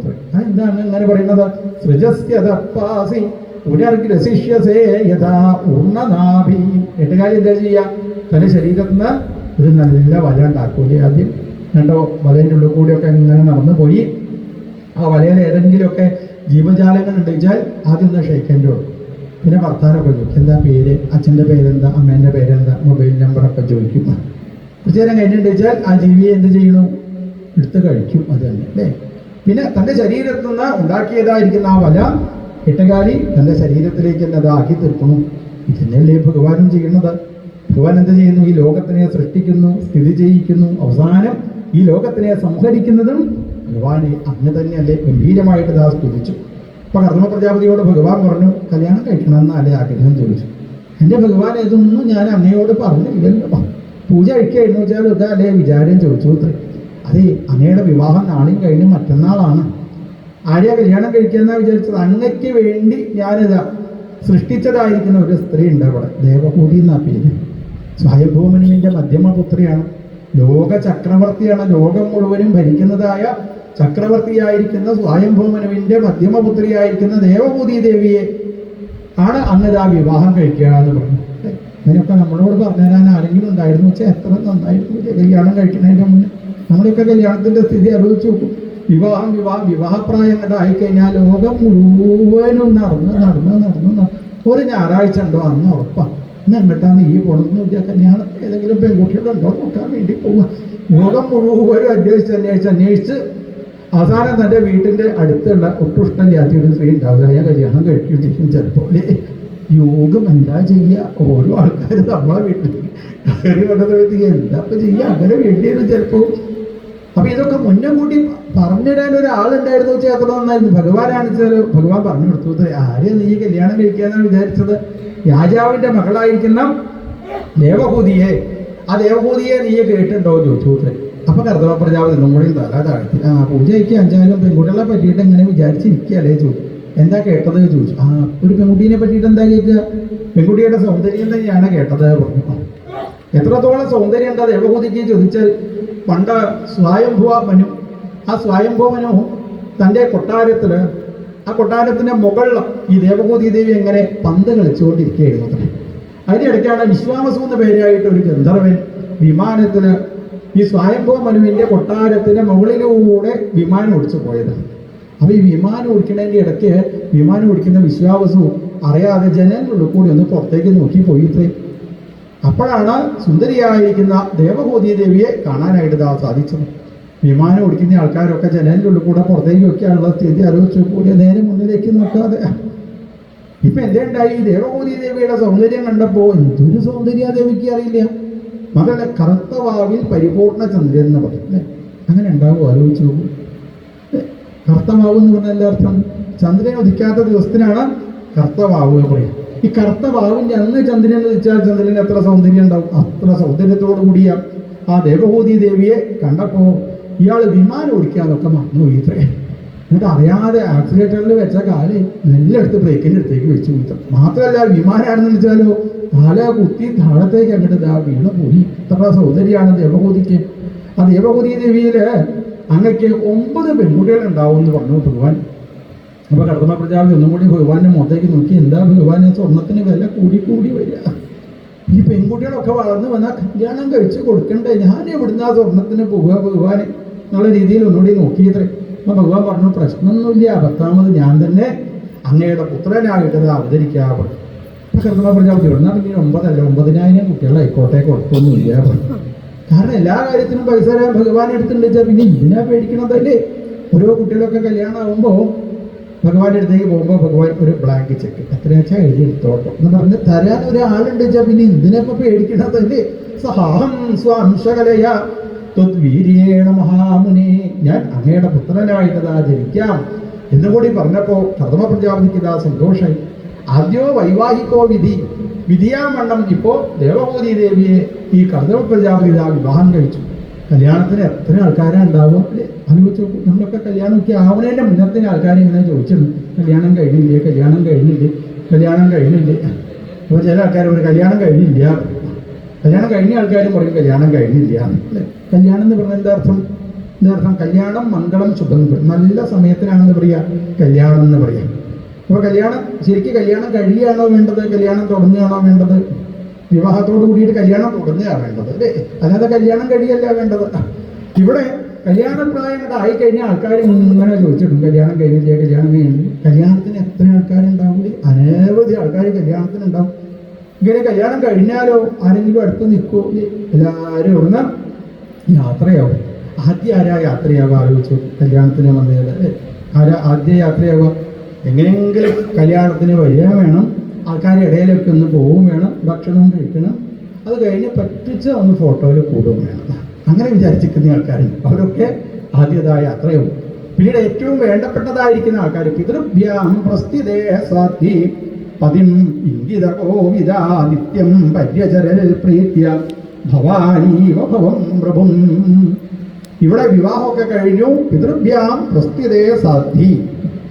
എന്താണ് അങ്ങനെ പറയുന്നത്? സൃജസ്യതപ്പാസി പുനർഗ്രസിഷ്യസേ യഥാ പൂർണ്ണനാഭി. 8 കാലി എന്താ ചെയ്യുക? തൻ്റെ ശരീരത്തിൽ നിന്ന് ഒരു നല്ല വല ഉണ്ടാക്കൂലേ? ആദ്യം കണ്ടോ? വലേൻ്റെ ഉള്ളിൽ കൂടിയൊക്കെ ഇങ്ങനെ നടന്നു പോയി ആ വലയിൽ ഏതെങ്കിലുമൊക്കെ ജീവജാലങ്ങൾ ഉണ്ട് വെച്ചാൽ ആദ്യം ഒന്ന് ഷെയ്ക്കൻ്റെ കൊടുക്കും, പിന്നെ വർത്താനമൊക്കെ ചോദിക്കും, എന്താ പേര്, അച്ഛൻ്റെ പേരെന്താ, അമ്മേൻ്റെ പേരെന്താ, മൊബൈൽ നമ്പറൊക്കെ ചോദിക്കും. കുറച്ച് നേരം കഴിഞ്ഞിട്ട് വെച്ചാൽ ആ ജീവിയെ എന്ത് ചെയ്യണു, എടുത്ത് കഴിക്കും. അത് തന്നെ അല്ലേ. പിന്നെ തൻ്റെ ശരീരത്തിൽ നിന്ന് ഉണ്ടാക്കിയതായിരിക്കുന്ന ആ വല എട്ടുകാലി തൻ്റെ ശരീരത്തിലേക്ക് തന്നെ അത് ആക്കി തീർക്കണം. ഇതന്നെയല്ലേ ഭഗവാനും ചെയ്യുന്നത്. ഭഗവാൻ എന്ത് ചെയ്യുന്നു, ഈ ലോകത്തിനെ സൃഷ്ടിക്കുന്നു, സ്ഥിതി ചെയ്യിക്കുന്നു, അവസാനം ഈ ലോകത്തിനെ സംഹരിക്കുന്നതും ഭഗവാനെ അങ്ങ് തന്നെയല്ലേ. ഗംഭീരമായിട്ട് ദാ സ്തുതിച്ചു. അപ്പൊ കർമ്മ പ്രജാപതിയോട് ഭഗവാൻ പറഞ്ഞു, കല്യാണം കഴിക്കണമെന്നല്ലേ ആഗ്രഹം ചോദിച്ചു. എൻ്റെ ഭഗവാൻ ഇതൊന്നും ഞാൻ അങ്ങയോട് പറഞ്ഞില്ലല്ലോ. പൂജ കഴിക്കായിരുന്നു വെച്ചാൽ ഇതാ അല്ലേ വിചാരം ചോദിച്ചു. അതെ, അങ്ങയുടെ വിവാഹം നാളെയും കഴിഞ്ഞ് മറ്റന്നാളാണ്. ആരെയാ കല്യാണം കഴിക്കാന്നാ വിചാരിച്ചത്? അങ്ങയ്ക്ക് വേണ്ടി ഞാനിതാ സൃഷ്ടിച്ചതായിരിക്കുന്ന ഒരു സ്ത്രീ ഉണ്ട് അവിടെ, ദേവഹൂതി എന്നാ പേര്. സ്വയംഭൂമനുവിൻ്റെ മധ്യമപുത്രിയാണ്, ലോക ചക്രവർത്തിയാണ്. ലോകം മുഴുവനും ഭരിക്കുന്നതായ ചക്രവർത്തിയായിരിക്കുന്ന സ്വയംഭൂമനുവിൻ്റെ മധ്യമപുത്രിയായിരിക്കുന്ന ദേവഭൂതി ദേവിയെ ആണ് അങ്ങ് ആ വിവാഹം കഴിക്കുക എന്ന് പറഞ്ഞു. അങ്ങനെയൊക്കെ നമ്മളോട് പറഞ്ഞു തരാൻ ആരെങ്കിലും ഉണ്ടായിരുന്നു വെച്ചാൽ എത്ര നന്നായിരുന്നു. കല്യാണം കഴിക്കുന്നതിൻ്റെ മുന്നേ നമ്മളൊക്കെ കല്യാണത്തിൻ്റെ സ്ഥിതി ആലോചിച്ച് നോക്കും. വിവാഹപ്രായം ആയിക്കഴിഞ്ഞാൽ ലോകം മുഴുവനും നടന്ന് ഒരു ഞായറാഴ്ച ഉണ്ടോ അന്ന് ഉറപ്പാണ്. ഇന്ന് എങ്ങോട്ടാണ് ഈ പോകണമെന്ന് വെച്ചാൽ കല്യാണം ഏതെങ്കിലും പെൺകുട്ടികളുണ്ടോ നോക്കാൻ വേണ്ടി പോവുക. ലോകം മുഴുവനും അന്വേഷിച്ച് അവസാനം തൻ്റെ വീട്ടിൻ്റെ അടുത്തുള്ള ഒട്ടുഷ്ടം ജാതി ഒരു സ്ത്രീ ഉണ്ടാവില്ല, ഞാൻ കല്യാണം കഴിക്കും ചിലപ്പോൾ. യോഗം എന്താ ചെയ്യുക, ഓരോ ആൾക്കാർ നമ്മളെ വീട്ടിൽ കയറി വന്നത് എന്താ ഇപ്പം ചെയ്യുക, അങ്ങനെ വേണ്ടിയത് ചിലപ്പോൾ. അപ്പം ഇതൊക്കെ മുന്നേ കൂട്ടി പറഞ്ഞിടാൻ ഒരാളുണ്ടായിരുന്നു വെച്ചാൽ അത്ര നന്നായിരുന്നു. ഭഗവാനാണ് വെച്ചാൽ ഭഗവാൻ പറഞ്ഞു കൊടുത്തു, ആരെയും നീ കല്യാണം കഴിക്കാന്നാണ് വിചാരിച്ചത്, രാജാവിൻ്റെ മകളായിരിക്കുന്ന ദേവഹൂതിയെ, ആ ദേവഹൂതിയെ നീ കേട്ടിട്ടുണ്ടോ എന്ന് ചോദിച്ചു. അപ്പം കർത്തവ പ്രജാപതി ഒന്നും കൂടി തല താഴ്ത്തി, പൂജയ്ക്ക് അഞ്ചാലും പെൺകുട്ടികളെ പറ്റിയിട്ട് ഇങ്ങനെ വിചാരിച്ചിരിക്കുകയല്ലേ ചോദിച്ചു. എന്താ കേട്ടത് ചോദിച്ചു. ഒരു പെൺകുട്ടീനെ പറ്റിയിട്ട് എന്താ കേൾക്കുക, പെൺകുട്ടിയുടെ സൗന്ദര്യം തന്നെയാണ് കേട്ടത് പറഞ്ഞു. എത്രത്തോളം സൗന്ദര്യം എന്താ ദേവഹൂതിക്ക് ചോദിച്ചാൽ, പണ്ട് സ്വയംഭുവ മനു, ആ സ്വയംഭുവ മനു തൻ്റെ കൊട്ടാരത്തിൽ, ആ കൊട്ടാരത്തിൻ്റെ മുകളിൽ ഈ ദേവഭൂതി ദേവി എങ്ങനെ പന്ത് കളിച്ചുകൊണ്ടിരിക്കുകയായിരുന്നു അത്രേ. അതിൻ്റെ ഇടയ്ക്കാണ് വിശ്വാമസു എന്ന പേരായിട്ട് ഒരു ഗന്ധർവൻ വിമാനത്തിൽ ഈ സ്വയംഭുവ മനുവിൻ്റെ കൊട്ടാരത്തിൻ്റെ മുകളിലൂടെ വിമാനം ഓടിച്ചു പോയത്. അപ്പോൾ ഈ വിമാനം ഓടിക്കുന്നതിൻ്റെ ഇടയ്ക്ക് വിമാനം ഓടിക്കുന്ന വിശ്വാവസു അറിയാതെ ജനലിനുള്ളിൽ കൂടി ഒന്ന് പുറത്തേക്ക് നോക്കി പോയി ഇത്രേ. അപ്പോഴാണ് സുന്ദരിയായിരിക്കുന്ന ദേവഭൂതി ദേവിയെ കാണാനായിട്ട് സാധിച്ചത്. വിമാനം ഓടിക്കുന്ന ആൾക്കാരൊക്കെ ജനലിൻ്റെ ഉള്ളിൽ കൂടെ പുറത്തേക്ക് നോക്കിയാലുള്ള സ്ഥിതി ആലോചിച്ച് കൂടി നേരെ മുന്നിലേക്ക് നോക്കാതെ ഇപ്പം എന്തേ ഉണ്ടായി, ദേവഭൂതി ദേവിയുടെ സൗന്ദര്യം കണ്ടപ്പോൾ എന്തൊരു സൗന്ദര്യ ദേവിക്ക് അറിയില്ല. മകളെ കറുത്ത വാവിൽ പരിപൂർണ ചന്ദ്രൻ എന്ന് പറയും അല്ലേ, അങ്ങനെ ഉണ്ടാവും ആലോചിച്ച് നോക്കും. കറുത്ത വാവ് എന്ന് പറഞ്ഞാൽ എന്താ അർത്ഥം? ചന്ദ്രൻ ഉദിക്കാത്ത ദിവസത്തിനാണ് കറുത്ത വാവ് എന്ന് പറയും. ഈ കറുത്ത വാവിൻ്റെ അന്ന് ചന്ദ്രൻ ഉദിച്ചാൽ ചന്ദ്രന് എത്ര സൗന്ദര്യം ഉണ്ടാവും, അത്ര സൗന്ദര്യത്തോടു കൂടിയ ആ ദേവഭൂതി ദേവിയെ കണ്ടപ്പോൾ ഇയാൾ വിമാനം ഓടിക്കാന്നൊക്കെ മറന്നുപോയി ഇത്രേ. എന്നിട്ട് അറിയാതെ ആക്സിലേറ്ററിൽ വെച്ച കാല് നെല്ലെടുത്ത് ബ്രേക്കിൻ്റെ അടുത്തേക്ക് വെച്ച് കുത്തും. മാത്രമല്ല വിമാനമാണെന്ന് വെച്ചാലോ തല കുത്തി താഴത്തേക്ക് അങ്ങോട്ട് വീണ് പോയി. ഇത്ര സൗന്ദര്യമാണ് ദേവഭൂതിക്ക്. ആ ദേവഭൂതി ദേവിയിൽ അങ്ങക്ക് 9 പെൺകുട്ടികൾ ഉണ്ടാവും എന്ന് പറഞ്ഞു ഭഗവാൻ. അപ്പോൾ കർത്തമ പ്രജാപതി ഒന്നും കൂടി ഭഗവാന്റെ മുഖത്തേക്ക് നോക്കി, എന്താ ഭഗവാനെ സ്വർണത്തിന് വില കൂടി വരിക, ഈ പെൺകുട്ടികളൊക്കെ വളർന്ന് വന്നാൽ കല്യാണം കഴിച്ച് കൊടുക്കണ്ടേ, ഞാൻ എവിടുന്ന് ആ സ്വർണത്തിന് പോവുക ഭഗവാൻ എന്നുള്ള രീതിയിൽ ഒന്നുകൂടി നോക്കിയത്രേ. അപ്പോൾ ഭഗവാൻ പറഞ്ഞു, പ്രശ്നമൊന്നുമില്ല, 10ാമത് ഞാൻ തന്നെ അങ്ങയുടെ പുത്രനായിട്ടത് അവതരിക്കാൻ പറഞ്ഞു. അപ്പോൾ കർത്തമ പ്രജാപതി ഇവിടുന്നാണ് പിന്നെ 9,000 കുട്ടികളായിക്കോട്ടെ, കുഴപ്പമൊന്നുമില്ല പറഞ്ഞു. കാരണം എല്ലാ കാര്യത്തിനും പൈസ തരാൻ ഭഗവാൻ എടുത്തിട്ടുണ്ട് വെച്ചാൽ പിന്നെ ഇതിനാ പേടിക്കണതല്ലേ. ഓരോ കുട്ടികളൊക്കെ കല്യാണം ആകുമ്പോൾ ഭഗവാന്റെ അടുത്തേക്ക് പോകുമ്പോൾ ഭഗവാൻ ഒരു ബ്ലാങ്ക് ചെക്ക് എത്രയാ വെച്ചാൽ എഴുതി എടുത്തോട്ടോ എന്ന് പറഞ്ഞ് തരാൻ ഒരാളുണ്ട് വെച്ചാൽ പിന്നെ ഇതിനെപ്പോൾ പേടിക്കണതല്ലേ. സഹാഹം സ്വാംശകലയ ത്വദ്വീര്യേണ മഹാമുനി, ഞാൻ അങ്ങയുടെ പുത്രനായിട്ടതാ ജനിക്കാം എന്നുകൂടി പറഞ്ഞപ്പോൾ കർത്തമ പ്രജാപതിക്ക് ഇതാ സന്തോഷമായി. ആദ്യോ വൈവാഹികോ വിധിയാമണ്ണം ഇപ്പോൾ ദേവഭൂതി ദേവിയെ ഈ കർത്തമ പ്രജാപതി ഇതാ വിവാഹം കഴിച്ചു. കല്യാണത്തിന് എത്ര ആൾക്കാരാണ് ഉണ്ടാവുക അല്ലേ, ആലോചിച്ച് നോക്കും. നമ്മളൊക്കെ കല്യാണമൊക്കെ ആവുന്നതിൻ്റെ മുന്നത്തിന് ആൾക്കാരെ ഇങ്ങനെ ചോദിച്ചിരുന്നു, കല്യാണം കഴിഞ്ഞില്ലേ. അപ്പോൾ ചില ആൾക്കാർ ഒരു കല്യാണം കഴിഞ്ഞില്ല, കല്യാണം കഴിഞ്ഞ ആൾക്കാരും പറയും കല്യാണം കഴിഞ്ഞില്ല അല്ലേ. കല്യാണം എന്ന് പറഞ്ഞാൽ എന്താ അർത്ഥം? കല്യാണം മംഗളം ശുഭം, നല്ല സമയത്തിനാണെന്ന് പറയുക കല്യാണം എന്ന് പറയാം. അപ്പോൾ കല്യാണം ശരിക്കും കല്യാണം കഴിയുകയാണോ വേണ്ടത്, കല്യാണം തുടങ്ങുകയാണോ വേണ്ടത്? വിവാഹത്തോട് കൂടിയിട്ട് കല്യാണം തുടങ്ങുകയാണ് വേണ്ടത് അല്ലേ, അല്ലാതെ കല്യാണം കഴിയല്ല വേണ്ടത്. ഇവിടെ കല്യാണപ്രായം ആയിക്കഴിഞ്ഞാൽ ആൾക്കാർ ഇങ്ങനെ ചോദിച്ചിട്ടുണ്ട് കല്യാണം കഴിഞ്ഞില്ലേ, കല്യാണം കഴിഞ്ഞു. കല്യാണത്തിന് എത്ര ആൾക്കാരുണ്ടാവില്ലേ? അനവധി ആൾക്കാർ കല്യാണത്തിനുണ്ടാവും. ഇങ്ങനെ കല്യാണം കഴിഞ്ഞാലോ ആരെങ്കിലും അടുത്ത് നിൽക്കുമോ? എല്ലാവരും ഇവിടുന്ന് യാത്രയാവും. ആദ്യം ആരാ യാത്രയാവുക ആലോചിച്ചു? കല്യാണത്തിന് വന്നത് ആരാ ആദ്യം യാത്രയാവുക? എങ്ങനെയെങ്കിലും കല്യാണത്തിന് വരിക വേണം, ആൾക്കാരുടെ ഇടയിലൊക്കെ ഒന്ന് പോവുകയും വേണം, ഭക്ഷണവും കഴിക്കണം, അത് കഴിഞ്ഞ് പറ്റിച്ച് ഒന്ന് ഫോട്ടോയിൽ കൂടുകയും വേണം. അങ്ങനെ വിചാരിച്ചിരിക്കുന്ന ആൾക്കാരുണ്ട്. അവരൊക്കെ ആദ്യതായ യാത്രയാവും. പിന്നീട് ഏറ്റവും വേണ്ടപ്പെട്ടതായിരിക്കുന്ന ആൾക്കാർ പിതൃഭ്യാം പ്രസ്ഥിതേ സാധ്യ പതിം ഇംഗിതകോവിദ നിത്യം പര്യചരൽ പ്രീത്യ ഭവാനീവ ഭവം പ്രഭും. ഇവിടെ വിവാഹമൊക്കെ കഴിഞ്ഞു. പിതൃഭ്യാം പ്രസ്ഥിതേ സാധ്യ.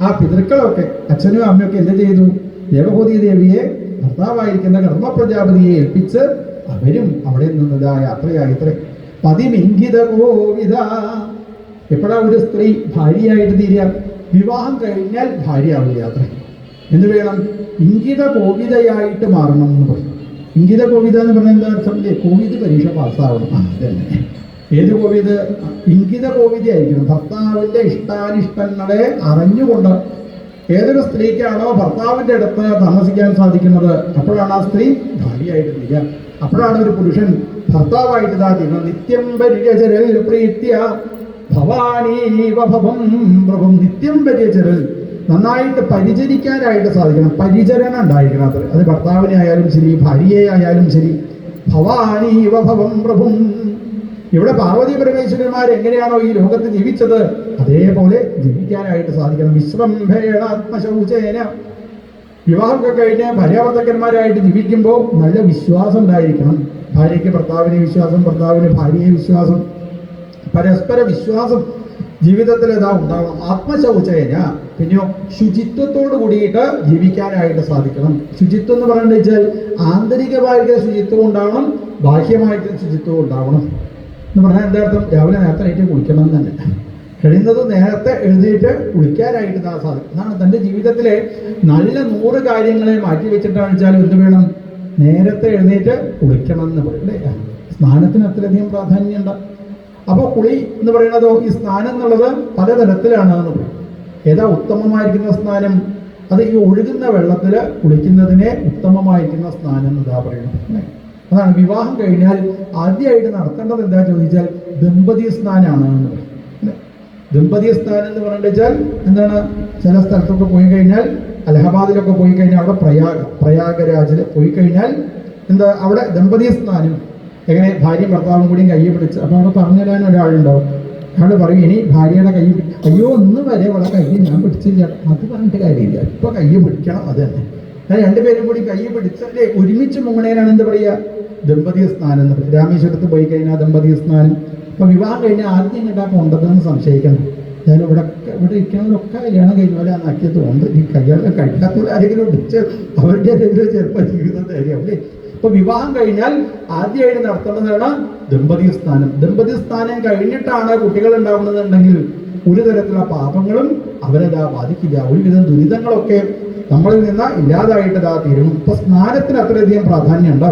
ആ പിതൃക്കളൊക്കെ അച്ഛനും അമ്മയൊക്കെ എന്ത് ചെയ്തു? ദേവഭൂതി ദേവിയെ ഭർത്താവായിരിക്കുന്ന കർമ്മ പ്രജാപതിയെ ഏൽപ്പിച്ച് അവരും അവിടെ നിന്നതാ യാത്രയായി. ഇത്ര പതിമിംഗിത കോവിദ. എപ്പോഴാ ഒരു സ്ത്രീ ഭാര്യയായിട്ട് തീരുക? വിവാഹം കഴിഞ്ഞാൽ ഭാര്യയാവുക. യാത്ര എന്ത് വേണം? ഇംഗിത കോവിതയായിട്ട് മാറണം എന്ന് പറയും. ഇംഗിത കോവിത എന്ന് പറഞ്ഞാൽ എന്താ അർത്ഥം? കോവിദ് പരീക്ഷ പാസ്സാവണം. അതന്നെ. ഏത് കോവിദ്? ഇംഗിത കോവിതയായിരിക്കണം. ഭർത്താവിൻ്റെ ഇഷ്ടാനിഷ്ടങ്ങളെ അറിഞ്ഞുകൊണ്ട് ഏതൊരു സ്ത്രീക്കാണോ ഭർത്താവിൻ്റെ അടുത്ത് താമസിക്കാൻ സാധിക്കുന്നത് അപ്പോഴാണ് ആ സ്ത്രീ ഭാര്യയായിട്ട് തീരുക. അപ്പോഴാണ് ഒരു പുരുഷൻ ഭർത്താവായിട്ട് തീരുന്നത്. നിത്യം പരിചരൽ പ്രീത്യ ഭവാനീവ ഭവം പ്രഭും. നിത്യം പരിചരൽ, നന്നായിട്ട് പരിചരിക്കാനായിട്ട് സാധിക്കണം. പരിചരണം ഉണ്ടായിരിക്കണം. അത് ഭർത്താവിനെ ആയാലും ശരി, ഭാര്യയെ ആയാലും ശരി. ഭവാനീവ ഭവം പ്രഭും. ഇവിടെ പാർവതി പരമേശ്വരന്മാർ എങ്ങനെയാണോ ഈ ലോകത്ത് ജീവിച്ചത് അതേപോലെ ജീവിക്കാനായിട്ട് സാധിക്കണം. വിശ്രംഭേണ ആത്മശൗചേന. വിവാഹമൊക്കെ കഴിഞ്ഞ് ഭാര്യാഭർത്തക്കന്മാരായിട്ട് ജീവിക്കുമ്പോൾ നല്ല വിശ്വാസം ഉണ്ടായിരിക്കണം. ഭാര്യയ്ക്ക് ഭർത്താവിനെ വിശ്വാസം, ഭർത്താവിന് ഭാര്യയെ വിശ്വാസം, പരസ്പര വിശ്വാസം ജീവിതത്തിൽ ഇതാ ഉണ്ടാവണം. ആത്മശൗചേന. പിന്നെയോ ശുചിത്വത്തോട് കൂടിയിട്ട് ജീവിക്കാനായിട്ട് സാധിക്കണം. ശുചിത്വം എന്ന് പറയുന്നത് വെച്ചാൽ ആന്തരികമായിട്ട് ശുചിത്വം ഉണ്ടാവണം, ബാഹ്യമായിട്ട് ശുചിത്വം ഉണ്ടാവണം എന്ന് പറഞ്ഞാൽ എന്താ അർത്ഥം? രാവിലെ നേരത്തെ എഴുന്നേറ്റ് കുളിക്കണം എന്ന് തന്നെ. കഴിയുന്നത് നേരത്തെ എഴുന്നേറ്റ് കുളിക്കാനായിട്ട് സാധിക്കും. എന്നാണ് തൻ്റെ ജീവിതത്തിലെ നല്ല 100 കാര്യങ്ങളെ മാറ്റി വെച്ചിട്ടാണ് വെച്ചാൽ എന്ത് വേണം? നേരത്തെ എഴുന്നേറ്റ് കുളിക്കണം എന്ന് പറയും അല്ലേ? സ്നാനത്തിന് അത്രയധികം പ്രാധാന്യമുണ്ട്. അപ്പോൾ കുളി എന്ന് പറയുന്നതോ ഈ സ്നാനം എന്നുള്ളത് പലതരത്തിലാണ് എന്ന് പറയും. ഏതാ ഉത്തമമായിരിക്കുന്ന സ്നാനം? അത് ഈ ഒഴുകുന്ന വെള്ളത്തിൽ കുളിക്കുന്നതിനെ ഉത്തമമായിരിക്കുന്ന സ്നാനം എന്നതാ പറയുന്നത്. അതാണ് വിവാഹം കഴിഞ്ഞാൽ ആദ്യമായിട്ട് നടത്തേണ്ടത് എന്താ ചോദിച്ചാൽ ദമ്പതി സ്നാനമാണ് എന്ന് പറയും. ദമ്പതി സ്നാനം എന്ന് പറഞ്ഞു വെച്ചാൽ എന്താണ്? ചില സ്ഥലത്തൊക്കെ പോയി കഴിഞ്ഞാൽ, അലഹബാദിലൊക്കെ പോയി കഴിഞ്ഞാൽ, അവിടെ പ്രയാഗരാജിൽ പോയി കഴിഞ്ഞാൽ എന്താ അവിടെ ദമ്പതി സ്നാനം. എങ്ങനെ? ഭാര്യയും ഭർത്താവും കൂടിയും കയ്യെ പിടിച്ച്. അപ്പോൾ അവിടെ പറഞ്ഞു തരാൻ ഒരാളുണ്ടാവും. അയാൾ പറയും ഇനി ഭാര്യയുടെ കൈ, അയ്യോ ഒന്ന് വരെ അവളെ കൈ ഞാൻ പിടിച്ചില്ല, അത് പറഞ്ഞിട്ട് കാര്യമില്ല, ഇപ്പോൾ കയ്യെ പിടിക്കണം. അത് തന്നെ. രണ്ടുപേരും കൂടി കയ്യെ പിടിച്ചല്ലേ ഒരുമിച്ച് മുങ്ങണേനാണ് എന്ത് പറയുക? ദമ്പതി സ്നാനം എന്ന് പറയും. രാമേശ്വരത്ത് പോയി കഴിഞ്ഞാൽ ദമ്പതി സ്നാനം. അപ്പോൾ വിവാഹം കഴിഞ്ഞാൽ ആദ്യം ഇങ്ങോട്ടാ കൊണ്ടതെന്ന് സംശയിക്കണം. ഞാൻ ഇവിടെ ഇരിക്കുന്നവരൊക്കെ കല്യാണം കഴിഞ്ഞ പോലെ ആക്കിയത് കൊണ്ട് ഈ കല്യാണം കഴിക്കാത്തവർ ആരെങ്കിലും പിടിച്ച് അവരുടെ ചിലപ്പോൾ ജീവിതം തരും അല്ലേ? അപ്പോൾ വിവാഹം കഴിഞ്ഞാൽ ആദ്യമായിട്ട് നടത്തേണ്ടതാണ് ദമ്പതി സ്നാനം. ദമ്പതി സ്നാനം കഴിഞ്ഞിട്ടാണ് കുട്ടികൾ ഉണ്ടാവുന്നതെന്നുണ്ടെങ്കിൽ ഒരു തരത്തിലുള്ള പാപങ്ങളും അവരതാ ബാധിക്കില്ല. ഒരുവിധം ദുരിതങ്ങളൊക്കെ നമ്മളിൽ നിന്ന് ഇല്ലാതായിട്ട് തീരും. ഇപ്പൊ സ്നാനത്തിന് അത്രയധികം പ്രാധാന്യമുണ്ട്.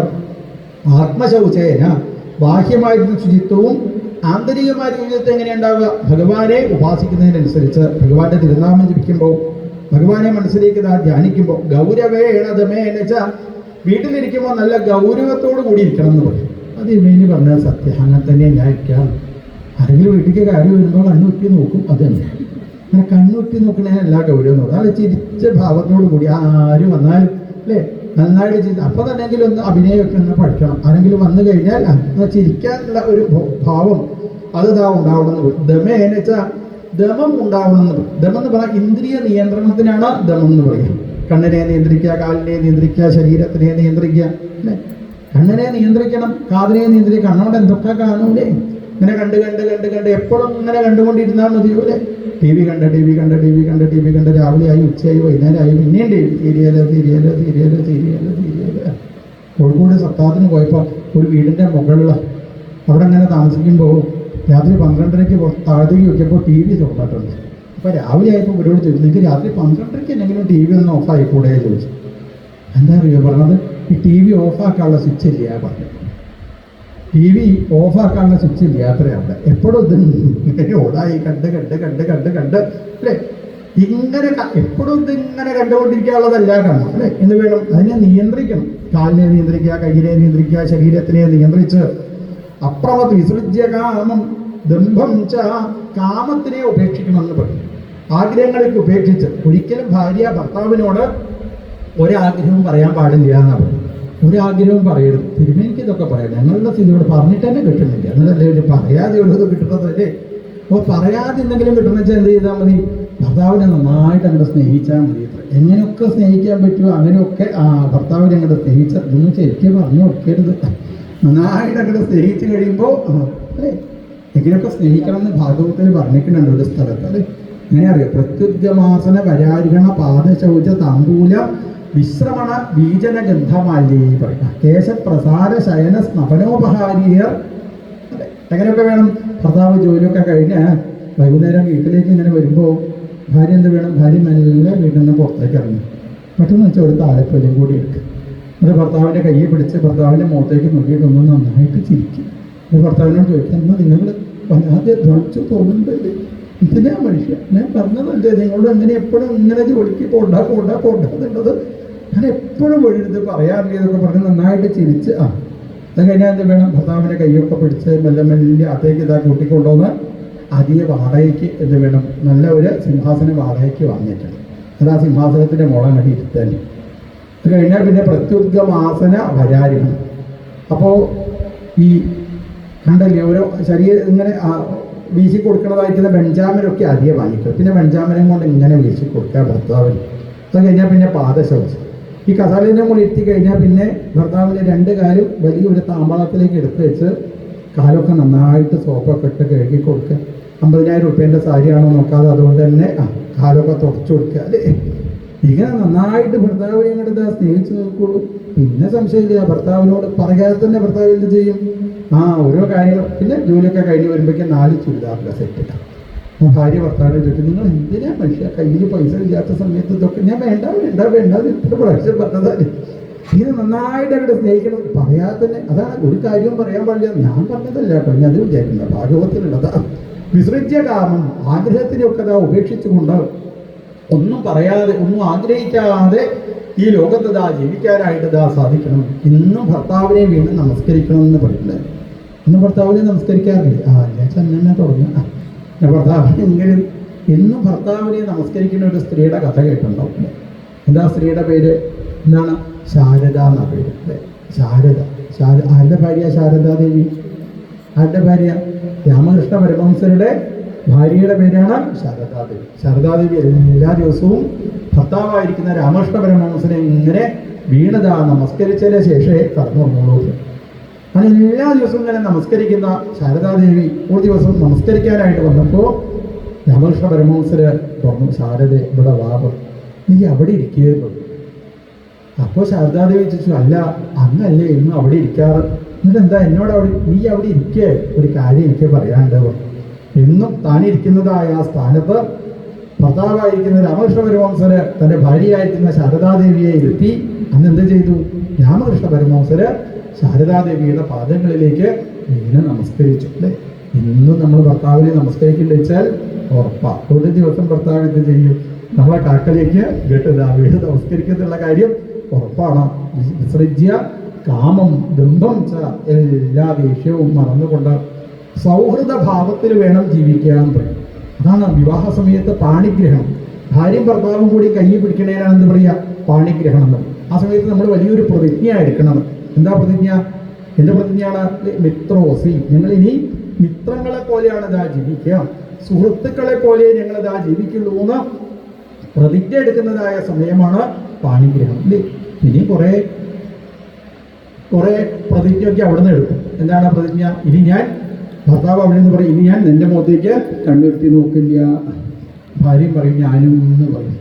ആത്മശൗചേന. ബാഹ്യമായിരുന്ന ശുചിത്വവും ആന്തരികമായ ശുചിത്വം എങ്ങനെയുണ്ടാവുക? ഭഗവാനെ ഉപാസിക്കുന്നതിനനുസരിച്ച്, ഭഗവാന്റെ തിരുനാമം ജപിക്കുമ്പോൾ, ഭഗവാനെ മനസ്സിലേക്ക് ധ്യാനിക്കുമ്പോൾ. ഗൗരവേണതമേനച്ച. വീട്ടിലിരിക്കുമ്പോൾ നല്ല ഗൗരവത്തോടു കൂടി ഇരിക്കണം എന്ന് പറയും. അത് ഇവന് പറഞ്ഞാൽ സത്യം. അങ്ങനെ തന്നെ ഞാൻ ഇരിക്കാം. ആരെങ്കിലും വീട്ടിലേക്ക് കാര്യം വരുമ്പോൾ കണ്ണുറ്റി നോക്കും. അത് തന്നെ. അങ്ങനെ കണ്ണുറ്റി നോക്കണേനല്ല ഗൗരവം നോക്കും. അല്ല ചിരിച്ച ഭാവത്തോടു കൂടി ആരും വന്നാലും അല്ലേ നന്നായിട്ട് ചിരി. അപ്പോൾ തന്നെങ്കിലും ഒന്ന് അഭിനയമൊക്കെ ഒന്ന് പഠിക്കണം. ആരെങ്കിലും വന്നു കഴിഞ്ഞാൽ ചിരിക്കാനുള്ള ഒരു ഭാവം അത് ഉണ്ടാവണമെന്ന് പറയും. ദമേന വെച്ചാൽ ദമം ഉണ്ടാവണമെന്ന് പറയും. ദമം എന്ന് പറഞ്ഞാൽ ഇന്ദ്രിയ നിയന്ത്രണത്തിനാണ് ദമം എന്ന് പറയുക. കണ്ണിനെ നിയന്ത്രിക്കുക, കാലിനെ നിയന്ത്രിക്കുക, ശരീരത്തിനെ നിയന്ത്രിക്കുക അല്ലേ? കണ്ണിനെ നിയന്ത്രിക്കണം, കാതിനെ നിയന്ത്രിക്കുക. കണ്ണോടെ എന്തൊക്കെ കാണൂലേ? ഇങ്ങനെ കണ്ട് എപ്പോഴും ഇങ്ങനെ കണ്ടുകൊണ്ടിരുന്നാൽ മതിയൂലേ? ടി വി കണ്ട് രാവിലെ ആയി, ഉച്ചയായി, വൈകുന്നേരമായി, പിന്നെയും സീരിയല്. കോഴിക്കോട് സപ്താഹത്തിന് പോയപ്പോൾ ഒരു വീടിൻ്റെ മുകളിൽ അവിടെ ഇങ്ങനെ താമസിക്കുമ്പോൾ രാത്രി 12:30 താഴത്തേക്ക് നോക്കിയപ്പോൾ ടി വി തുറന്നിട്ടുണ്ട്. അപ്പോൾ രാവിലെ ആയപ്പോൾ ഇവരോട് ചോദിച്ചു, നിങ്ങൾക്ക് രാത്രി 12:30 എന്തെങ്കിലും ടി വി ഒന്ന് ഓഫായിക്കൂടെ ചോദിച്ചു. എന്താ അറിയുക പറഞ്ഞത്? ഈ ടി വി ഓഫാക്കാനുള്ള സ്വിച്ച് ഇല്ല പറഞ്ഞു. ടി വി ഓഫാക്കാനുള്ള സ്വിച്ച് ഇല്ലാത്രയാണ്. എപ്പോഴും ഇത് ഇങ്ങനെ ഓടായി കണ്ട് കണ്ട് കണ്ട് കണ്ട് കണ്ട് അല്ലേ, ഇങ്ങനെ എപ്പോഴും ഇത് ഇങ്ങനെ കണ്ടുകൊണ്ടിരിക്കാനുള്ളതല്ല കണ്ണ് അല്ലേ. എന്ത് വേണം, അതിനെ നിയന്ത്രിക്കണം. കാലിനെ നിയന്ത്രിക്കുക, കയ്യിനെ നിയന്ത്രിക്കുക, ശരീരത്തിനെ നിയന്ത്രിച്ച് അപ്രമത് വിസൃജ്യ കാമം ദംഭം ച, കാമത്തിനെ ഉപേക്ഷിക്കണം എന്ന് പറയും. ആഗ്രഹങ്ങളൊക്കെ ഉപേക്ഷിച്ച് ഒരിക്കലും ഭാര്യ ഭർത്താവിനോട് ഒരാഗ്രഹവും പറയാൻ പാടില്ല എന്നാണ് പറയുന്നത്. ഒരാഗ്രഹവും പറയരുത്. തിരുമേനിക്ക് ഇതൊക്കെ പറയാം, ഞങ്ങളുടെ സ്ഥിതിയോട് പറഞ്ഞിട്ട് തന്നെ കിട്ടുന്നില്ല, എന്നല്ലേ പറയാതെ ഉള്ളത് കിട്ടുന്നത് അല്ലേ. അപ്പോൾ പറയാതെ എന്തെങ്കിലും കിട്ടുന്ന വെച്ചാൽ എന്ത് ചെയ്താൽ മതി, ഭർത്താവിനെ നന്നായിട്ട് അങ്ങോട്ട് സ്നേഹിച്ചാൽ മതി. എങ്ങനെയൊക്കെ സ്നേഹിക്കാൻ പറ്റുമോ അങ്ങനെയൊക്കെ ഭർത്താവിനെ അങ്ങോട്ട് സ്നേഹിച്ച, നിങ്ങൾ ശരിക്കും പറഞ്ഞു കൊടുക്കരുത്. നന്നായിട്ട് അങ്ങോട്ട് സ്നേഹിച്ച് കഴിയുമ്പോൾ അല്ലേ, എങ്ങനെയൊക്കെ സ്നേഹിക്കണം എന്ന് ഭാഗവത്തിൽ പറഞ്ഞിട്ടുണ്ടുണ്ട് ഒരു സ്ഥലത്ത് അല്ലേ. എങ്ങനെ അറിയാം, പ്രത്യുദ്ഗമാസന പരാരിഹണ പാദശൗച താമ്പൂല വിശ്രമണ ബീജന ഗന്ധമാല്യേ പറയുക, കേശപ്രസാര ശയന സ്നപനോപഹാരിയർ അല്ലേ. എങ്ങനെയൊക്കെ വേണം, ഭർത്താവ് ജോലിയൊക്കെ കഴിഞ്ഞ് വൈകുന്നേരം വീട്ടിലേക്ക് ഇങ്ങനെ വരുമ്പോൾ ഭാര്യ എന്ത് വേണം, ഭാര്യ മെല്ലെ വീട്ടിൽ നിന്ന് പുറത്തേക്ക് ഇറങ്ങി പെട്ടെന്ന് വെച്ചാൽ ഒരു താലപ്പൊലിയും കൂടി എടുക്കും. അത് ഭർത്താവിൻ്റെ കയ്യെ പിടിച്ച് ഭർത്താവിൻ്റെ മുഖത്തേക്ക് നോക്കിയിട്ടൊന്ന് നന്നായിട്ട് ചിരിക്കും. അത് ഭർത്താവിനോട് ചോദിക്കാം, എന്നാൽ നിങ്ങൾ വല്ലാതെ ധ്വനിച്ചു പോകുന്നുണ്ടല്ലേ, ഇതിനാ മനുഷ്യ ഞാൻ പറഞ്ഞതല്ലേ നിങ്ങളോട് അങ്ങനെ എപ്പോഴും ഇങ്ങനെ ജോലിക്ക് പോണ്ടാന്നുള്ളത് ഞാൻ എപ്പോഴും വഴിയെടുത്ത് പറയാറില്ല എന്നൊക്കെ പറഞ്ഞ് നന്നായിട്ട് ചിരിച്ച് അത് കഴിഞ്ഞാൽ എന്ത് വേണം, ഭർത്താവിൻ്റെ കൈയൊക്കെ പിടിച്ച് മെല്ലെ മെല്ലെ അത്തേക്ക് ഇതാ കൂട്ടിക്കൊണ്ടുവന്ന് അധിക വാടകയ്ക്ക് എന്ത് വേണം, നല്ല ഒരു സിംഹാസനം വാടകയ്ക്ക് വാങ്ങിയിട്ടുണ്ട്. അത് ആ സിംഹാസനത്തിൻ്റെ മുളം കണ്ടി ഇരുത്താൻ. അത് കഴിഞ്ഞാൽ പിന്നെ പ്രത്യുദ്ഗമാസന വരാരിഹം. അപ്പോൾ ഈ കണ്ടല്ലേ ഓരോ ശരീരം ഇങ്ങനെ വീശി കൊടുക്കുന്നതായിട്ടുള്ള ബെഞ്ചാമിനൊക്കെ അധികം വാങ്ങിക്കുക. പിന്നെ ബെഞ്ചാമിനും കൊണ്ട് ഇങ്ങനെ വീശി കൊടുക്കുക ഭർത്താവിന്. അത് കഴിഞ്ഞാൽ പിന്നെ പാദശൗചം. ഈ കസാലിൻ്റെ കൂടെ ഇരുത്തി കഴിഞ്ഞാൽ പിന്നെ ഭർത്താവിൻ്റെ രണ്ട് കാലും വലിയൊരു താമ്പാളത്തിലേക്ക് എടുത്ത് വെച്ച് കാലൊക്കെ നന്നായിട്ട് സോപ്പൊക്കെ ഇട്ട് കഴുകി കൊടുക്കുക. 50,000 രൂപേൻ്റെ സാരിയാണോ നോക്കാതെ അതുകൊണ്ട് തന്നെ കാലൊക്കെ തുടച്ചു കൊടുക്കുക അല്ലേ. ഇങ്ങനെ നന്നായിട്ട് ഭർത്താവിനെ അങ്ങോട്ട് സ്നേഹിച്ച് നോക്കുള്ളൂ. പിന്നെ സംശയമില്ല, ഭർത്താവിനോട് പറയാതെ തന്നെ ഭർത്താവ് എന്ത് ചെയ്യും, ഓരോ കാര്യങ്ങൾ. പിന്നെ ജോലിയൊക്കെ കഴിഞ്ഞ് വരുമ്പോഴേക്കും 4 ചുരിദാറില്ല സെറ്റ്. ഭാര്യ ഭർത്താവിനെ ചോദിക്കും, നിങ്ങൾ എന്തിനാ മനുഷ്യ കയ്യിൽ പൈസ ഇല്ലാത്ത സമയത്ത് ഇതൊക്കെ ഞാൻ വേണ്ട ഇത്ര പ്രാവശ്യം പറഞ്ഞതല്ലേ. ഇങ്ങനെ നന്നായിട്ട് അങ്ങോട്ട് സ്നേഹിക്കണം. പറയാതെ തന്നെ, അതാണ് ഒരു കാര്യവും പറയാൻ പാടില്ല. ഞാൻ പറഞ്ഞതല്ല കേട്ടോ, ഞാൻ അത് വിചാരിക്കുന്നത് ഭാഗവത്തിലുള്ളതാ. വിസൃജ്യ കാമം, ആഗ്രഹത്തിനൊക്കെ ഉപേക്ഷിച്ചുകൊണ്ട് ഒന്നും പറയാതെ ഒന്നും ആഗ്രഹിക്കാതെ ഈ ലോകത്ത് ജീവിക്കാനായിട്ട് സാധിക്കണം. ഇന്നും ഭർത്താവിനെ വീണ്ടും നമസ്കരിക്കണം എന്ന് പറയുന്നത്. ഇന്ന് ഭർത്താവിനെ നമസ്കരിക്കാറില്ലേ? ഞാൻ ചെന്നെ തുടങ്ങുക ഭർത്താവിനെ എങ്കിലും എന്നും ഭർത്താവിനെ നമസ്കരിക്കുന്ന ഒരു സ്ത്രീയുടെ കഥ കേട്ടിട്ടുണ്ടാവും. എന്താ സ്ത്രീയുടെ പേര് എന്താണ്? ശാരദ എന്നാ പേര് അല്ലേ. ആരുടെ ഭാര്യ ശാരദാദേവി? ആരുടെ ഭാര്യ? രാമകൃഷ്ണ പരമഹംസരുടെ ഭാര്യയുടെ പേരാണ് ശാരദാദേവി. ശാരദാദേവി എല്ലാ ദിവസവും ഭർത്താവായിരിക്കുന്ന രാമകൃഷ്ണ പരമഹംസനെ ഇങ്ങനെ നമസ്കരിച്ചതിന് ശേഷമേ കടന്നു വന്നോളൂ. അങ്ങനെ എല്ലാ ദിവസവും ഇങ്ങനെ നമസ്കരിക്കുന്ന ശാരദാദേവി ഒരു ദിവസം നമസ്കരിക്കാനായിട്ട് വന്നപ്പോൾ രാമകൃഷ്ണ പരമഹംസര് പറഞ്ഞു, ശാരദ ഇവിടെ വാപം നീ അവിടെ ഇരിക്കുകയുള്ളൂ. അപ്പോൾ ശാരദാദേവി ചോദിച്ചു, അല്ല അങ്ങല്ലേ ഇന്നും അവിടെ ഇരിക്കാറ്, എന്നിട്ട് എന്താ എന്നോട് നീ അവിടെ ഇരിക്കുക, ഒരു കാര്യം എനിക്ക് പറയാണ്ട്. എന്നും താനിരിക്കുന്നതായ ആ സ്ഥാനത്ത് ഭർത്താവായിരിക്കുന്ന രാമകൃഷ്ണ പരമഹംസര് തൻ്റെ ഭാര്യയായിരിക്കുന്ന ശാരദാദേവിയെ ഇരുത്തി അന്ന് എന്ത് ചെയ്തു? രാമകൃഷ്ണ പരമഹംസര് ശാരദാദേവിയുടെ പാദങ്ങളിലേക്ക് വീണ് നമസ്കരിച്ചു അല്ലേ. ഇന്നും നമ്മൾ ഭർത്താവിനെ നമസ്കരിക്കേണ്ട വെച്ചാൽ ഉറപ്പാണ്. ഒരു ദിവസം ഭർത്താവ് എന്ത് ചെയ്യും? നമ്മളെ കാക്കലേക്ക് വീട് നമസ്കരിക്കുന്നുള്ള കാര്യം ഉറപ്പാണ്. വിസൃജ്യ കാമം ദംഭം ച, എല്ലാ ദേഷ്യവും മറന്നുകൊണ്ട് സൗഹൃദ ഭാവത്തിൽ വേണം ജീവിക്കുക എന്ന് പറയും. അതാണ് വിവാഹ സമയത്ത് പാണിഗ്രഹണം. ഭാര്യയും ഭർത്താവും കൂടി കൈ പിടിക്കണേനാണ് എന്ത് പറയുക? പാണിഗ്രഹണം എന്ന്. ആ സമയത്ത് നമ്മൾ വലിയൊരു പ്രതിജ്ഞ എടുക്കണം. എന്താ പ്രതിജ്ഞ? എൻ്റെ പ്രതിജ്ഞയാണ് മിത്രോസി, ഞങ്ങൾ ഇനി മിത്രങ്ങളെ പോലെയാണ് ജീവിക്കുക, സുഹൃത്തുക്കളെ പോലെ ഞങ്ങൾ ജീവിക്കുള്ളൂ എന്ന് പ്രതിജ്ഞ എടുക്കുന്നതായ സമയമാണ് പാണിഗ്രഹം അല്ലേ. ഇനി കുറേ പ്രതിജ്ഞയൊക്കെ അവിടെ നിന്ന് എടുക്കും. എന്താണ് പ്രതിജ്ഞ? ഇനി ഞാൻ ഭർത്താവ് അവിടെ നിന്ന് പറയും, ഇനി ഞാൻ നിന്റെ മുഖത്തേക്ക് കണ്ണുരുത്തി നോക്കില്ല. ഭാര്യയും പറയും ഞാനും എന്ന് പറയും.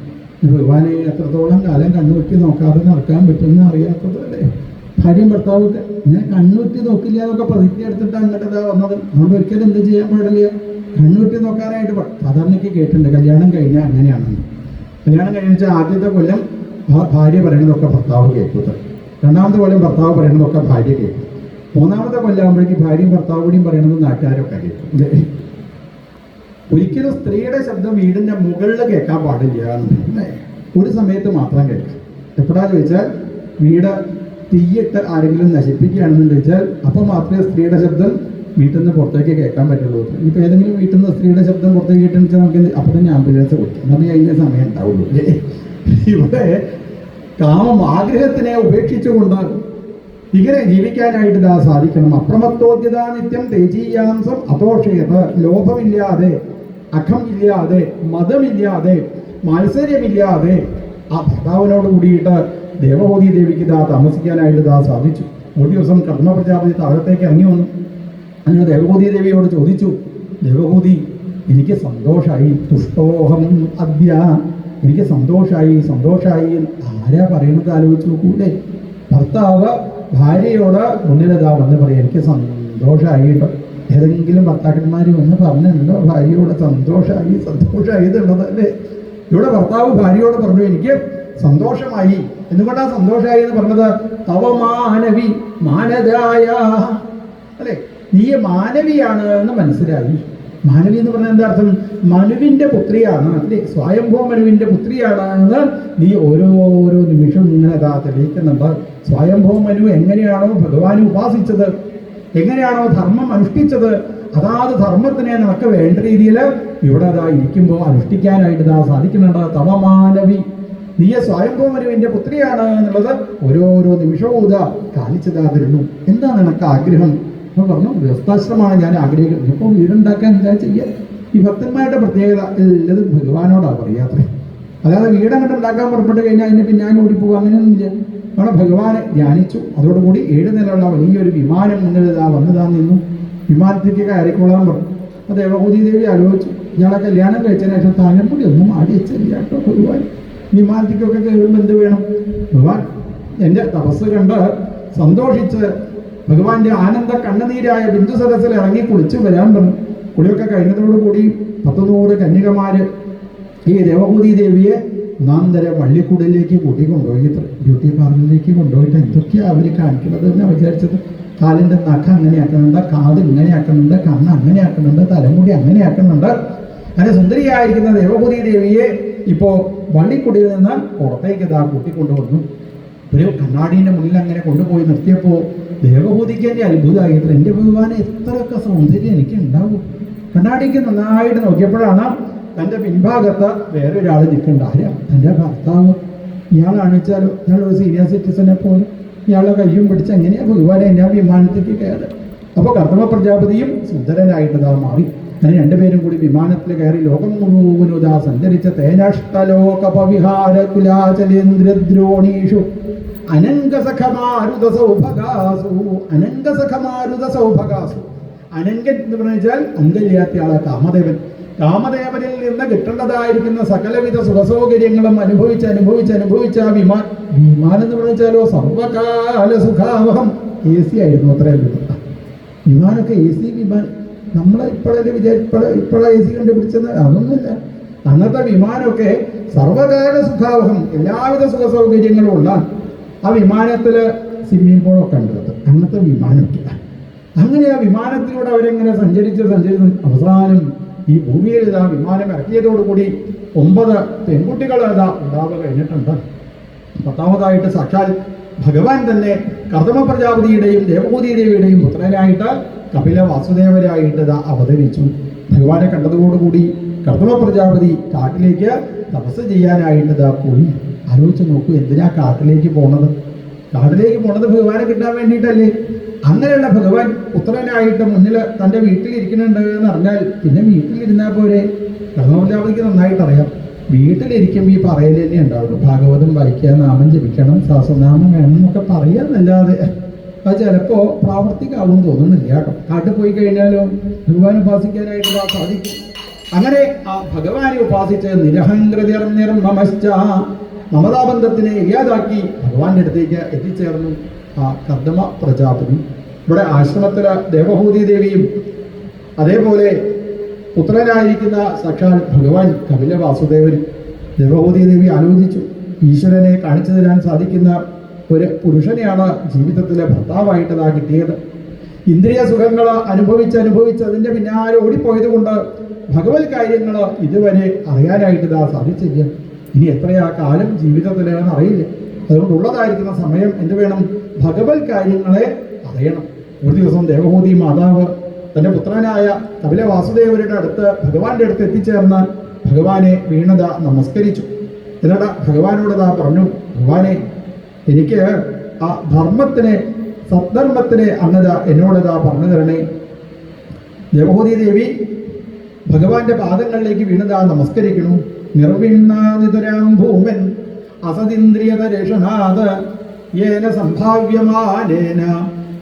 ഭഗവാനെ എത്രത്തോളം കാലം കണ്ണുരുത്തി നോക്കാതെ നടക്കാൻ പറ്റുമെന്ന് അറിയാത്തത് അല്ലേ. ഭാര്യയും ഭർത്താവൊക്കെ ഞാൻ കണ്ണുരുത്തി നോക്കില്ല എന്നൊക്കെ പ്രതിജ്ഞ എടുത്തിട്ട് അങ്ങോട്ട് വന്നത്. അതുകൊണ്ട് ഒരിക്കലും എന്ത് ചെയ്യാൻ പാടില്ല, കണ്ണുരുത്തി നോക്കാനായിട്ട്. സാധാരണയ്ക്ക് കേട്ടിട്ടുണ്ട് കല്യാണം കഴിഞ്ഞാൽ അങ്ങനെയാണെന്ന്. കല്യാണം കഴിഞ്ഞാൽ ആദ്യത്തെ കൊല്ലം ഭാര്യ പറയുന്നതൊക്കെ ഭർത്താവ് കേൾക്കുന്നത്, രണ്ടാമത്തെ കൊല്ലം ഭർത്താവ് പറയുന്നതൊക്കെ ഭാര്യ കേൾക്കും. മൂന്നാമത്തെ കൊല്ലാകുമ്പോഴേക്ക് ഭാര്യയും ഭർത്താവ് കൂടിയും പറയണത് നാട്ടുകാരൊക്കെ കേൾക്കും അല്ലേ? ഒരിക്കലും സ്ത്രീയുടെ ശബ്ദം വീടിന്റെ മുകളിൽ കേൾക്കാൻ പാടില്ല അല്ലേ? ഒരു സമയത്ത് മാത്രം കേൾക്കാം. എപ്പോഴാ ചോദിച്ചാൽ വീട് തീയിട്ട് ആരെങ്കിലും നശിപ്പിക്കുകയാണെന്ന് ചോദിച്ചാൽ അപ്പോൾ മാത്രമേ സ്ത്രീയുടെ ശബ്ദം വീട്ടിൽ നിന്ന് പുറത്തേക്ക് കേൾക്കാൻ പറ്റുള്ളൂ. ഇപ്പൊ ഏതെങ്കിലും വീട്ടിൽ നിന്ന് സ്ത്രീയുടെ ശബ്ദം പുറത്തേക്ക് കേട്ടെന്ന് വെച്ചാൽ നമുക്ക് അപ്പൊ തന്നെ ആംബുലൻസ് കൊടുക്കും, നമുക്ക് അതിന്റെ സമയം ഉണ്ടാവുള്ളൂ അല്ലേ? ഇവിടെ കാമം ആഗ്രഹത്തിനെ ഉപേക്ഷിച്ചുകൊണ്ട് ഇങ്ങനെ ജീവിക്കാനായിട്ട് ഇതാ സാധിക്കണം. അപ്രമത്തോദ്യത നിത്യം തേജീയാംസം അതോഷയത്. ലോഭമില്ലാതെ, അഖം ഇല്ലാതെ, മതമില്ലാതെ, മാത്സര്യമില്ലാതെ ആ ഭർത്താവിനോട് കൂടിയിട്ട് ദേവഹൂതി ദേവിക്ക് ഇതാ താമസിക്കാനായിട്ട് ഇതാ സാധിച്ചു. ഒരു ദിവസം കർമ്മ പ്രജാപതി താഴത്തേക്ക് ഇറങ്ങി വന്നു. അങ്ങനെ ദേവഹൂതി ദേവിയോട് ചോദിച്ചു, ദേവഹൂതി എനിക്ക് സന്തോഷമായി, തുഷ്ടോഹം അദ്യ, എനിക്ക് സന്തോഷമായി. ആരാ പറയുന്നത് ആലോചിച്ച് നോക്കൂടെ? ഭർത്താവ് ഭാര്യയോട് മുന്നിലതാ വന്ന് പറയാം എനിക്ക് സന്തോഷമായിട്ടോ. ഏതെങ്കിലും ഭർത്താക്കന്മാർ വന്ന് പറഞ്ഞിട്ടുണ്ടോ ഭാര്യയോട് സന്തോഷമായി എന്നുള്ളത് അല്ലേ? ഇവിടെ ഭർത്താവ് ഭാര്യയോട് പറഞ്ഞു എനിക്ക് സന്തോഷമായി. എന്തുകൊണ്ടാണ് സന്തോഷമായി എന്ന് പറഞ്ഞത്? തവ മാനവി മാനദായ അല്ലെ, നീ മാനവിയാണ് എന്ന് മനസ്സിലായി. മാനവി എന്ന് പറഞ്ഞാൽ എന്താ അർത്ഥം? മനുവിന്റെ പുത്രിയാണ് അല്ലെ, സ്വയംഭൂ മനുവിന്റെ പുത്രിയാണ് എന്ന് നീ ഓരോ നിമിഷം ഇങ്ങനെ തെളിയിക്കുന്നുണ്ട്. സ്വയംഭൂ മനു എങ്ങനെയാണോ ഭഗവാനെ ഉപാസിച്ചത്, എങ്ങനെയാണോ ധർമ്മം അനുഷ്ഠിച്ചത്, അതാത് ധർമ്മത്തിനെ നിനക്ക് വേണ്ട രീതിയിൽ ഇവിടെ ഇരിക്കുമ്പോൾ അനുഷ്ഠിക്കാനായിട്ട് സാധിക്കുന്നുണ്ട്. തവ മാനവി, നീ സ്വയംഭൂ മനുവിന്റെ പുത്രിയാണ് എന്നുള്ളത് ഓരോ നിമിഷവും കാണിച്ചു തരുന്നു. എന്താ നിനക്ക് ആഗ്രഹം എന്ന് പറഞ്ഞു. ഗൃഹസ്ഥാശ്രമമാണ് ഞാൻ ആഗ്രഹിക്കുന്നത്. ഇപ്പോൾ വീടുണ്ടാക്കാൻ എന്താ ചെയ്യുക? ഈ ഭക്തന്മാരുടെ പ്രത്യേകത എല്ലതും ഭഗവാനോടാണ് പറയാത്രേ. അല്ലാതെ വീടങ്ങോട്ട് ഉണ്ടാക്കാൻ പുറപ്പെട്ട് കഴിഞ്ഞാൽ അതിന് പിന്നാലെ ഓടിപ്പോകുക അങ്ങനെയൊന്നുമില്ല. അവിടെ ഭഗവാനെ ധ്യാനിച്ചു. അതോടുകൂടി 7 നിലയുള്ള വലിയൊരു വിമാനം മുന്നിൽ വന്നതാ നിന്നു. വിമാനത്തേക്ക് കയറിക്കൊള്ളാൻ പറഞ്ഞു. അപ്പോൾ ദേവഹൂതി ദേവി ആലോചിച്ചു, ഇയാളെ കല്യാണം കഴിച്ചതിന് ശേഷം താലപ്പൊടി ഒന്നും ആടി വെച്ചില്ല കേട്ടോ ഭഗവാൻ. വിമാനത്തേക്കൊക്കെ കയറുമ്പോൾ എന്ത് വേണം? ഭഗവാൻ എൻ്റെ തപസ് കണ്ട് സന്തോഷിച്ച് ഭഗവാന്റെ ആനന്ദ കണ്ണുനീരായ ബിന്ദു സദസ്സിൽ ഇറങ്ങി കുളിച്ച് വരാൻ പറഞ്ഞു. കുളിയൊക്കെ കഴിഞ്ഞതോടുകൂടി 100 കന്യകമാര് ഈ ദേവഹൂതി ദേവിയെ ഒന്നാന്തര വള്ളിക്കൂടിലേക്ക് കൂട്ടിക്കൊണ്ടുപോയി. ബ്യൂട്ടി പാർലറിലേക്ക് കൊണ്ടുപോയിട്ട് എന്തൊക്കെയാണ് അവർ കാണിക്കുന്നത് എന്ന് വിചാരിച്ചത്. കാലിൻ്റെ നഖം അങ്ങനെ ആക്കുന്നുണ്ട്, കാത് ഇങ്ങനെ ആക്കുന്നുണ്ട്, കണ്ണ് അങ്ങനെ ആക്കുന്നുണ്ട്, തലമുടി അങ്ങനെ ആക്കുന്നുണ്ട്. അങ്ങനെ സുന്ദരിയായിരിക്കുന്ന ദേവഹൂതി ദേവിയെ ഇപ്പോൾ വള്ളിക്കുടിയിൽ നിന്ന് പുറത്തേക്ക് കൂട്ടിക്കൊണ്ടുവന്നു. ഒരു കണ്ണാടീൻ്റെ മുന്നിൽ അങ്ങനെ കൊണ്ടുപോയി നിർത്തിയപ്പോൾ ദേവഹൂതിക്ക് എൻ്റെ അത്ഭുതമായിട്ട് എൻ്റെ ഭഗവാനെ എത്രയൊക്കെ സൗന്ദര്യം എനിക്ക് ഉണ്ടാവും. കണ്ണാടിക്ക് നന്നായിട്ട് നോക്കിയപ്പോഴാണ് തൻ്റെ പിൻഭാഗത്ത് വേറൊരാൾ നിൽക്കേണ്ട. ആരാ? തൻ്റെ ഭർത്താവ്. ഇയാളാണിച്ചാലോ ഇയാളൊരു സീനിയർ സിറ്റിസനെ പോലെ ഇയാളെ കയ്യും പിടിച്ച് എങ്ങനെയാണ് ഭഗവാനെ എൻ്റെ വിമാനത്തേക്ക് കയറി. അപ്പോൾ കർത്തവ പ്രജാപതിയും സുന്ദരനായിട്ട് മാറി. അങ്ങനെ രണ്ടുപേരും കൂടി വിമാനത്തിൽ കയറി ലോകം മുഴുവനും സഞ്ചരിച്ച തേനഷ്ടലോകപവിഹാര കുലാചലേന്ദ്രദ്രോണീഷു അനംഗസഖമാരുത സൗഭഗാസു. അനങ്കൻ എന്ന് പറഞ്ഞാൽ അങ്കല്യാത്ത ആളെ കാമദേവൻ. കാമദേവനിൽ നിന്ന് കിട്ടേണ്ടതായിരിക്കുന്ന സകലവിധ സുഖസൗകര്യങ്ങളും അനുഭവിച്ച് ആ വിമാനം എന്ന് പറഞ്ഞാലോ സർവകാല സുഖാവഹം. AC ആയിരുന്നു അത്രയും. വിമാനമൊക്കെ AC വിമാനം. നമ്മളെ ഇപ്പോഴാ AC കണ്ടുപിടിച്ചത് അതൊന്നുമില്ല. അന്നത്തെ വിമാനമൊക്കെ സർവകാല സുഖാവഹം, എല്ലാവിധ സുഖസൗകര്യങ്ങളും ഉള്ള ആ വിമാനത്തിൽ സ്വിമ്മിംഗ് പൂളൊക്കെ ഉണ്ട് അന്നത്തെ വിമാനമൊക്കെ. അങ്ങനെ ആ വിമാനത്തിലൂടെ അവരെങ്ങനെ സഞ്ചരിച്ച് അവസാനം ഈ ഭൂമിയിൽ വിമാനം ഇറക്കിയതോടുകൂടി 9 പെൺകുട്ടികൾ ഉണ്ടാവുക കഴിഞ്ഞിട്ടുണ്ട്. 10ാമതായിട്ട് സാക്ഷാൽ ഭഗവാൻ തന്നെ കർദമ പ്രജാപതിയുടെയും ദേവഹൂതി ദേവിയുടെയും പുത്രനായിട്ട് കപില വാസുദേവരായിട്ട് അവതരിച്ചു. ഭഗവാനെ കണ്ടതോടുകൂടി കർദമ പ്രജാപതി കാട്ടിലേക്ക് തപസ് ചെയ്യാനായിട്ട് പോയി. ആലോചിച്ച് നോക്കൂ, എന്തിനാ കാട്ടിലേക്ക് പോണത്? കാട്ടിലേക്ക് പോണത് ഭഗവാനെ കിട്ടാൻ വേണ്ടിയിട്ടല്ലേ? അങ്ങനെയുള്ള ഭഗവാൻ പുത്രനായിട്ട് മുന്നിൽ തൻ്റെ വീട്ടിലിരിക്കുന്നുണ്ട് എന്ന് അറിഞ്ഞാൽ പിന്നെ വീട്ടിലിരുന്നാൽ പോരെ? കർദമ പ്രജാപതിക്ക് നന്നായിട്ട് അറിയാം. വീട്ടിലിരിക്കുമ്പോൾ ഈ പറയൽ തന്നെ ഉണ്ടാവുള്ളൂ. ഭാഗവതം വായിക്കുക, നാമം ജപിക്കണം, സഹസ്രനാമം വേണം എന്നൊക്കെ പറയാന്നല്ലാതെ അത് ചിലപ്പോൾ പ്രാവർത്തികമാവും തോന്നുന്നില്ല കേട്ടോ. കാട്ടിൽ പോയി കഴിഞ്ഞാലോ ഭഗവാൻ ഉപാസിക്കാനായിട്ട് സാധിക്കും. അങ്ങനെ ആ ഭഗവാനെ ഉപാസിച്ച് നിരഹംകൃതിർനിർമ്മമശ്ച മമതാബന്ധത്തിനെ ഇല്ലാതാക്കി ഭഗവാന്റെ അടുത്തേക്ക് എത്തിച്ചേർന്നു ആ കർദമ പ്രജാപതി. ഇവിടെ ആശ്രമത്തിലെ ദേവഹൂതി ദേവിയും അതേപോലെ പുത്രനായിരിക്കുന്ന സാക്ഷാൽ ഭഗവാൻ കപില വാസുദേവൻ. ദേവഹൂതി ദേവി ആലോചിച്ചു, ഈശ്വരനെ കാണിച്ചു തരാൻ സാധിക്കുന്ന ഒരു പുരുഷനെയാണ് ജീവിതത്തിലെ ഭർത്താവായിട്ട് കിട്ടിയത്. ഇന്ദ്രിയ സുഖങ്ങൾ അനുഭവിച്ച് അതിൻ്റെ പിന്നാലെ ഓടിപ്പോയത് കൊണ്ട് ഭഗവത് കാര്യങ്ങൾ ഇതുവരെ അറിയാനായിട്ട് ഇതാ സാധിച്ചില്ല. ഇനി എത്രയാ കാലം ജീവിതത്തിലെന്ന് അറിയില്ല. അതുകൊണ്ടുള്ളതായിരിക്കുന്ന സമയം എന്ത് വേണം? ഭഗവത് കാര്യങ്ങളെ അറിയണം. ഒരു ദിവസം ദേവഹൂതി മാതാവ് തൻ്റെ പുത്രനായ കപില വാസുദേവരുടെ അടുത്ത് ഭഗവാന്റെ അടുത്ത് എത്തിച്ചേർന്ന് ഭഗവാനെ വീണത നമസ്കരിച്ചു. എന്നിട്ട് ഭഗവാനോട് താ പറഞ്ഞു, ഭഗവാനെ, എനിക്ക് ആ ധർമ്മത്തിനെ, സദ്ധർമ്മത്തിനെ അങ്ങത എന്നോടതാ പറഞ്ഞു തരണേ. ദേവഹൂതി ദേവി ഭഗവാന്റെ പാദങ്ങളിലേക്ക് വീണതാ നമസ്കരിക്കണു. നിർവിണ്ണാനിതരാം ഭൂമൻ അസതിന്ദ്രിയതരേഷനാഥ യേന സംഭാവ്യമാനേന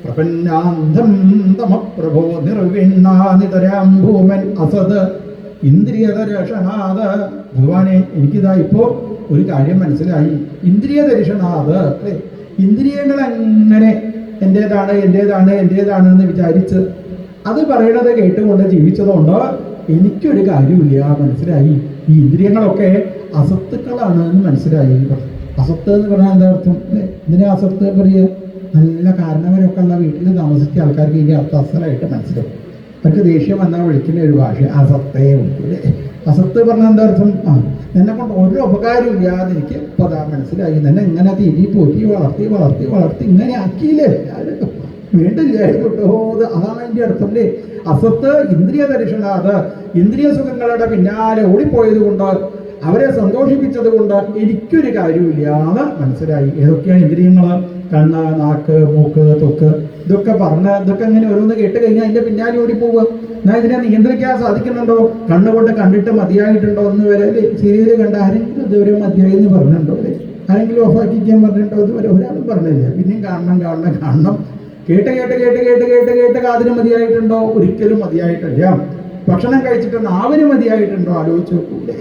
പ്രപന്നാന്ധം തമപ്രഭോ. നിർവിണ്ണാനിതരാം ഭൂമൻ അസത് ഇന്ദ്രിയതരേഷനാഥ. ഭഗവാനെ, എനിക്കിതാ ഇപ്പോൾ ഒരു കാര്യം മനസ്സിലായി. ഇന്ദ്രിയതരേഷനാഥ, അല്ലേ? ഇന്ദ്രിയങ്ങൾ അങ്ങനെ എൻ്റേതാണ് എന്ന് വിചാരിച്ച് അത് പറയണത് കേട്ടുകൊണ്ട് ജീവിച്ചതുകൊണ്ട് എനിക്കൊരു കാര്യമില്ല മനസ്സിലായി. ഈ ഇന്ദ്രിയങ്ങളൊക്കെ അസത്തുക്കളാണ് എന്ന് മനസ്സിലായി. അസത്ത് എന്ന് പറഞ്ഞാൽ എന്താ അർത്ഥം? ഇതിനെ അസത്ത് പറയുക, നല്ല കാരണവരൊക്കെ ഉള്ള വീട്ടിൽ താമസിച്ച ആൾക്കാർക്ക് ഇതിൻ്റെ അർത്ഥം അസലായിട്ട് മനസ്സിലാവും. അവർക്ക് ദേഷ്യം വന്നാൽ വിളിക്കുന്ന ഒരു ഭാഷ അസത്തേ വിളിക്കൂലേ. അസത്ത് പറഞ്ഞാൽ എന്താ അർത്ഥം? എന്നെ കൊണ്ട് ഒരു ഉപകാരവും ഇല്ലാതെ എനിക്ക് ഇപ്പോൾ അതാ മനസ്സിലായി. എന്നെ ഇങ്ങനെ തീറ്റി പോറ്റി വളർത്തി ഇങ്ങനെ ആക്കിയില്ലേ, വേണ്ടില്ലായിരുന്നു കേട്ടോ. അതാണ് അതിൻ്റെ അർത്ഥം അല്ലേ. അസത്ത് ഇന്ദ്രിയ ദർശനാത്, ഇന്ദ്രിയ സുഖങ്ങളുടെ പിന്നാലെ ഓടിപ്പോയത് കൊണ്ട്, അവരെ സന്തോഷിപ്പിച്ചത് കൊണ്ട് എനിക്കൊരു കാര്യമില്ല എന്ന് മനസ്സിലായി. ഏതൊക്കെയാണ് ഇന്ദ്രിയങ്ങൾ? കണ്ണ്, നാക്ക്, മൂക്ക്, തൊക്ക്, ഇതൊക്കെ ഇങ്ങനെ ഓരോന്ന് കേട്ട് കഴിഞ്ഞാൽ അതിൻ്റെ പിന്നാലെ ഓടിപ്പോവുക. എന്നാൽ ഇതിനെ നിയന്ത്രിക്കാൻ സാധിക്കുന്നുണ്ടോ? കണ്ണുകൊണ്ട് കണ്ടിട്ട് മതിയായിട്ടുണ്ടോ എന്ന് വരെ അല്ലേ? സീരിയൽ കണ്ട ആരെങ്കിലും ഇതുവരെ മതിയായി എന്ന് പറഞ്ഞിട്ടുണ്ടോ? അല്ലേ? ആരെങ്കിലും ഓഫാക്കിക്കാൻ പറഞ്ഞിട്ടോ? ഇതുവരെ ഒരാളും പറഞ്ഞില്ല. പിന്നെയും കാണണം. കേട്ട് കാതിന് മതിയായിട്ടുണ്ടോ? ഒരിക്കലും മതിയായിട്ടില്ല. ഭക്ഷണം കഴിച്ചിട്ട് നാവിന് മതിയായിട്ടുണ്ടോ? ആലോചിച്ച് നോക്കൂലേ.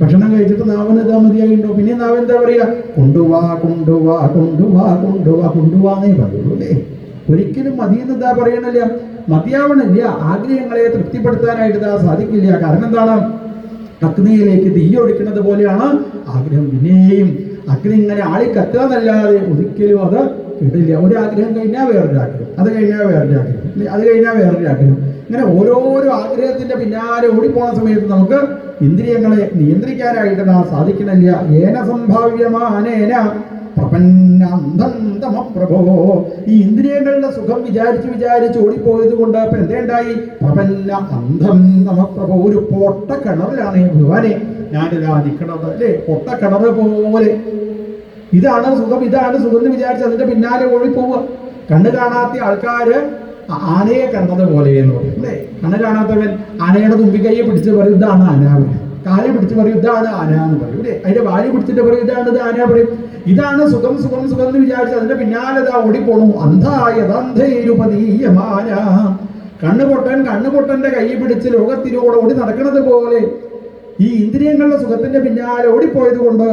ഭക്ഷണം കഴിച്ചിട്ട് നാവിന് ഇതാ മതിയായിട്ടുണ്ടോ? പിന്നെ നാവ് എന്താ പറയുക? കൊണ്ടുവാന്നേ പറയുള്ളൂ അല്ലേ. ഒരിക്കലും മതിയെന്ന് ഇതാ പറയണില്ല, മതിയാവണില്ല. ആഗ്രഹങ്ങളെ തൃപ്തിപ്പെടുത്താനായിട്ട് ഇതാ സാധിക്കില്ല. കാരണം എന്താണ്? അഗ്നിയിലേക്ക് തീ ഒഴിക്കുന്നത് പോലെയാണ് ആഗ്രഹം. പിന്നെയും അഗ്നി ഇങ്ങനെ ആളി കത്തുകയെന്നല്ലാതെ ഒരിക്കലും അത് കിട്ടില്ല. ഒരാഗ്രഹം കഴിഞ്ഞാൽ വേറൊരു ആഗ്രഹം, അത് കഴിഞ്ഞാൽ വേറൊരു ആഗ്രഹം, അത് കഴിഞ്ഞാൽ വേറൊരു ആഗ്രഹം. ഇങ്ങനെ ഓരോരോ ആഗ്രഹത്തിന്റെ പിന്നാലെ ഓടിപ്പോണ സമയത്ത് നമുക്ക് ഇന്ദ്രിയങ്ങളെ നിയന്ത്രിക്കാനായിട്ട് നാം സാധിക്കണില്ല. ഏന സംഭാവ്യമാനേന പ്രപന്നാന്ധം തമപ്രഭോ. ഈ ഇന്ദ്രിയങ്ങളുടെ സുഖം വിചാരിച്ച് ഓടിപ്പോയത് കൊണ്ട് ഇപ്പൊ എന്തേണ്ടായി? പ്രപന്ന അന്ധം തമപ്രഭോ. ഒരു പൊട്ട കിണറിലാണ് ഭഗവാനെ ഞാനിതാ നിൽക്കണത് അല്ലേ. പൊട്ട കിണറ് പോലെ ഇതാണ് സുഖം എന്ന് വിചാരിച്ച് അതിന്റെ പിന്നാലെ ഓടിപ്പോവുക. കണ്ണ് കാണാത്ത ആൾക്കാര് ആനയെ കണ്ടത് പോലെ എന്ന് പറയും അല്ലേ. കണ്ണ് കാണാത്തവൻ ആനയുടെ തുമ്പിക്കൈയെ പിടിച്ച് പറയും ഇതാണ് ആന പറയും, കാല് പിടിച്ച് പറയും ഇതാണ് ആന എന്ന് പറയും അല്ലേ. അതിന്റെ വാല് പിടിച്ചിട്ട് പറയും ഇത് ആന പറയും. ഇതാണ് സുഖം എന്ന് വിചാരിച്ച് അതിന്റെ പിന്നാലെ ഇതാ ഓടിപ്പോണു. അന്ധായതന്ധൈരുപതീയമാന. കണ്ണുപൊട്ടന്റെ കൈ പിടിച്ച് ലോകത്തിലൂടെ ഓടി നടക്കുന്നത് പോലെ ഈ ഇന്ദ്രിയങ്ങളുടെ സുഖത്തിന്റെ പിന്നാലെ ഓടിപ്പോയത് കൊണ്ട്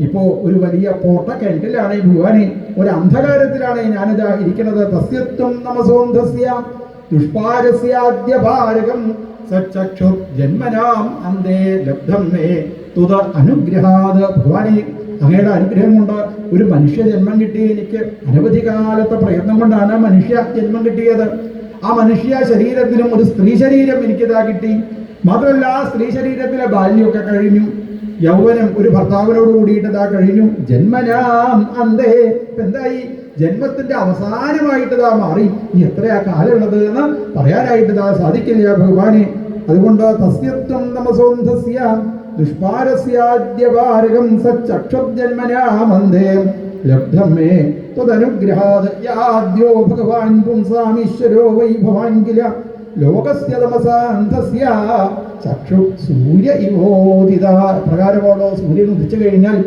ഇപ്പോ ഒരു വലിയ പോട്ട കിണറ്റിലാണ് ഈ ഭഗവാനെ, ഒരു അന്ധകാരത്തിലാണ് ഞാനിതാ ഇരിക്കുന്നത്. തസ്യത്വം നമസോന്ധസ്യ ദുഷ്പാരസ്യാദ്യഭാരകം സച്ചക്ഷുർ ജന്മനാം അന്തേ ലബ്ധം മേ തുത അനുഗ്രഹാത്. ഭഗവാനെ, അങ്ങയുടെ അനുഗ്രഹം കൊണ്ട് ഒരു മനുഷ്യ ജന്മം കിട്ടി. എനിക്ക് അനവധി കാലത്തെ പ്രയത്നം കൊണ്ടാണ് മനുഷ്യ ജന്മം കിട്ടിയത്. ആ മനുഷ്യ ശരീരത്തിലും ഒരു സ്ത്രീ ശരീരം എനിക്കിതാ കിട്ടി. മാത്രമല്ല ആ സ്ത്രീ ശരീരത്തിലെ ബാല്യമൊക്കെ കഴിഞ്ഞു, യൗവനം ഒരു ഭർത്താവിനോട് കൂടിയിട്ടതാ കഴിഞ്ഞു. ജന്മനാം അന്തേ, എന്തായി? ജന്മത്തിന്റെ അവസാനമായിട്ടതാ മാറി. ഇനി എത്രയാ കാലമുള്ളത് എന്ന് പറയാനായിട്ടതാ സാധിക്കില്ല ഭഗവാനെ. അതുകൊണ്ട് തസ്യത്വം തമസോന്ധസ്യ ദുഷ്പാരസ്യാദ്യപാരകം സച്ചക്ഷുർജന്മനാമന്തേ ലബ്ധം മേ ത്വദനുഗ്രഹാത്. യാദ്യോ ഭഗവാൻ പുംസാമീശ്വരോ വൈ ഭവാൻ കില ലോകസ്യ തമസാന്ധസ്യ ചക്ഷു സൂര്യ ഇവോദിത. പ്രകാരമാണോ സൂര്യൻ ഉദിച്ചു കഴിഞ്ഞാൽ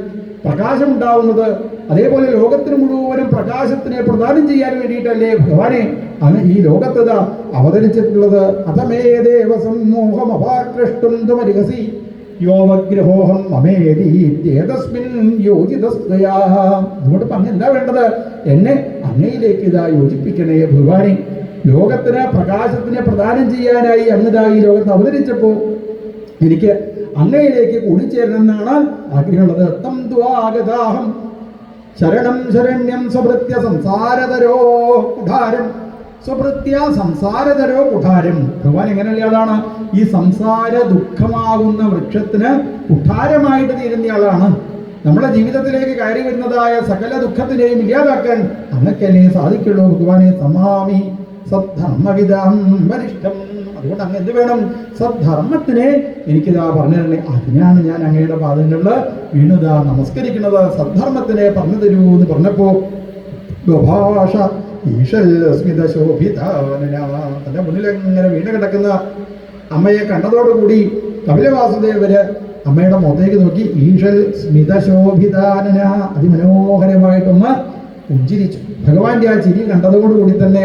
പ്രകാശം ഉണ്ടാവുന്നത്? അതേപോലെ ലോകത്തിന് മുഴുവനും പ്രകാശത്തിനെ പ്രദാനം ചെയ്യാൻ വേണ്ടിയിട്ടല്ലേ ഭഗവാനെ അങ്ങ് ഈ ലോകത്തത അവതരിച്ചിട്ടുള്ളത്. അഥമേ ദേവസമോഹമപാകൃഷ്ടും തുമരിഹസി യോവഗ്രഹോഹം മമേതീതസ്മിൻ യോജിതസ്തയാ. അതുകൊണ്ട് അങ്ങ് എന്താ വേണ്ടത്? എന്നെ അങ്ങയിലേക്ക് ഇതാ യോജിപ്പിക്കണേ ഭഗവാനെ. ലോകത്തിന് പ്രകാശത്തിനെ പ്രദാനം ചെയ്യാനായി അങ്ങതാ ഈ ലോകത്ത് അവതരിച്ചപ്പോൾ എനിക്ക് അങ്ങയിലേക്ക് കൂടിച്ചേരണമെന്നാണ് ആഗ്രഹമുള്ളത്. തം ദ്വാഗതാഹം ശരണം ശരണ്യം സ്വഭൃത്യ സംസാരതരോ കുഠാരം സ്വഭൃത്യ സംസാരതരോ കുഠാരം. ഭഗവാൻ എങ്ങനെയുള്ള ആളാണ്? ഈ സംസാര ദുഃഖമാകുന്ന വൃക്ഷത്തിന് കുഠാരമായിട്ട് തീരുന്ന ആളാണ്. നമ്മുടെ ജീവിതത്തിലേക്ക് കയറി വരുന്നതായ സകല ദുഃഖത്തിനെയും ഇല്ലാതാക്കാൻ അങ്ങക്കല്ലേ സാധിക്കുള്ളൂ. ഭഗവാനെ സമാമി സദ്ധർമ്മവിദം വരിഷ്ഠം. അതുകൊണ്ട് അങ്ങ് എന്ത് വേണം? സദ്ധർമ്മത്തിനെ എനിക്കിതാ പറഞ്ഞു തരണേ. അതിനാണ് ഞാൻ അങ്ങയുടെ പാദങ്ങളിൽ വീണുതാ നമസ്കരിക്കുന്നത്. സദ്ധർമ്മത്തിനെ പറഞ്ഞു തരൂ എന്ന് പറഞ്ഞപ്പോ ഗോഭാഷ ഈശൽസ്മിത ശോഭിതാനന. തന്റെ മുന്നിൽ എങ്ങനെ വീണ് കിടക്കുന്ന അമ്മയെ കണ്ടതോടുകൂടി കപിലവാസുദേവര് അമ്മയുടെ മുഖത്തേക്ക് നോക്കി ഈശൽ സ്മിതശോഭിതാനന അതിമനോഹരമായിട്ടൊന്ന് പുഞ്ചിരിച്ചു. ഭഗവാന്റെ ആ ചിരി കണ്ടതോടുകൂടി തന്നെ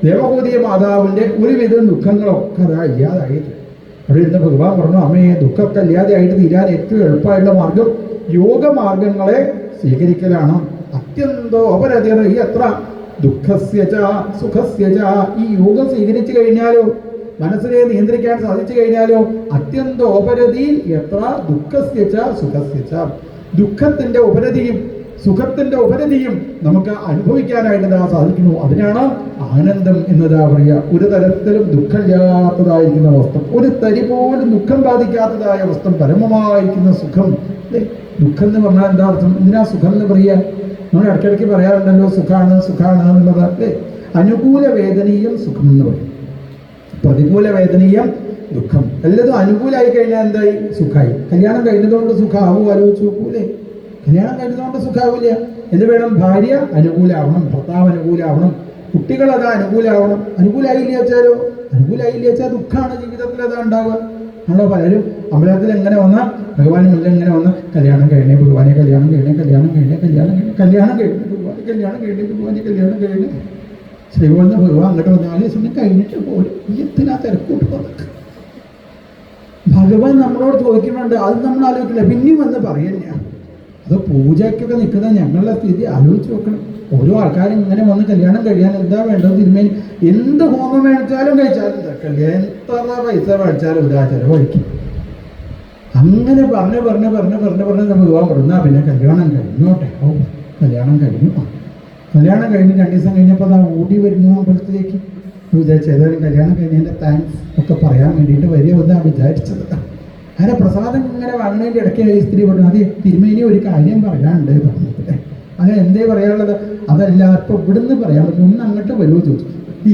ദേവഹൂതി മാതാവിന്റെ ഒരുവിധം ദുഃഖങ്ങളൊക്കെ അതാ ഇല്ലാതായിട്ട് അവിടെ ഇരുന്ന് ഭഗവാൻ പറഞ്ഞു, അമ്മയെ ദുഃഖമൊക്കെ ഇല്ലാതെയായിട്ട് തീരാൻ ഏറ്റവും എളുപ്പമായിട്ടുള്ള മാർഗം യോഗമാർഗങ്ങളെ സ്വീകരിക്കലാണ്. അത്യന്തോപരതിർ ഈ എത്ര ദുഃഖസ്യച സുഖസ്യച. ഈ യോഗം സ്വീകരിച്ചു കഴിഞ്ഞാലോ, മനസ്സിനെ നിയന്ത്രിക്കാൻ സാധിച്ചു കഴിഞ്ഞാലോ, അത്യന്തോപരതി എത്ര ദുഃഖസ്യച സുഖസ്യച. ദുഃഖത്തിന്റെ ഉപരതിയും സുഖത്തിന്റെ ഉപരതിയും നമുക്ക് അനുഭവിക്കാനായിട്ട് സാധിക്കുന്നു. അതിനാണ് ആനന്ദം എന്നതാ പറയുക. ഒരു തരത്തിലും ദുഃഖമില്ലാത്തതായിരിക്കുന്ന വസ്തു, ഒരു തരി പോലും ദുഃഖം ബാധിക്കാത്തതായ വസ്തു, പരമമായിരിക്കുന്ന സുഖം. ദുഃഖം എന്ന് പറഞ്ഞാൽ എന്താ അർത്ഥം? എന്തിനാ സുഖം എന്ന് പറയുക? നമ്മൾ ഇടയ്ക്കിടയ്ക്ക് പറയാറുണ്ടല്ലോ സുഖാണ് സുഖാണ് എന്നുള്ളത്. അല്ലേ? അനുകൂല വേദനീയം സുഖം എന്ന് പറയും, പ്രതികൂല വേദനീയം ദുഃഖം. എല്ലാതും അനുകൂലമായി കഴിഞ്ഞാൽ എന്തായി? സുഖമായി. കല്യാണം കഴിഞ്ഞതുകൊണ്ട് സുഖമാവൂ? ആലോചിച്ച് നോക്കൂലേ? കല്യാണം കഴിഞ്ഞതുകൊണ്ട് സുഖാവില്ല. എന്ത് വേണം? ഭാര്യ അനുകൂലമാവണം, ഭർത്താവ് അനുകൂലമാവണം, കുട്ടികൾ അതാ അനുകൂലമാവണം. അനുകൂലമായില്ല വെച്ചാലോ? അനുകൂലമായില്ല വെച്ചാൽ ദുഃഖമാണ് ജീവിതത്തിൽ അതാ ഉണ്ടാവുക. നമ്മളോ പലരും അമ്പലത്തിൽ എങ്ങനെ വന്ന ഭഗവാൻ മുന്നിൽ എങ്ങനെ വന്ന് കല്യാണം കഴിഞ്ഞേ ഭഗവാനെ, കല്യാണം കഴിഞ്ഞേ, കല്യാണം കഴിഞ്ഞേ, കല്യാണം കഴിഞ്ഞേ, കല്യാണം കഴിഞ്ഞു ഭഗവാനെ, കല്യാണം കഴിഞ്ഞേ ഭഗവാനെ, കല്യാണം കഴിഞ്ഞു. ശ്രീവന്ന ഭഗവാൻ അങ്ങോട്ട് വന്നാലേ സമയം കഴിഞ്ഞിട്ട് പോലും എത്തിനാ തിരക്കൂട്ട് പറഞ്ഞത്. ഭഗവാൻ നമ്മളോട് ചോദിക്കുന്നുണ്ട്, അത് നമ്മൾ ആലോചിക്കില്ല, പിന്നെയും വന്ന് പറയുന്ന അത് പൂജയ്ക്കൊക്കെ നിൽക്കുന്ന ഞങ്ങളുടെ സ്ഥിതി ആലോചിച്ച് നോക്കണം. ഓരോ ആൾക്കാരും ഇങ്ങനെ വന്ന് കല്യാണം കഴിയാൻ എന്താ വേണ്ടത്? തിരുമേനി എന്ത് ഹോമം മേടിച്ചാലും കഴിച്ചാലും തിരക്കല്ലേ, എത്ര പൈസ മേടിച്ചാലും ഇതാ ചിലവഴിക്കും. അങ്ങനെ പറഞ്ഞ് ഭഗവാൻ പറഞ്ഞാ പിന്നെ കല്യാണം കഴിഞ്ഞോട്ടെ. ഓ കല്യാണം കഴിഞ്ഞു. കല്യാണം കഴിഞ്ഞ് 2 ദിവസം കഴിഞ്ഞപ്പോൾ അതാ ഓടി വരുന്നു അമ്പലത്തിലേക്ക്. വിചാരിച്ചു ഏതായാലും കല്യാണം കഴിഞ്ഞതിൻ്റെ താങ്ക്സ് ഒക്കെ പറയാൻ വേണ്ടിയിട്ട് വരികയെന്നാണ് വിചാരിച്ചത്. അങ്ങനെ പ്രസാദം ഇങ്ങനെ വാങ്ങുന്നതിൻ്റെ ഇടയ്ക്ക് ഈ സ്ത്രീ പറഞ്ഞു, അതെ തിരുമേനി ഒരു കാര്യം പറയാനുണ്ട് പറഞ്ഞിട്ട്. അത് എന്തേ പറയാനുള്ളത്? അതല്ല ഇപ്പം ഇവിടുന്ന് പറയാൻ പറ്റും, ഒന്ന് അങ്ങോട്ട് വരുമോ ചോദിച്ചു.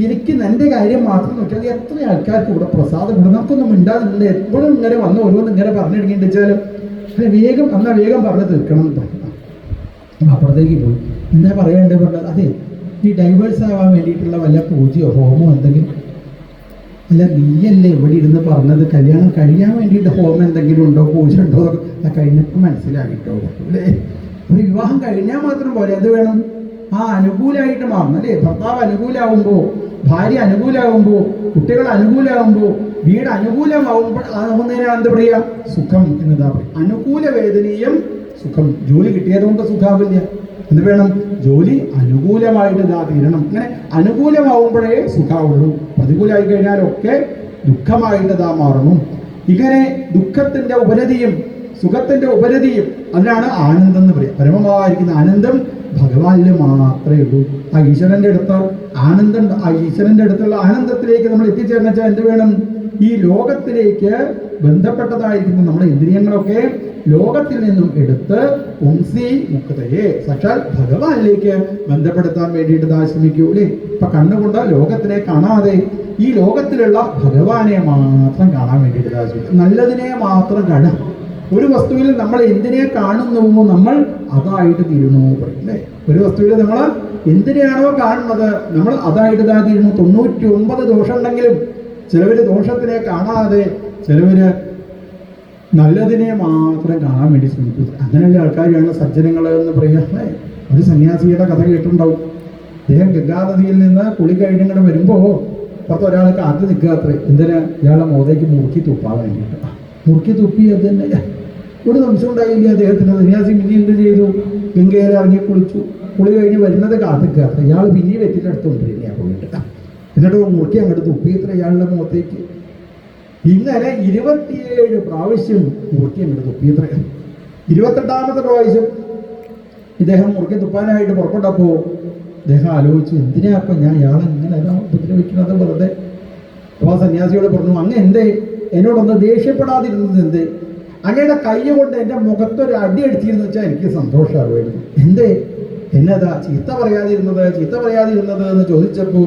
എനിക്ക് എൻ്റെ കാര്യം മാത്രം നോക്കിയാൽ എത്ര ആൾക്കാർക്ക് ഇവിടെ പ്രസാദം കൊടുക്കും, നമുക്കൊന്നും മിണ്ടാതില്ല. എപ്പോഴും ഇങ്ങനെ വന്ന് ഓരോന്ന് ഇങ്ങനെ പറഞ്ഞിരിക്കേണ്ടി വെച്ചാലും അത് വേഗം എന്നാൽ വേഗം പറഞ്ഞ് തീർക്കണം എന്ന് പറഞ്ഞു. അപ്പുറത്തേക്ക് പോയി എന്താ പറയേണ്ടത് പറഞ്ഞത്? അതെ ഈ ഡൈവേഴ്സ് ആവാൻ വേണ്ടിയിട്ടുള്ള വല്ല പൂജയോ ഹോമോ എന്തെങ്കിലും. അല്ല നീയല്ലേ ഇവിടെ ഇരുന്ന് പറഞ്ഞത് കല്യാണം കഴിയാൻ വേണ്ടിയിട്ട് ഹോമം എന്തെങ്കിലും ഉണ്ടോ, പൂജ ഉണ്ടോ? അത് കഴിഞ്ഞപ്പോൾ മനസ്സിലാക്കിട്ടോ അല്ലേ? ഒരു വിവാഹം കഴിഞ്ഞാൽ മാത്രം പോലെ അത് വേണം, ആ അനുകൂലമായിട്ട് മാറണം അല്ലേ? ഭർത്താവ് അനുകൂലമാകുമ്പോൾ, ഭാര്യ അനുകൂലമാകുമ്പോൾ, കുട്ടികൾ അനുകൂലമാകുമ്പോൾ, വീട് അനുകൂലമാകുമ്പോൾ ആകുന്നതിനാണ് എന്താ പറയുക? സുഖം എന്നതാ പറയുക. അനുകൂല വേദനീയം സുഖം. ജോലി കിട്ടിയതുകൊണ്ട് സുഖാവില്ല. എന്ത് വേണം? ജോലി അനുകൂലമായിട്ട് ഇതാ തീരണം. അങ്ങനെ അനുകൂലമാവുമ്പോഴേ സുഖാവുള്ളൂ. പ്രതികൂലമായി കഴിഞ്ഞാലൊക്കെ ദുഃഖമായിട്ട് ഇതാ മാറണം. ഇങ്ങനെ ദുഃഖത്തിന്റെ ഉപരതിയും സുഖത്തിന്റെ ഉപരതിയും അതിനാണ് ആനന്ദം എന്ന് പറയുക. പരമമായിരിക്കുന്ന ആനന്ദം ഭഗവാനിൽ മാത്രമേ ഉള്ളൂ. ആ ഈശ്വരന്റെ അടുത്ത് ആനന്ദം, ആ ഈശ്വരന്റെ അടുത്തുള്ള ആനന്ദത്തിലേക്ക് നമ്മൾ എത്തിച്ചേർന്ന് വെച്ചാൽ എന്ത് വേണം? ഈ ലോകത്തിലേക്ക് ബന്ധപ്പെട്ടതായിരിക്കുന്ന നമ്മുടെ ഇന്ദ്രിയങ്ങളൊക്കെ ലോകത്തിൽ നിന്നും എടുത്ത് പുംസി മുക്തയെ സാക്ഷാൽ ഭഗവാനിലേക്ക് ബന്ധപ്പെടുത്താൻ വേണ്ടിയിട്ട് ശ്രമിക്കൂ അല്ലേ? ഇപ്പൊ കണ്ണുകൊണ്ട് ലോകത്തിനെ കാണാതെ ഈ ലോകത്തിലുള്ള ഭഗവാനെ മാത്രം കാണാൻ വേണ്ടിയിട്ട് ശ്രമിക്കും. നല്ലതിനെ മാത്രം കാണാം. ഒരു വസ്തുവിൽ നമ്മൾ എന്തിനെ കാണുന്നുവോ നമ്മൾ അതായിട്ട് തീരുന്നു പറയും അല്ലേ? ഒരു വസ്തുവിൽ നമ്മൾ എന്തിനെയാണോ കാണുന്നത് നമ്മൾ അതായിട്ട് തീരുന്നു. 99 ദോഷം ഉണ്ടെങ്കിലും ചിലവര് ദോഷത്തിനെ കാണാതെ ചിലവര് നല്ലതിനെ മാത്രം കാണാൻ വേണ്ടി ശ്രമിക്കും. അങ്ങനെയുള്ള ആൾക്കാരാണ് സജ്ജനങ്ങൾ എന്ന് പറയുക. ഒരു സന്യാസിയുടെ കഥ കേട്ടിട്ടുണ്ടാവും. അദ്ദേഹം ഗംഗാനദിയിൽ നിന്ന് കുളി കഴിഞ്ഞിങ്ങനെ വരുമ്പോൾ പുറത്ത് ഒരാൾ കാത്തു നിൽക്കാത്രേ. എന്തിനാ? ഇയാളെ മോതയ്ക്ക് മുറുക്കി തുപ്പാൻ വേണ്ടിയിട്ട്. മുറുക്കി തുപ്പി അത് തന്നെ ഒരു നിമിഷം ഉണ്ടായില്ല അദ്ദേഹത്തിന്. സന്യാസി പിന്നെ എന്ത് ചെയ്തു? ഗംഗയിൽ ഇറങ്ങി കുളിച്ചു. കുളി കഴിഞ്ഞ് വരുന്നത് കാത്തിക്കാത്ര. ഇയാൾ പിന്നെ വെറ്റിലെടുത്തുകൊണ്ടിരിക്കുകയാണ് പോയിട്ട്. എന്നിട്ട് മുറുക്കി അങ്ങോട്ട് തുപ്പി ഇത്ര ഇയാളുടെ മുഖത്തേക്ക്. ഇങ്ങനെ 27 പ്രാവശ്യം മുറുക്കി അങ്ങോട്ട് തുപ്പിയത്ര. 28ാമത്തെ പ്രാവശ്യം ഇദ്ദേഹം മുറുക്കി തുപ്പാനായിട്ട് പുറപ്പെട്ടപ്പോൾ അദ്ദേഹം ആലോചിച്ചു, എന്തിനാ അപ്പം ഞാൻ ഇയാളെ ഇങ്ങനെ ഉപദ്രവിക്കുന്നത് വെറുതെ. അപ്പോൾ ആ സന്യാസിയോട് പറഞ്ഞു, അങ്ങ് എന്തേ എന്നോടൊന്ന് ദേഷ്യപ്പെടാതിരുന്നത് എന്തേ? അങ്ങയുടെ കൈ കൊണ്ട് എൻ്റെ മുഖത്തൊരു അടി അടിച്ചിരുന്നു വെച്ചാൽ എനിക്ക് സന്തോഷമാകുമായിരുന്നു. എന്തേ എന്നതാ ചീത്ത പറയാതിരുന്നത് എന്ന് ചോദിച്ചപ്പോൾ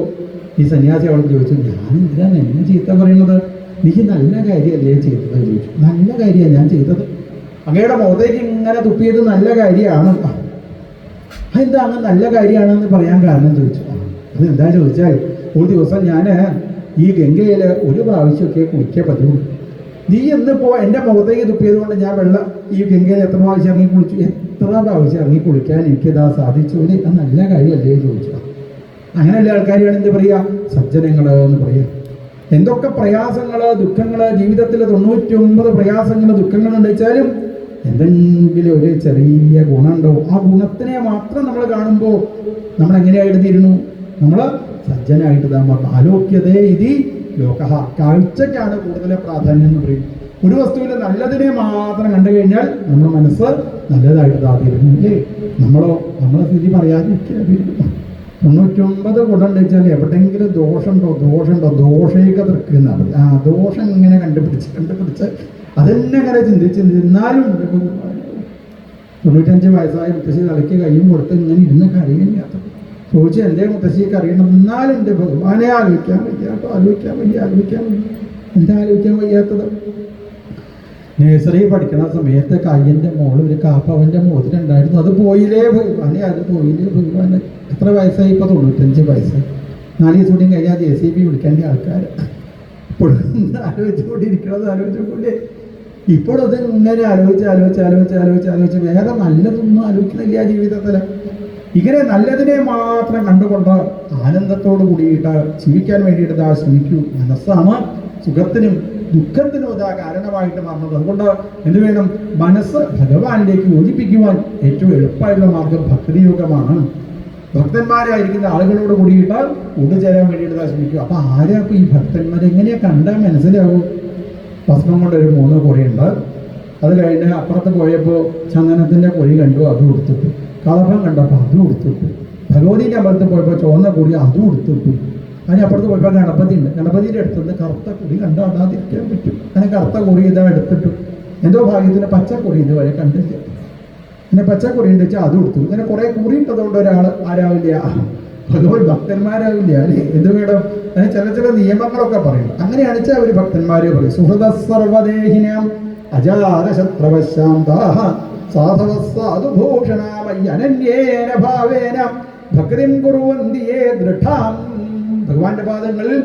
ഈ സന്യാസി അവൾക്ക് ചോദിച്ചു, ഞാൻ എന്തിനാണ് എന്നെ ചീത്ത പറയുന്നത്? നീ നല്ല കാര്യമല്ലേ ചെയ്തത് ചോദിച്ചു. നല്ല കാര്യമാണ് ഞാൻ ചെയ്തത്. അങ്ങയുടെ മുഖത്തേക്ക് ഇങ്ങനെ തുപ്പിയത് നല്ല കാര്യമാണ്. അതെന്താ അങ്ങ് നല്ല കാര്യമാണെന്ന് പറയാൻ കാരണം ചോദിച്ചു. അതെന്താ ചോദിച്ചാൽ, ഒരു ദിവസം ഞാൻ ഈ ഗംഗയിൽ ഒരു പ്രാവശ്യമൊക്കെ കുളിക്കാൻ പറ്റുള്ളൂ. നീ എന്നിപ്പോൾ എൻ്റെ മുഖത്തേക്ക് തുപ്പിയത് കൊണ്ട് ഞാൻ ഈ ഗംഗയിൽ എത്ര പ്രാവശ്യം ഇറങ്ങി കുളിച്ചു? എത്ര പ്രാവശ്യം ഇറങ്ങി കുളിക്കാൻ എനിക്കിതാ സാധിച്ചു. അത് നല്ല കാര്യമല്ലേ ചോദിച്ചു. അങ്ങനെയുള്ള ആൾക്കാരെയാണ് എന്ത് പറയുക? സജ്ജനങ്ങൾ എന്ന് പറയുക. എന്തൊക്കെ പ്രയാസങ്ങൾ, ദുഃഖങ്ങൾ, ജീവിതത്തിൽ 99 പ്രയാസങ്ങൾ, ദുഃഖങ്ങൾ എന്ന് വെച്ചാലും എന്തെങ്കിലും ഒരു ചെറിയ ഗുണമുണ്ടോ? ആ ഗുണത്തിനെ മാത്രം നമ്മൾ കാണുമ്പോൾ നമ്മൾ എങ്ങനെയായിട്ട് തീരുന്നു? നമ്മൾ സജ്ജനായിട്ട് താൻ പറഞ്ഞു. ആലോക്യതേ ഇതി ലോകഃ. കാഴ്ചയ്ക്കാണ് കൂടുതൽ പ്രാധാന്യം എന്ന് പറയും. ഒരു വസ്തുവിൽ നല്ലതിനെ മാത്രം കണ്ടു കഴിഞ്ഞാൽ നമ്മുടെ മനസ്സ് നല്ലതായിട്ട് താതിരുന്നു അല്ലേ? നമ്മളെ സ്ഥിതി പറയാതിരിക്കുക. 99 ഗുണം വെച്ചാൽ എവിടെയെങ്കിലും ദോഷമുണ്ടോ ദോഷയൊക്കെ തീർക്കുന്നതാണ്. ആ ദോഷം ഇങ്ങനെ കണ്ടുപിടിച്ച് അതെന്നെ അങ്ങനെ ചിന്തിച്ചിരുന്നാലും 95 വയസ്സായ മുത്തശ്ശി തലയ്ക്ക് കയ്യും കൊടുത്ത് ഇങ്ങനെ ഇരുന്ന് കരയില്ല. ചോദിച്ചു, എൻ്റെ മുത്തശ്ശിക്ക് അറിയണം, എന്നാലും എൻ്റെ ഭഗവാനെ ആലോചിക്കാൻ വയ്യ. എന്താ ആലോചിക്കാൻ വയ്യാത്തത്? നഴ്സറി പഠിക്കണ സമയത്ത് കയ്യൻ്റെ മോള് ഒരു കാപ്പവൻ്റെ മോതിരുണ്ടായിരുന്നു. അത് പോയില്ലേ ഭഗവാനെ. എത്ര വയസ്സായി? ഇപ്പോൾ 95 വയസ്സായി. 4 ദിവസം കൂടി കഴിഞ്ഞാൽ JCB വിളിക്കേണ്ട ആൾക്കാർ. ഇപ്പോഴും ആലോചിച്ചുകൊണ്ടേ ഇപ്പോഴത് ഇങ്ങനെ ആലോചിച്ച് വേറെ നല്ലതൊന്നും ആലോചിക്കുന്നില്ല ജീവിതത്തിൽ. ഇങ്ങനെ നല്ലതിനെ മാത്രം കണ്ടുകൊണ്ട് ആനന്ദത്തോട് കൂടിയിട്ട് ജീവിക്കാൻ വേണ്ടിയിട്ട് ശ്രമിക്കൂ. മനസ്സാണ് സുഖത്തിനും ദുഃഖത്തിനും ഇതാ കാരണമായിട്ട് മാറുന്നത്. അതുകൊണ്ട് എന്ത് വേണം? മനസ്സ് ഭഗവാനിലേക്ക് യോജിപ്പിക്കുവാൻ ഏറ്റവും എളുപ്പമായിട്ടുള്ള മാർഗം ഭക്തിയോഗമാണ്. ഭക്തന്മാരായിരിക്കുന്ന ആളുകളോട് കൂടിയിട്ട് കൂട്ടുചേരാൻ വേണ്ടിയിട്ട് ശ്രമിക്കുക. അപ്പോൾ ആരാ ഇപ്പോൾ ഈ ഭക്തന്മാരെ എങ്ങനെയാ കണ്ടാൽ മനസ്സിലാവും? ഭസ്മം കൊണ്ടൊരു 3 കുറിയുണ്ട്. അത് കഴിഞ്ഞ് അപ്പുറത്ത് പോയപ്പോൾ ചന്ദനത്തിൻ്റെ കുഴി കണ്ടു, അതും എടുത്തിട്ടു. കളഭം കണ്ടപ്പോൾ അതും എടുത്തിട്ടു. ഭഗവതിൻ്റെ അമ്പലത്തിൽ പോയപ്പോൾ ചുവന്ന കുറി അതും എടുത്തിട്ടു. അതിനപ്പുറത്ത് പോയപ്പോൾ ഗണപതിയുടെ അടുത്തുനിന്ന് കറുത്ത കുറി കണ്ടു അതാതിരിക്കാൻ പറ്റും. അങ്ങനെ കറുത്ത കുറി ഇതാ എടുത്തിട്ടു. എന്തോ ഭാഗ്യത്തിന് പച്ചക്കുറി ഇതുവരെ കണ്ടില്ല. പിന്നെ പച്ചക്കുറി ഉണ്ട് വെച്ചാൽ അതും എടുത്തു. ഇങ്ങനെ കുറേ കുറി ഇട്ടതുകൊണ്ട് ഒരാൾ ആരാവില്ല? ഭഗവത് ഭക്തന്മാരാവില്ല അല്ലേ? എന്ത് വേണം? അതിന് ചില നിയമങ്ങളൊക്കെ പറയും. അങ്ങനെയാണ് വെച്ചാൽ അവർ ഭക്തന്മാരെ പറയും. സുഹൃത സർവദേഹിനാം അജാരശത്രവശാന്താഹ സാധവ സാധുഭൂഷണമയ്യനന്യേന ഭാവേന ഭക്തിം കുറുവന്തിയേ ദൃഢാം. ഭഗവാന്റെ പാദങ്ങളിൽ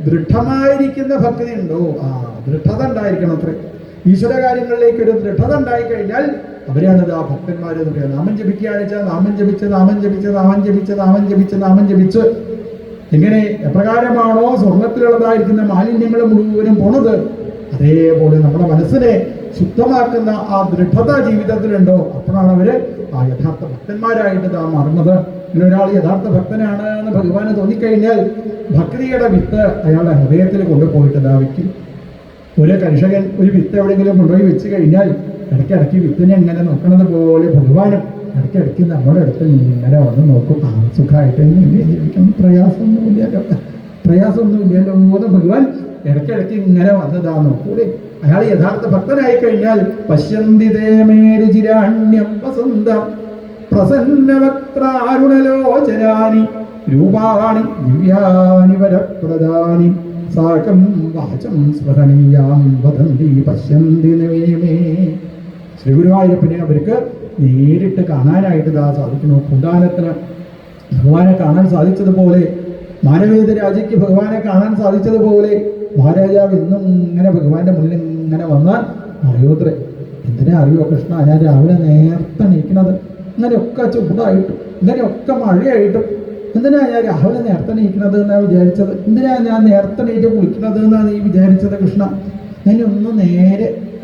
ദൃഢമായിരിക്കുന്ന ഭക്തി ഉണ്ടോ? ദൃഢത ഉണ്ടായിരിക്കണം. അത്രേ ഈശ്വര കാര്യങ്ങളിലേക്ക് ഒരു ദൃഢത ഉണ്ടായിക്കഴിഞ്ഞാൽ അവരാണിത് ആ ഭക്തന്മാരെന്ന് പറയുക. നാമം ജപിക്കുകയാണെന്ന് വെച്ചാൽ നാമം ജപിച്ച് എങ്ങനെ എപ്രകാരമാണോ സ്വർണത്തിലുള്ളതായിരിക്കുന്ന മാലിന്യങ്ങൾ മുഴുവനും പോണത്, അതേപോലെ നമ്മുടെ മനസ്സിനെ ശുദ്ധമാക്കുന്ന ആ ദൃഢത ജീവിതത്തിലുണ്ടോ, അപ്പോഴാണ് അവര് ആ യഥാർത്ഥ ഭക്തന്മാരായിട്ട് മാറുന്നത്. ഇങ്ങനെ ഒരാൾ യഥാർത്ഥ ഭക്തനാണ് എന്ന് ഭഗവാന് തോന്നിക്കഴിഞ്ഞാൽ ഭക്തിയുടെ വിത്ത് അയാളുടെ ഹൃദയത്തിൽ കൊണ്ടുപോയിട്ട് വയ്ക്കും. ഒരു കർഷകൻ ഒരു വിത്ത് എവിടെയെങ്കിലും കൊണ്ടുപോയി വെച്ച് കഴിഞ്ഞാൽ ഇടയ്ക്കിടയ്ക്ക് വിത്തിനെ എങ്ങനെ നോക്കണത് പോലെ ഭഗവാനും ഇടയ്ക്കിടയ്ക്ക് നമ്മുടെ അടുത്ത് ഇങ്ങനെ വന്ന് നോക്കും. സുഖമായിട്ട് ജീവിക്കണം, പ്രയാസമൊന്നുമില്ലല്ലോ എന്ന് ഭഗവാൻ ഇടയ്ക്കിടയ്ക്ക് ഇങ്ങനെ വന്നതാ നോക്കൂടെ. അയാൾ യഥാർത്ഥ ഭക്തനായി കഴിഞ്ഞാൽ പശ്യന്തിതേമേരുചിരാണ്യം വസന്തം പ്രസന്നവക്രാരുണലോചനാനി രൂപാണി ദിവ്യാനി വരപ്രദാനി സാകം വാചം സ്മരണീയാം വദന്തി പശ്യന്തി നവീമേ. ശ്രീ ഗുരുവായൂരപ്പനെ അവർക്ക് നേരിട്ട് കാണാനായിട്ട് സാധിക്കുന്നു. കുണ്ടാനത്തിന് ഭഗവാനെ കാണാൻ സാധിച്ചതുപോലെ, മാനവേദ രാജയ്ക്ക് ഭഗവാനെ കാണാൻ സാധിച്ചതുപോലെ മഹാരാജാവ് ഇന്നും ഇങ്ങനെ ഭഗവാന്റെ മുന്നിൽ ഇങ്ങനെ വന്നാൽ അറിയോത്രേ. എന്തിനാ അറിയോ കൃഷ്ണ, ഞാൻ രാവിലെ നേരത്തെ നീക്കണത്, ഇങ്ങനെയൊക്കെ ചൂടായിട്ടും ഇങ്ങനെയൊക്കെ മഴയായിട്ടും എന്തിനാ ഞാൻ രാവിലെ നേരത്തെ നീക്കണത് എന്നാണ് വിചാരിച്ചത്? എന്തിനാ ഞാൻ നേരത്തെ നീറ്റ് കുളിക്കുന്നത് എന്നാണ് നീ വിചാരിച്ചത് കൃഷ്ണ? ഞാനൊന്ന്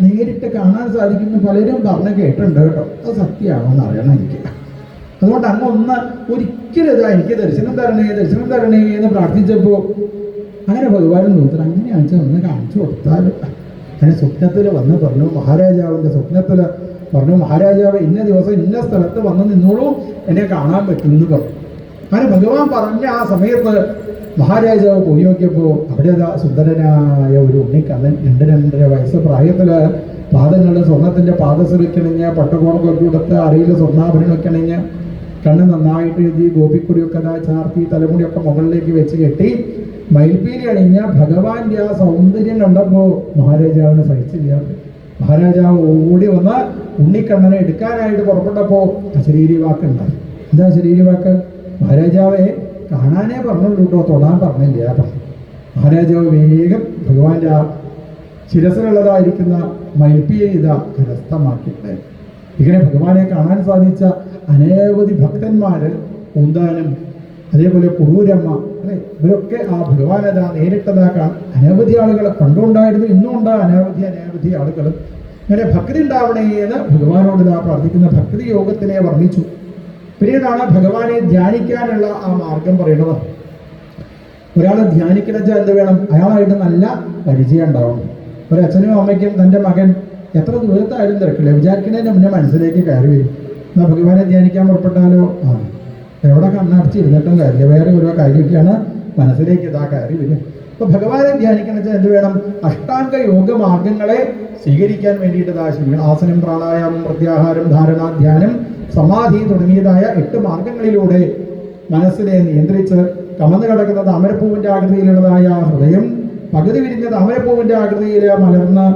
നേരിട്ട് കാണാൻ സാധിക്കുന്ന പലരും പറഞ്ഞു കേട്ടിട്ടുണ്ട് കേട്ടോ. അത് സത്യമാണോ എന്ന് അറിയണം എനിക്ക്. അതുകൊണ്ട് അങ്ങ് ഒരിക്കലും ഇതാ എനിക്ക് ദർശനം തരണേ എന്ന് പ്രാർത്ഥിച്ചപ്പോൾ അങ്ങനെ ഭഗവാനും നോക്കണം. അങ്ങനെയാണെന്ന് വെച്ചാൽ ഒന്ന് കാണിച്ചു കൊടുത്താലും. അങ്ങനെ സ്വപ്നത്തിൽ വന്ന് പറഞ്ഞു, മഹാരാജാവിൻ്റെ സ്വപ്നത്തിൽ പറഞ്ഞു, മഹാരാജാവ് ഇന്ന ദിവസം ഇന്ന സ്ഥലത്ത് വന്ന് നിന്നോളൂ, എന്നെ കാണാൻ പറ്റുമെന്ന് പറഞ്ഞു. അങ്ങനെ ഭഗവാൻ പറഞ്ഞ ആ സമയത്ത് മഹാരാജാവ് പോയി നോക്കിയപ്പോൾ അവിടെ അതാ സുന്ദരനായ ഒരു ഉണ്ണിക്കണ്ണൻ 2-2.5 വയസ്സ് പ്രായത്തില് പാദങ്ങളിൽ സ്വർണത്തിന്റെ പാദസരിക്കണിഞ്ഞ് പട്ടകോണൊക്കെ കൊടുത്ത് അരയിൽ സ്വർണ്ണാഭരണമൊക്കെ അണിഞ്ഞ് കണ്ണ് നന്നായിട്ട് എഴുതി ഗോപിക്കുടിയൊക്കെ അതാ ചാർത്തി തലമുടിയൊക്കെ മുകളിലേക്ക് വെച്ച് കെട്ടി മയിൽപ്പീലി അണിഞ്ഞ ഭഗവാന്റെ ആ സൗന്ദര്യം കണ്ടപ്പോൾ മഹാരാജാവിനെ സഹിച്ചില്ല. മഹാരാജാവ് ഓടി വന്ന് ഉണ്ണിക്കണ്ണനെ എടുക്കാനായിട്ട് പുറപ്പെട്ടപ്പോൾ അശരീരി വാക്കുണ്ടായി. എന്താ അശരീരി വാക്ക്? മഹാരാജാവെ കാണാനേ പറഞ്ഞുള്ളൂ കേട്ടോ, തൊടാൻ പറഞ്ഞില്ല കേട്ടോ. മഹാരാജാവ് വേഗം ഭഗവാന്റെ ആ ശിരസിലുള്ളതായിരിക്കുന്ന മയിൽപ്പീലി ഇതാ കരസ്ഥമാക്കിയിട്ട് ഇങ്ങനെ ഭഗവാനെ കാണാൻ സാധിച്ച അനവധി ഭക്തന്മാര് പൂന്താനം അതേപോലെ കുറൂരമ്മ അല്ലെ ഇവരൊക്കെ ആ ഭഗവാനതാ നേരിട്ടതാക്കാൻ അനവധി ആളുകൾ പണ്ടുണ്ടായിരുന്നു, ഇന്നും ഉണ്ട് അനവധി ആളുകൾ. ഇങ്ങനെ ഭക്തി ഉണ്ടാവണേ എന്ന് ഭഗവാനോട് ഇതാ പ്രാർത്ഥിക്കുന്ന ഭക്തി യോഗത്തിനെ വർണ്ണിച്ചു. പിന്നീടാണ് ഭഗവാനെ ധ്യാനിക്കാനുള്ള ആ മാർഗം പറയുന്നത്. ഒരാളെ ധ്യാനിക്കണമെന്ന് വെച്ചാൽ എന്ത് വേണം? അയാളായിട്ട് നല്ല പരിചയം ഉണ്ടാവണം. ഒരു അച്ഛനും അമ്മയ്ക്കും തൻ്റെ മകൻ എത്ര ദൂരത്തായാലും തിരക്കില്ല, വിചാരിക്കുന്നതിന് മുന്നേ മനസ്സിലേക്ക് കയറി വരും. എന്നാൽ ഭഗവാനെ ധ്യാനിക്കാൻ പുറപ്പെട്ടാലോ എവിടെ കണ്ണടച്ചിരുന്നിട്ടും കാര്യമില്ല, വേറെ ഓരോ കാര്യമൊക്കെയാണ് മനസ്സിലേക്ക് ഇതാ കയറി വരും. അപ്പൊ ഭഗവാനെ ധ്യാനിക്കണം വെച്ചാൽ എന്ത് വേണം? അഷ്ടാംഗ യോഗ മാർഗങ്ങളെ സ്വീകരിക്കാൻ വേണ്ടിയിട്ട് ശ്രമിക്കണം. ആസനം, പ്രാണായാമം, പ്രത്യാഹാരം, ധാരണ, ധ്യാനം, സമാധി തുടങ്ങിയതായ 8 മാർഗങ്ങളിലൂടെ മനസ്സിനെ നിയന്ത്രിച്ച് കമന്ന് കിടക്കുന്ന താമരപ്പൂവിന്റെ ആകൃതിയിലുള്ളതായ ഹൃദയം പകുതി വിരിഞ്ഞ താമരപ്പൂവിന്റെ ആകൃതിയിൽ മലർന്ന്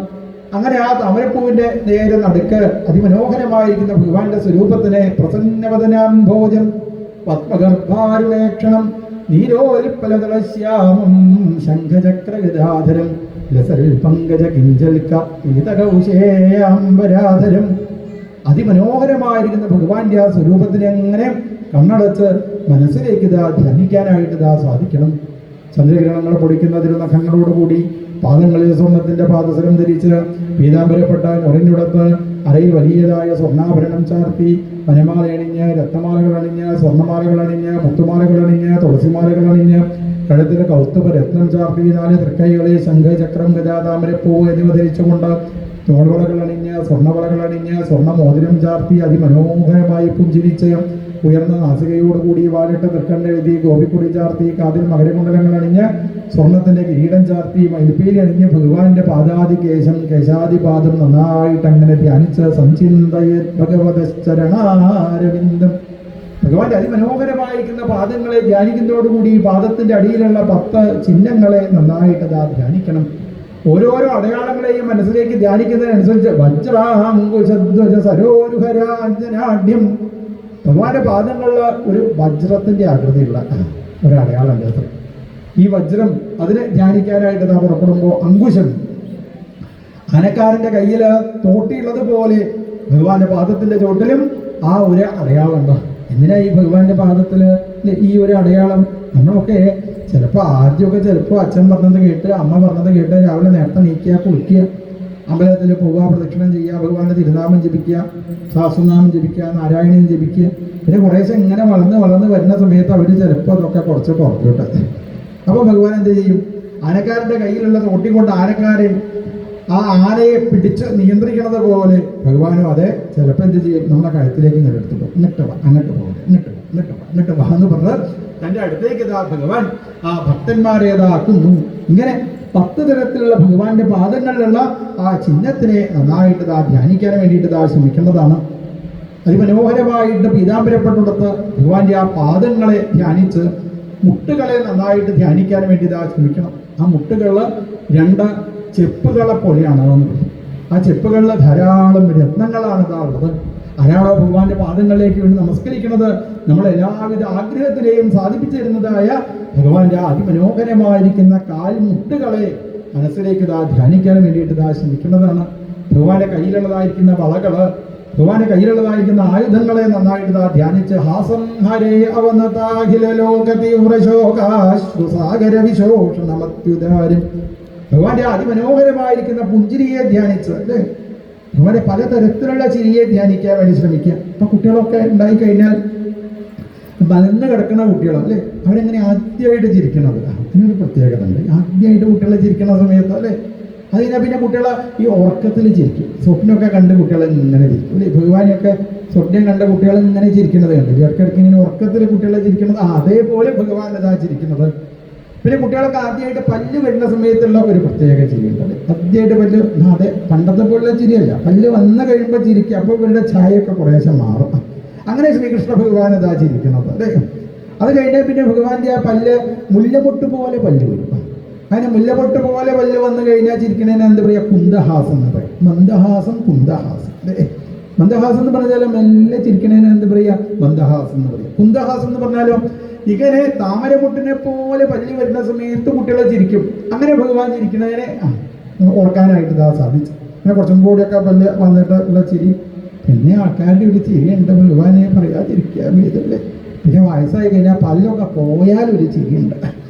അങ്ങനെ ആ താമരപ്പൂവിന്റെ നേരെ നടുക്ക് അതിമനോഹരമായിരിക്കുന്ന ഭഗവാന്റെ സ്വരൂപത്തിനെ പ്രസന്നവദനാംഭോജം പത്മഗർഭാരുണേക്ഷണം നീരോൽപലതളശ്യാമം ശംഖചക്രഗദാധരം ലസൽ പങ്കജ കിഞ്ചൽക്ക പീതകൗശേയാംബരാധരം. അതിമനോഹരമായിരിക്കുന്ന ഭഗവാന്റെ ആ സ്വരൂപത്തിനെ അങ്ങനെ കണ്ണടച്ച് മനസ്സിലേക്ക് ധ്യാനിക്കാനായിട്ട് സാധിക്കണം. ചന്ദ്രകിരണങ്ങൾ പൊടിക്കുന്നതിൽ നഖങ്ങളോടുകൂടി പാദങ്ങളിൽ സ്വർണത്തിന്റെ പാദസരം ധരിച്ച് പീതാംബരപ്പെട്ട ഒരഞ്ഞുടത്ത് അരയിൽ വലിയതായ സ്വർണ്ണാഭരണം ചാർത്തി വനമാല അണിഞ്ഞ് രത്നമാലകൾ അണിഞ്ഞ് സ്വർണ്ണമാലകൾ അണിഞ്ഞ് മുത്തുമാലകൾ അണിഞ്ഞ് തുളസിമാലകൾ അണിഞ്ഞ് കഴുത്തിൽ കൗസ്തുഭ രത്നം ചാർത്തി 4 തൃക്കൈകളിൽ ശംഖ്, ചക്രം, ഗദ, താമരപ്പൂ എന്നിവ ധരിച്ചുകൊണ്ട് തോൾവളകൾ അണിഞ്ഞ് സ്വർണ്ണവളകൾ അണിഞ്ഞ് സ്വർണ്ണമോതിരം ചാർത്തി അതിമനോഹരമായി പുഞ്ചിരിച്ച് ഉയർന്ന നാസികയോടുകൂടി വാലിട്ട് തൃക്കണ്ണ് എഴുതി ഗോപിക്കുടി ചാർത്തി കാതിൽ മകരകുണ്ടലങ്ങൾ അണിഞ്ഞ് സ്വർണത്തിന്റെ കിരീടം ചാർത്തി മയിൽപ്പീലി അണിഞ്ഞ് ഭഗവാന്റെ പാദാദികേശം കേശാദിപാദം നന്നായിട്ട് അങ്ങനെ ധ്യാനിച്ച് സംചിന്തയ ഭഗവതശ്ചരണാരവിന്ദം. ഭഗവാന്റെ അതിമനോഹരമായിരിക്കുന്ന പാദങ്ങളെ ധ്യാനിക്കുന്നതോടുകൂടി പാദത്തിന്റെ അടിയിലുള്ള 10 ചിഹ്നങ്ങളെ നന്നായിട്ട് ധ്യാനിക്കണം. ഓരോരോ അടയാളങ്ങളെയും മനസ്സിലേക്ക് ധ്യാനിക്കുന്നതിനനുസരിച്ച് വജ്രാങ്കുശധ്വജ സരോരുഹരാഞ്ജനാഢ്യം ഭഗവാന്റെ പാദങ്ങളിൽ ഒരു വജ്രത്തിന്റെ ആകൃതിയുള്ള ഒരടയാളമുണ്ട് അത്ര. ഈ വജ്രം അതിനെ ധ്യാനിക്കാനായിട്ട് നാം പുറപ്പെടുമ്പോൾ അങ്കുശം ആനക്കാരന്റെ കയ്യിൽ തോട്ടിയുള്ളത് പോലെ ഭഗവാന്റെ പാദത്തിന്റെ ചോട്ടിലും ആ ഒരു അടയാളമുണ്ട്. എന്തിനാ ഈ ഭഗവാന്റെ പാദത്തിൽ ഈ ഒരു അടയാളം? നമ്മളൊക്കെ ചിലപ്പോൾ ആദ്യമൊക്കെ അച്ഛൻ പറഞ്ഞത് കേട്ട് അമ്മ പറഞ്ഞത് കേട്ട് രാവിലെ നേരത്തെ നീക്കുക, കുളിക്കുക, അമ്പലത്തിൽ പോവുക, പ്രദക്ഷിണം ചെയ്യുക, ഭഗവാന്റെ തിരുനാമം ജപിക്കുക, സഹസ്രനാമം ജപിക്കുക, നാരായണീയം ജപിക്കുക. പിന്നെ കുറേശ്ശെ ഇങ്ങനെ വളർന്ന് വരുന്ന സമയത്ത് അവർ ചിലപ്പോൾ അതൊക്കെ കുറച്ച് പുറത്തോട്ട്. അപ്പോൾ ഭഗവാൻ എന്ത് ചെയ്യും? ആനക്കാരൻ്റെ കയ്യിലുള്ള തോട്ടി കൊണ്ട് ആനക്കാരൻ ആ ആനയെ പിടിച്ച് നിയന്ത്രിക്കുന്നത് പോലെ ഭഗവാനും അതെ ചിലപ്പോൾ എന്ത് ചെയ്യും? നമ്മളെ കഴുത്തിലേക്ക് ഇങ്ങനെ എടുത്തിട്ട് ഇങ്ങോട്ട് വാ, അങ്ങോട്ട് പോകരുത്, ഇങ്ങോട്ട് വാ എന്ന് പറഞ്ഞ് തൻ്റെ അടുത്തേക്ക് ഭഗവാൻ ആ ഭക്തന്മാരെ ആക്കുന്നു. ഇങ്ങനെ 10 തരത്തിലുള്ള ഭഗവാന്റെ പാദങ്ങളിലുള്ള ആ ചിഹ്നത്തിനെ നന്നായിട്ട് ധ്യാനിക്കാൻ വേണ്ടിയിട്ട് ശ്രമിക്കേണ്ടതാണ്. അതിമനോഹരമായിട്ട് പീതാംബരപ്പെട്ടുകൊടുത്ത് ഭഗവാന്റെ ആ പാദങ്ങളെ ധ്യാനിച്ച് മുട്ടുകളെ നന്നായിട്ട് ധ്യാനിക്കാൻ വേണ്ടി ശ്രമിക്കണം. ആ മുട്ടുകൾ 2 ചെപ്പുകളെ പോലെയാണ്. ആ ചെപ്പുകളിൽ ധാരാളം രത്നങ്ങളാണ് ഉള്ളത്. ആരാണോ ഭഗവാന്റെ പാദങ്ങളിലേക്ക് വേണ്ടി നമസ്കരിക്കുന്നത് നമ്മൾ എല്ലാവിധ ആഗ്രഹത്തിലെയും സാധിപ്പിച്ചു തരുന്നതായ ഭഗവാന്റെ അതിമനോഹരമായിരിക്കുന്ന കാൽമുട്ടുകളെ മനസ്സിലേക്ക് ധ്യാനിക്കാൻ വേണ്ടിയിട്ട് ശ്രമിക്കുന്നതാണ്. ഭഗവാന്റെ കയ്യിലുള്ളതായിരിക്കുന്ന വളകള്, ഭഗവാന്റെ കയ്യിലുള്ളതായിരിക്കുന്ന ആയുധങ്ങളെ നന്നായിട്ട് ധ്യാനിച്ച് ഹാസംഹരേ അവനതാഖില ലോക തീവ്രശോകാശ്രുസാഗര വിശോഷണമത്യുദാരം ഭഗവാന്റെ അതിമനോഹരമായിരിക്കുന്ന പുഞ്ചിരിയെ ധ്യാനിച്ച് അല്ലേ ഭഗവാന്റെ പലതരത്തിലുള്ള ചിരിയെ ധ്യാനിക്കാൻ വേണ്ടി ശ്രമിക്കുക. ഇപ്പൊ കുട്ടികളൊക്കെ ഉണ്ടായിക്കഴിഞ്ഞാൽ മലന്ന് കിടക്കുന്ന കുട്ടികളല്ലേ, അവരെങ്ങനെ ആദ്യമായിട്ട് ചിരിക്കണത് അതിനൊരു പ്രത്യേകത ഉണ്ട്. ആദ്യമായിട്ട് കുട്ടികളെ ചിരിക്കുന്ന സമയത്ത് അല്ലേ, അത് കഴിഞ്ഞാൽ പിന്നെ കുട്ടികളെ ഈ ഉറക്കത്തിൽ ചിരിക്കും. സ്വപ്നമൊക്കെ കണ്ട് കുട്ടികളെ ഇങ്ങനെ ചിരിക്കും അല്ലേ. ഭഗവാനെയൊക്കെ സ്വപ്നം കണ്ട കുട്ടികൾ ഇങ്ങനെ ചിരിക്കുന്നത് കണ്ടില്ല, ഇടയ്ക്കിടയ്ക്ക് ഇങ്ങനെ ഉറക്കത്തിൽ കുട്ടികളെ ചിരിക്കുന്നത്, അതേപോലെ ഭഗവാൻ അതാ ചിരിക്കുന്നത്. പിന്നെ കുട്ടികളൊക്കെ ആദ്യമായിട്ട് പല്ല് വരുന്ന സമയത്തുള്ള ഒരു പ്രത്യേക ചിരിയുണ്ടല്ലേ, ആദ്യമായിട്ട് പല്ല്, അതെ പണ്ടത്തെ പോലുള്ള ചിരിയല്ല, പല്ല് വന്നു കഴിയുമ്പോൾ ചിരിക്കുക, അപ്പോൾ ഇവരുടെ ഛായയൊക്കെ കുറേശ്ശെ മാറും. അങ്ങനെ ശ്രീകൃഷ്ണ ഭഗവാൻ അതാ ചിരിക്കുന്നത് അല്ലേ. അത് കഴിഞ്ഞാൽ പിന്നെ ഭഗവാന്റെ ആ പല്ല് മുല്ലമൊട്ട് പോലെ പല്ല് വരും. അങ്ങനെ മുല്ലമൊട്ട് പോലെ പല്ല് വന്നു കഴിഞ്ഞാൽ ചിരിക്കണേന് എന്താ പറയുക, കുന്തഹാസം എന്ന് പറയും. മന്ദഹാസം കുന്തഹാസം അല്ലേ. മന്ദഹാസം എന്ന് പറഞ്ഞാലും മെല്ലെ ചിരിക്കണേന് എന്താ പറയുക, മന്ദഹാസം എന്ന് പറയും. കുന്തഹാസം എന്ന് പറഞ്ഞാലോ ഇങ്ങനെ താമരമുട്ടിനെ പോലെ പല്ല് വരുന്ന സമയത്ത് കുട്ടികളെ ചിരിക്കും. അങ്ങനെ ഭഗവാൻ ചിരിക്കണതിനെ ഓർക്കാനായിട്ട് ഇതാ സാധിച്ചു. അങ്ങനെ കുറച്ചും കൂടിയൊക്കെ പല്ല് വന്നിട്ടുള്ള ചിരി, പിന്നെ ആൾക്കാരുടെ ഒരു ചിരി ഉണ്ട്, ഭഗവാനെ പറയാതിരിക്കുക ഇതല്ലേ. പിന്നെ വയസ്സായി കഴിഞ്ഞാൽ പല്ലൊക്കെ പോയാലൊരു ചിരിയുണ്ട്,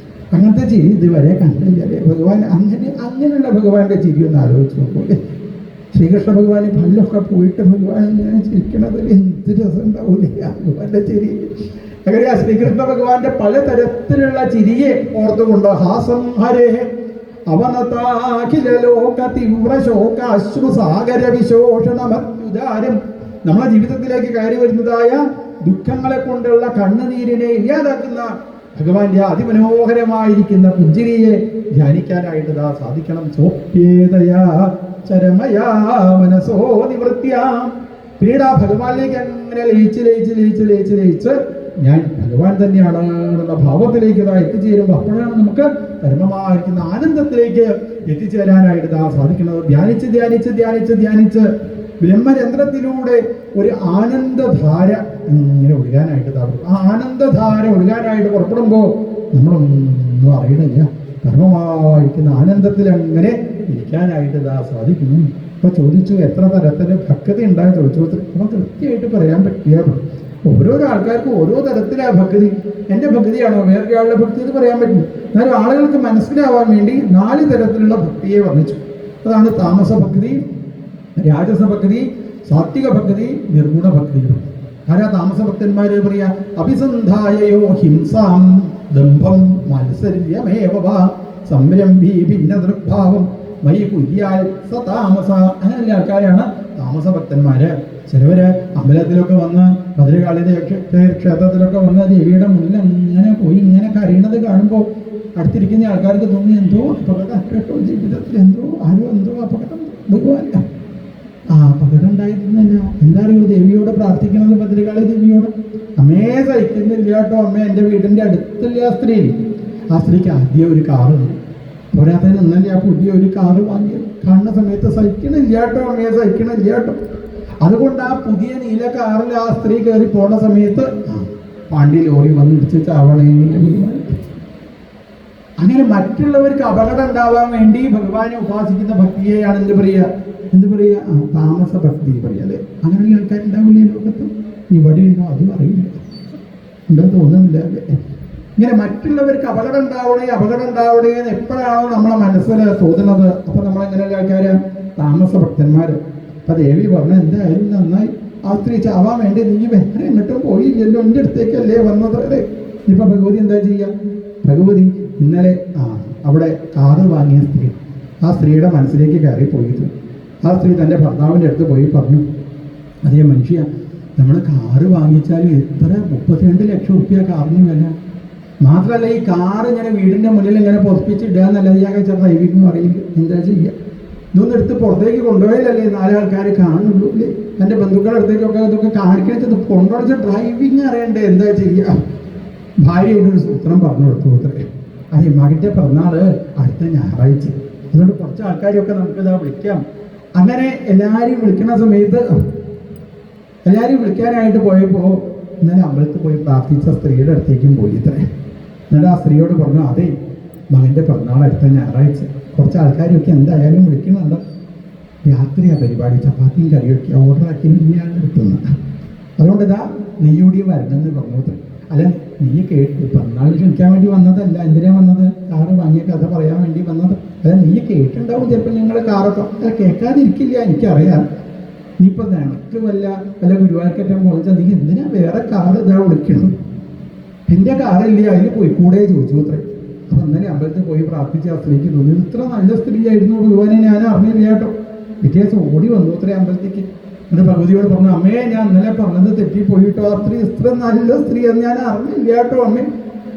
അങ്ങനത്തെ ചിരി ഇതുവരെ കണ്ടില്ലേ ഭഗവാൻ. അങ്ങനെയുള്ള ഭഗവാന്റെ ചിരി ഒന്ന് ആലോചിച്ച് നോക്കൂല്ലേ. ശ്രീകൃഷ്ണ ഭഗവാന് പല്ലൊക്കെ പോയിട്ട് ഭഗവാൻ ഇങ്ങനെ ചിരിക്കണത് എന്ത് രസം ഉണ്ടാവൂലേ ഭഗവാന്റെ ചിരി. അങ്ങനെ ആ ശ്രീകൃഷ്ണ ഭഗവാന്റെ പലതരത്തിലുള്ള ചിരിയെ ഓർത്തുകൊണ്ട് ഹാസം ഹരേ അവനതാഖില ലോക തീവ്ര ശോക അശ്രുസാഗര വിശോഷണമത്യുദാരം. നമ്മളെ ജീവിതത്തിലേക്ക് കയറി വരുന്നതായ ദുഃഖങ്ങളെ കൊണ്ടുള്ള കണ്ണുനീരിനെ ഇല്ലാതാക്കുന്ന ഭഗവാന്റെ അതിമനോഹരമായിരിക്കുന്ന പുഞ്ചിരിയെ ധ്യാനിക്കാനായിട്ട് ഇതാ സാധിക്കണം. സോപ്യേതയാ ചരമയാ മനസോ നിവൃത്യാം. പിന്നീട് ആ ഭഗവാനിലേക്ക് അങ്ങനെ ലയിച്ച് ലയിച്ച് ലയിച്ച് ലയിച്ച് ലയിച്ച് ഞാൻ ഭഗവാൻ തന്നെയാണ് എന്നുള്ള ഭാവത്തിലേക്ക് ഇതാ എത്തിച്ചേരുമ്പോൾ അപ്പോഴാണ് നമുക്ക് പരമമായിരിക്കുന്ന ആനന്ദത്തിലേക്ക് എത്തിച്ചേരാനായിട്ട് ഇതാ സാധിക്കുന്നത്. ധ്യാനിച്ച് ധ്യാനിച്ച് ധ്യാനിച്ച് ധ്യാനിച്ച് ബ്രഹ്മരന്ധ്രത്തിലൂടെ ഒരു ആനന്ദധാര ഇങ്ങനെ ഒഴുകാനായിട്ട് ഇതാ. ആ ആനന്ദധാര ഒഴുകാനായിട്ട് പുറപ്പെടുമ്പോൾ നമ്മളൊന്നും അറിയണില്ല, പരമമായിരിക്കുന്ന ആനന്ദത്തിൽ അങ്ങനെ ഇരിക്കാനായിട്ട് ഇതാ സാധിക്കുന്നു. അപ്പൊ ചോദിച്ചു എത്ര തരത്തില് ഭക്തി ഉണ്ടാകും ചോദിച്ചു. അപ്പൊ കൃത്യമായിട്ട് പറയാൻ പറ്റിയ ഓരോരോ ആൾക്കാർക്കും ഓരോ തരത്തിലാ ഭക്തി. എൻ്റെ ഭക്തിയാണോ വേറൊരാളുടെ ഭക്തി എന്ന് പറയാൻ പറ്റില്ല. എന്നാലും ആളുകൾക്ക് മനസ്സിലാവാൻ വേണ്ടി 4 തരത്തിലുള്ള ഭക്തിയെ വർണ്ണിച്ചു. അതാണ് താമസ ഭക്തി, രാജസ ഭക്തി, സാത്വിക ഭക്തി, നിർഗുണ ഭക്തി. ആരാ താമസ ഭക്തന്മാര് പറയാ, അഭിസന്ധായയോ ഹിംസാം ദംഭം മത്സര്യമേവ സംരംഭി ഭിന്ന ദൃക്ഭാവം മയി കുര്യാൽ സ താമസ. അങ്ങനെയുള്ള ആൾക്കാരാണ് താമസ ഭക്തന്മാര്. ചിലവര് അമ്പലത്തിലൊക്കെ വന്ന് ഭദ്രകാളിയുടെ ക്ഷേത്രത്തിലൊക്കെ വന്ന് ദേവിയുടെ മുന്നിൽ അങ്ങനെ പോയി ഇങ്ങനെ കരയണത് കാണുമ്പോൾ അടുത്തിരിക്കുന്ന ആൾക്കാർക്ക് തോന്നി എന്തോ അപകടം കേട്ടോ, ജീവിതത്തിൽ എന്തോ അപകടം. ഭഗവാൻ ആ അപകടം ഉണ്ടായിരുന്നില്ല. എന്താ അറിയോ, ദേവിയോട് പ്രാർത്ഥിക്കണത് ഭദ്രകാളി ദേവിയോട്. അമ്മേ സഹിക്കുന്നില്ല കേട്ടോ, അമ്മ എൻ്റെ വീടിൻ്റെ അടുത്തുള്ള ആ സ്ത്രീ, ആ സ്ത്രീക്ക് ആദ്യം ഒരു കാറുണ്ട്, പോരാത്തതിന് ഇന്നലെ ആ പുതിയ ഒരു കാറ് വാങ്ങി കാണുന്ന സമയത്ത് സഹിക്കണില്ല കേട്ടോ, അമ്മയെ സഹിക്കണില്ല കേട്ടോ. അതുകൊണ്ട് ആ പുതിയ നീല കാറിൽ ആ സ്ത്രീ കയറി പോണ സമയത്ത് പാണ്ടി ലോറി വന്ന് ഇടിച്ച് ചാവണേ. അങ്ങനെ മറ്റുള്ളവർക്ക് അപകടം ഉണ്ടാവാൻ വേണ്ടി ഭഗവാനെ ഉപാസിക്കുന്ന ഭക്തിയെയാണ് എന്ത് പറയുക താമസ ഭക്തി പറയുക അല്ലേ. അങ്ങനെയുള്ള ആൾക്കാരുണ്ടാവില്ല ഈ ലോകത്ത്. ഇവിടെ ഉണ്ടോ അതും അറിയില്ല, ഉണ്ടോ തോന്നുന്നില്ല അല്ലേ. ഇങ്ങനെ മറ്റുള്ളവർക്ക് അപകടം ഉണ്ടാവണേ എന്ന് എപ്പോഴാണോ നമ്മളെ മനസ്സിൽ തോന്നുന്നത്, അപ്പൊ നമ്മളെങ്ങനെയുള്ള ആൾക്കാര് താമസ ഭക്തന്മാര്. അപ്പൊ ദേവി പറഞ്ഞു എന്തായാലും നന്നായി, ആ സ്ത്രീ ചാവാൻ വേണ്ടി നീ വേറെ എങ്ങോട്ടും പോയില്ലല്ലോ, എൻ്റെ അടുത്തേക്കല്ലേ വന്നത് അല്ലേ. ഇപ്പൊ ഭഗവതി എന്താ ചെയ്യുക, ഭഗവതി ഇന്നലെ അവിടെ കാറ് വാങ്ങിയ സ്ത്രീ, ആ സ്ത്രീയുടെ മനസ്സിലേക്ക് കയറി പോയിരുന്നു. ആ സ്ത്രീ തൻ്റെ ഭർത്താവിൻ്റെ അടുത്ത് പോയി പറഞ്ഞു, അതേ മനുഷ്യ, നമ്മൾ കാറ് വാങ്ങിച്ചാൽ എത്ര 32 ലക്ഷം റുപ്യ കാറിന് വില. മാത്രമല്ല ഈ കാറ് ഇങ്ങനെ വീടിൻ്റെ മുന്നിൽ ഇങ്ങനെ പൊറപ്പിച്ചിടുക എന്നല്ല, ഇയാൾക്ക് ഡ്രൈവിംഗ് അറിയില്ല, എന്താ ചെയ്യുക. ഇതൊന്നും എടുത്ത് പുറത്തേക്ക് കൊണ്ടുപോയാലല്ലേ 4 ആൾക്കാർ കാണുള്ളൂ അല്ലേ. എൻ്റെ ബന്ധുക്കളുടെ അടുത്തേക്കൊക്കെ ഇതൊക്കെ കാണിക്കണത് കൊണ്ടുപോയി ഡ്രൈവിങ് അറിയണ്ടേ, എന്താ ചെയ്യുക. ഭാര്യയുടെ സൂത്രം പറഞ്ഞു കൊടുത്തു അത്രേ. അത് മകൻ്റെ പിറന്നാള് അടുത്ത ഞായറാഴ്ച, അതുകൊണ്ട് കുറച്ച് ആൾക്കാരെയൊക്കെ നമുക്കിതാ വിളിക്കാം. അങ്ങനെ എല്ലാവരെയും വിളിക്കുന്ന സമയത്ത് എല്ലാവരെയും വിളിക്കാനായിട്ട് പോയപ്പോൾ ഇന്നലെ അമ്പലത്തിൽ പോയി പ്രാർത്ഥിച്ച സ്ത്രീയുടെ അടുത്തേക്കും പോയി ഇത്രേ. എന്നിട്ട് ആ സ്ത്രീയോട് പറഞ്ഞു, അതെ മകൻ്റെ പിറന്നാൾ അടുത്ത ഞായറാഴ്ച, കുറച്ച് ആൾക്കാരെയൊക്കെ എന്തായാലും വിളിക്കുന്നുണ്ട്, രാത്രിയാണ് പരിപാടി, ചപ്പാത്തിയും കറിയൊക്കെ ഓർഡറാക്കി ഇനിയാണ് എടുക്കുന്നത്, അതുകൊണ്ട് ഇതാ നെയ്യൂടി വരണമെന്ന് പറഞ്ഞു. അല്ല നീ കേട്ടു, പിറന്നാളിന് ക്ഷണിക്കാൻ വേണ്ടി വന്നതല്ല, എന്തിനാ വന്നത്, കാറ് വാങ്ങിയ കഥ പറയാൻ വേണ്ടി വന്നത്. അല്ല നീ കേട്ടിട്ടുണ്ടാവും ചിലപ്പോൾ ഞങ്ങൾ കാറൊക്കെ. അല്ല കേൾക്കാതിരിക്കില്ല, എനിക്കറിയാം. നീയിപ്പോൾ നിനക്ക് വല്ല ഗുരുവായൂർക്കറ്റം പോയിച്ചാൽ നീ എന്തിനാ വേറെ കാറ് ഇതാ വിളിക്കണം, എൻ്റെ കാറില്ല അതിൽ പോയി കൂടെ ചോദിച്ചു അത്രേ. അപ്പം ഇന്നലെ അമ്പലത്തിൽ പോയി പ്രാർത്ഥിച്ച ആ സ്ത്രീക്ക് തോന്നി ഇത്ര നല്ല സ്ത്രീയായിരുന്നു ഭഗവാനെ ഞാൻ അറിഞ്ഞില്ല കേട്ടോ. പിറ്റേ ദിവസം ഓടി വന്നു അത്രേ അമ്പലത്തേക്ക്. എന്നിട്ട് ഭഗവതിയോട് പറഞ്ഞു, അമ്മയെ ഞാൻ ഇന്നലെ പറഞ്ഞത് തെറ്റിപ്പോയിട്ടോ, ആ സ്ത്രീ ഇത്ര നല്ല സ്ത്രീ എന്ന് ഞാൻ അറിഞ്ഞില്ല കേട്ടോ അമ്മേ.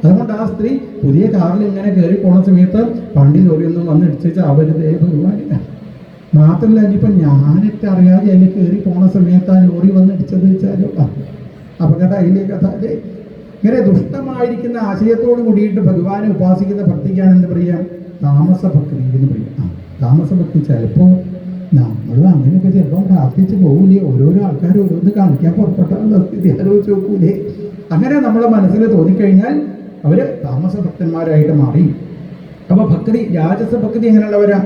അതുകൊണ്ട് ആ സ്ത്രീ പുതിയ കാറിൽ ഇങ്ങനെ കയറി പോണ സമയത്ത് വണ്ടി ലോറിയൊന്നും വന്ന് ഇടിച്ചു അവരുതേ ഭഗവാനില്ല. മാത്രമല്ല ഇനിയിപ്പോൾ ഞാനിട്ട് അറിയാതെ അതിൽ കയറി പോണ സമയത്ത് ആ ലോറി വന്ന് ഇടിച്ചത് വെച്ചാലോ അപകടം അതിലേക്ക് അതെ. ഇങ്ങനെ ദുഷ്ടമായിരിക്കുന്ന ആശയത്തോട് കൂടിയിട്ട് ഭഗവാനെ ഉപാസിക്കുന്ന ഭക്തിക്കാണ് എന്ത് പറയുക, താമസ ഭക്തി എന്ന് പറയുക. താമസ ഭക്തി ചിലപ്പോൾ നമ്മളും അങ്ങനെയൊക്കെ ചിലപ്പോൾ പ്രാർത്ഥിച്ച് പോകൂലേ, ഓരോരോ ആൾക്കാർ ഓരോന്ന് കാണിക്കാൻ പുറപ്പെട്ടാലുള്ള സ്ഥിതി ആലോചിച്ച് നോക്കൂലേ. അങ്ങനെ നമ്മളെ മനസ്സിൽ തോന്നിക്കഴിഞ്ഞാൽ അവർ താമസ ഭക്തന്മാരായിട്ട് മാറി. അപ്പോൾ ഭക്തി രാജസ ഭക്തി എങ്ങനെയുള്ളവരാ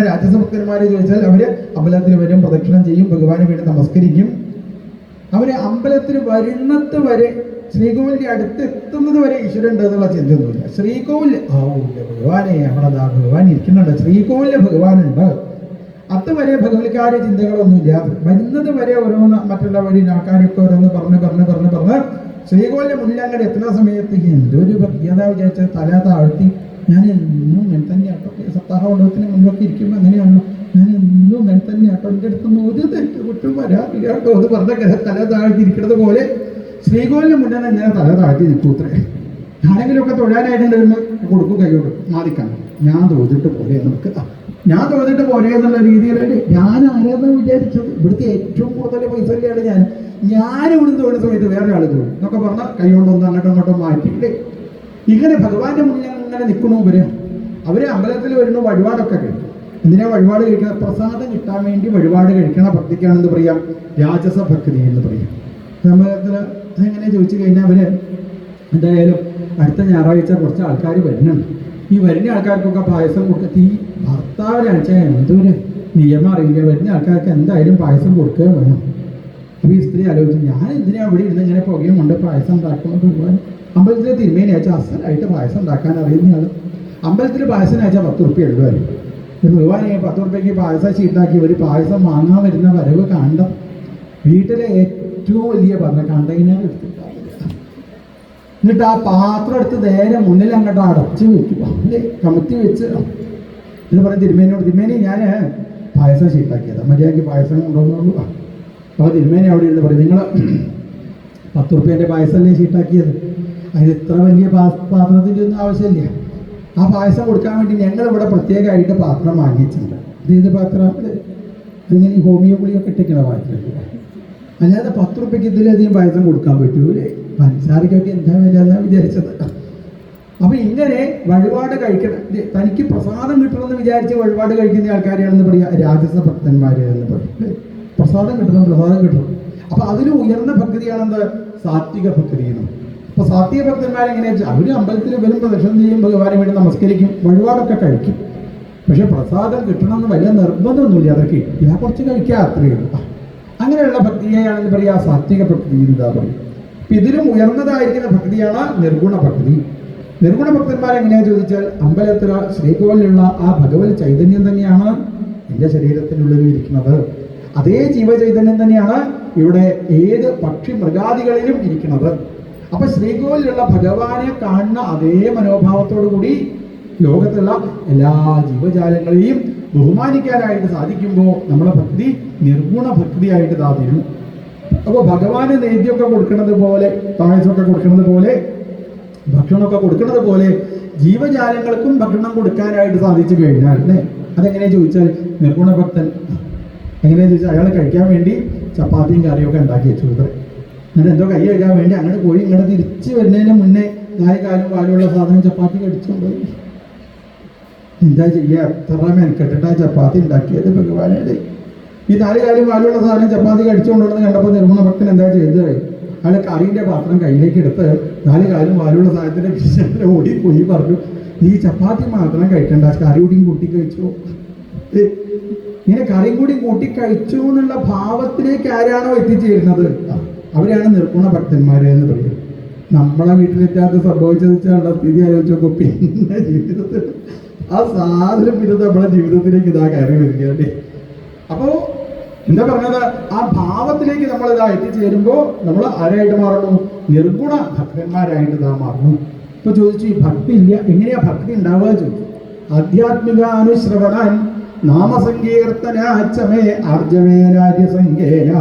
രാജസ ഭക്തന്മാരെ ചോദിച്ചാൽ അവർ അമ്പലത്തിൽ വരും, പ്രദക്ഷിണം ചെയ്യും, ഭഗവാനെ വേണ്ടി നമസ്കരിക്കും. അവര് അമ്പലത്തിൽ വരുന്നത് വരെ, ശ്രീകോവിലിന്റെ അടുത്ത് എത്തുന്നത് വരെ ഈശ്വരൻ ഉണ്ട് എന്നുള്ള ചിന്തയൊന്നുമില്ല. ശ്രീകോവിൽ ഭഗവാനെ നമ്മളതാ ഭഗവാൻ ഇരിക്കുന്നുണ്ട്, ശ്രീകോവിലിൽ ഭഗവാനുണ്ട്, അതുവരെ ഭഗവത്കാര്യ ചിന്തകളൊന്നുമില്ല. വരുന്നത് വരെ ഓരോന്ന് മറ്റുള്ളവരിൽ ആൾക്കാരൊക്കെ ഓരോന്ന് പറഞ്ഞ് ശ്രീകോവിലിന്റെ മുന്നിൽ അങ്ങനെ എത്തുന്ന സമയത്ത് എന്തൊരു ഭക്തിയത വിചാരിച്ച തല താഴ്ത്തി, ഞാൻ എന്നും ഇങ്ങനെ തന്നെ ആട്ടോ, സപ്താഹ മണ്ഡപത്തിന് മുൻപൊക്കെ ഇരിക്കുമ്പോൾ അങ്ങനെയാണല്ലോ, ഞാൻ എന്നും ഇങ്ങനെ തന്നെ ആട്ടോ, എൻ്റെ അടുത്തൊന്നും ഒരു തെറ്റ് കുറ്റം വരാറില്ല കേട്ടോ അത് പറഞ്ഞ തല താഴ്ത്തിയിരിക്കുന്നത് പോലെ ശ്രീകോവിലിന് മുന്നേ ഇങ്ങനെ തല താഴ്ത്തി നിൽക്കൂത്രേ. ആരെങ്കിലുമൊക്കെ തൊഴാനായിട്ടുണ്ടെന്ന് കൊടുക്കും, കൈ കൊടുക്കും, മാറിക്കണം, ഞാൻ തോന്നിട്ട് പോലെ എന്നുള്ള രീതിയിലല്ലേ ഞാൻ ആരാധന വിചാരിച്ചത്. ഇവിടുത്തെ ഏറ്റവും കൂടുതൽ പൈസ ഇല്ലയാണ് ഞാൻ ഇവിടുന്ന് തൊഴുന്ന സമയത്ത് വേറെ ആൾ തൊഴും എന്നൊക്കെ പറഞ്ഞാൽ കൈ കൊണ്ടൊന്ന് അങ്ങോട്ടും ഇങ്ങോട്ടും മാറ്റിയില്ലേ. ഇങ്ങനെ ഭഗവാന്റെ മുന്നിൽ അങ്ങനെ നിൽക്കണു. അവര് അമ്പലത്തിൽ വരുന്നു, വഴിപാടൊക്കെ കഴിക്കും. എന്തിനാ വഴിപാട് കഴിക്കണം? പ്രസാദം കിട്ടാൻ വേണ്ടി വഴിപാട് കഴിക്കണ ഭക്തിക്കാണെന്ന് പറയാം രാജസ ഭക്തി എന്ന് പറയാം. അമ്പലത്തിൽ അതെങ്ങനെ ചോദിച്ചു കഴിഞ്ഞാൽ അവര് എന്തായാലും അടുത്ത ഞായറാഴ്ച കുറച്ച് ആൾക്കാർ വരുന്നുണ്ട്. ഈ വരുന്ന ആൾക്കാർക്കൊക്കെ പായസം കൊടുക്കുക. ഈ ഭർത്താവിനാഴ്ച എന്തൊരു നിയമം അറിയില്ല, വരുന്ന ആൾക്കാർക്ക് എന്തായാലും പായസം കൊടുക്കുക വേണം. അപ്പോൾ ഈ സ്ത്രീ ആലോചിച്ചു, ഞാൻ എന്തിനാ ഇവിടെ ഇരുന്ന് ഇങ്ങനെ പുകയും കൊണ്ട് പായസം ഉണ്ടാക്കുന്നത്? ഭഗവാൻ അമ്പലത്തിലെ തിരുമേനി അയച്ചാൽ അസലായിട്ട് പായസം ഉണ്ടാക്കാൻ അറിയുന്നയാൾ. അമ്പലത്തിൽ പായസം അയച്ചാൽ 10 ഉറുപ്പ്യ എഴുതുമായിരുന്നു. ഭഗവാൻ 10 ഉറുപ്പ്യക്ക് പായസം ചീട്ടാക്കി ഒരു പായസം വാങ്ങാൻ വരുന്ന വരവ് കണ്ടം വീട്ടിലെ ഏറ്റവും വലിയ കണ്ടെയ്നർ എടുത്തിട്ടാണ്. എന്നിട്ട് ആ പാത്രം എടുത്ത് നേരെ മുന്നിൽ അങ്ങോട്ട് അടച്ച് വെക്കുക, കമത്തി വെച്ച്. എന്ന് പറഞ്ഞ തിരുമേനിയോട്, തിരുമേനി ഞാൻ പായസം ചീട്ടാക്കിയതാണ്, മര്യാദയ്ക്ക് പായസം കൊണ്ടുവന്നുള്ളൂ. അപ്പോൾ തിരുമേനി അവിടെ ഇരുന്ന് പറയും, നിങ്ങൾ 10 ഉറുപ്പ്യൻ്റെ പായസമല്ലേ ചീട്ടാക്കിയത്, അതിന് ഇത്ര വലിയ പാത്രത്തിൻ്റെ ഒന്നും ആവശ്യമില്ല. ആ പായസം കൊടുക്കാൻ വേണ്ടി ഞങ്ങളിവിടെ പ്രത്യേകമായിട്ട് പാത്രം വാങ്ങിയിട്ടുണ്ട്. ഇത് പാത്രം ഇതിങ്ങനെ ഹോമിയോ ഗുളിയൊക്കെ ഇട്ടിരിക്കണ പാത്രത്തിൽ, അല്ലാതെ 10 ഉറുപ്പ്യക്ക് ഇതിലധികം പായസം കൊടുക്കാൻ പറ്റൂലേ. പഞ്ചസാരക്കൊക്കെ എന്താ വില എന്നാണ് വിചാരിച്ചത്. അപ്പൊ ഇങ്ങനെ വഴിപാട് കഴിക്കണം, തനിക്ക് പ്രസാദം കിട്ടണമെന്ന് വിചാരിച്ച് വഴിപാട് കഴിക്കുന്ന ആൾക്കാരെയാണെന്ന് പറയാ രാജസ ഭക്തന്മാര് എന്ന് പറയും. പ്രസാദം കിട്ടണം. അപ്പൊ അതിന് ഉയർന്ന ഭക്തിയാണെന്ത്? സാത്വിക ഭക്തി എന്ന്. അപ്പൊ സാത്വിക ഭക്തന്മാരെങ്ങനെയാ വെച്ചാൽ അവര് അമ്പലത്തിൽ വരും, പ്രദക്ഷിണം ചെയ്യും, ഭഗവാനെ വേണ്ടി നമസ്കരിക്കും, വഴിപാടൊക്കെ കഴിക്കും. പക്ഷെ പ്രസാദം കിട്ടണമെന്ന് വലിയ നിർബന്ധമൊന്നുമില്ല, അതൊക്കെ ഞാൻ കുറച്ച് കഴിക്കുക അത്രയേ ഉള്ളൂ. അങ്ങനെയുള്ള ഭക്തിയെയാണെന്ന് പറയാ സാത്വിക ഭക്തി എന്താ പറയും. അപ്പൊ ഇതിലും ഉയർന്നതായിരിക്കുന്ന ഭക്തിയാണ് നിർഗുണ ഭക്തി. നിർഗുണ ഭക്തന്മാരെങ്ങനെയാ ചോദിച്ചാൽ, അമ്പലത്തില് ശ്രീകോവിലുള്ള ആ ഭഗവത് ചൈതന്യം തന്നെയാണ് എൻ്റെ ശരീരത്തിനുള്ളിൽ ഇരിക്കുന്നത്. അതേ ജീവചൈതന്യം തന്നെയാണ് ഇവിടെ ഏത് പക്ഷി മൃഗാദികളിലും ഇരിക്കുന്നത്. അപ്പൊ ശ്രീകോവിലുള്ള ഭഗവാനെ കാണുന്ന അതേ മനോഭാവത്തോടു കൂടി ലോകത്തുള്ള എല്ലാ ജീവജാലങ്ങളെയും ബഹുമാനിക്കാനായിട്ട് സാധിക്കുമ്പോൾ നമ്മളെ ഭക്തി നിർഗുണ ഭക്തിയായിട്ട് താതിരുന്നു. അപ്പോൾ ഭഗവാന് നേദ്യമൊക്കെ കൊടുക്കുന്നത് പോലെ, പായസമൊക്കെ കൊടുക്കുന്നത് പോലെ, ഭക്ഷണമൊക്കെ കൊടുക്കുന്നത് പോലെ ജീവജാലങ്ങൾക്കും ഭക്ഷണം കൊടുക്കാനായിട്ട് സാധിച്ചു കഴിഞ്ഞാൽ അതെങ്ങനെയാ ചോദിച്ചാൽ നിർഗുണ ഭക്തൻ എങ്ങനെയാ ചോദിച്ചാൽ അയാൾ കഴിക്കാൻ വേണ്ടി ചപ്പാത്തിയും കറിയൊക്കെ ഉണ്ടാക്കി വെച്ചു. എന്നിട്ട് എന്തോ കൈ കഴുകാൻ വേണ്ടി അങ്ങനെ പോയി ഇങ്ങോട്ട് തിരിച്ച് വരുന്നതിന് മുന്നേ 4 കാലും വാലുള്ള സാധനം ചപ്പാത്തി കടിച്ചുകൊണ്ടുപോയി. എന്താ ചെയ്യുക? എത്ര മെനക്കെട്ടിട്ട് ആ ചപ്പാത്തി ഉണ്ടാക്കിയത് ഭഗവാനെ. ഈ 4 കാലും വാലുള്ള സാധനം ചപ്പാത്തി കടിച്ചുകൊണ്ടുവന്ന് കണ്ടപ്പോൾ നിർഗുണ ഭക്തൻ എന്താ ചെയ്തത്? അയാൾ കറിൻ്റെ പാത്രം കയ്യിലേക്ക് എടുത്ത് 4 കാലും വാലുള്ള സാധനത്തിൻ്റെ പിന്നിൽ ഓടിപ്പോയി പറഞ്ഞു, ഈ ചപ്പാത്തി മാത്രം കഴിക്കണ്ട, കറി കൂടിയും കൂട്ടി കഴിച്ചു. ഇങ്ങനെ കറിയും കൂടി കൂട്ടി കഴിച്ചു എന്നുള്ള ഭാവത്തിലേക്ക് ആരാണോ എത്തിച്ചേരുന്നത് അവരാണ് നിർഗുണ ഭക്തന്മാര് എന്ന് പറയും. നമ്മളെ വീട്ടിലെത്താത്ത സംഭവിച്ചതിനുള്ള സ്ഥിതി ആലോചിച്ച് നോക്കും. പിന്നെ ജീവിതത്തിൽ ആ സാധനം പിന്നെ നമ്മളെ ജീവിതത്തിലേക്ക് ഇതാ കയറി വരികയല്ലേ. അപ്പോ എന്താ പറഞ്ഞത്? ആ ഭാവത്തിലേക്ക് നമ്മൾ ഇതാ എത്തിച്ചേരുമ്പോൾ നമ്മൾ ആരായിട്ട് മാറുന്നു? നിർഗുണ ഭക്തന്മാരായിട്ട് ഇതാ മാറുന്നു. ഇപ്പൊ ചോദിച്ചു, ഈ ഭക്തി ഇല്ല, എങ്ങനെയാ ഭക്തി ഉണ്ടാവുക ചോദിച്ചു. ആധ്യാത്മിക അനുശ്രവണൻ നാമസങ്കീർത്തനാച്ചമേ ആർജവേനാര്യസംഖ്യേന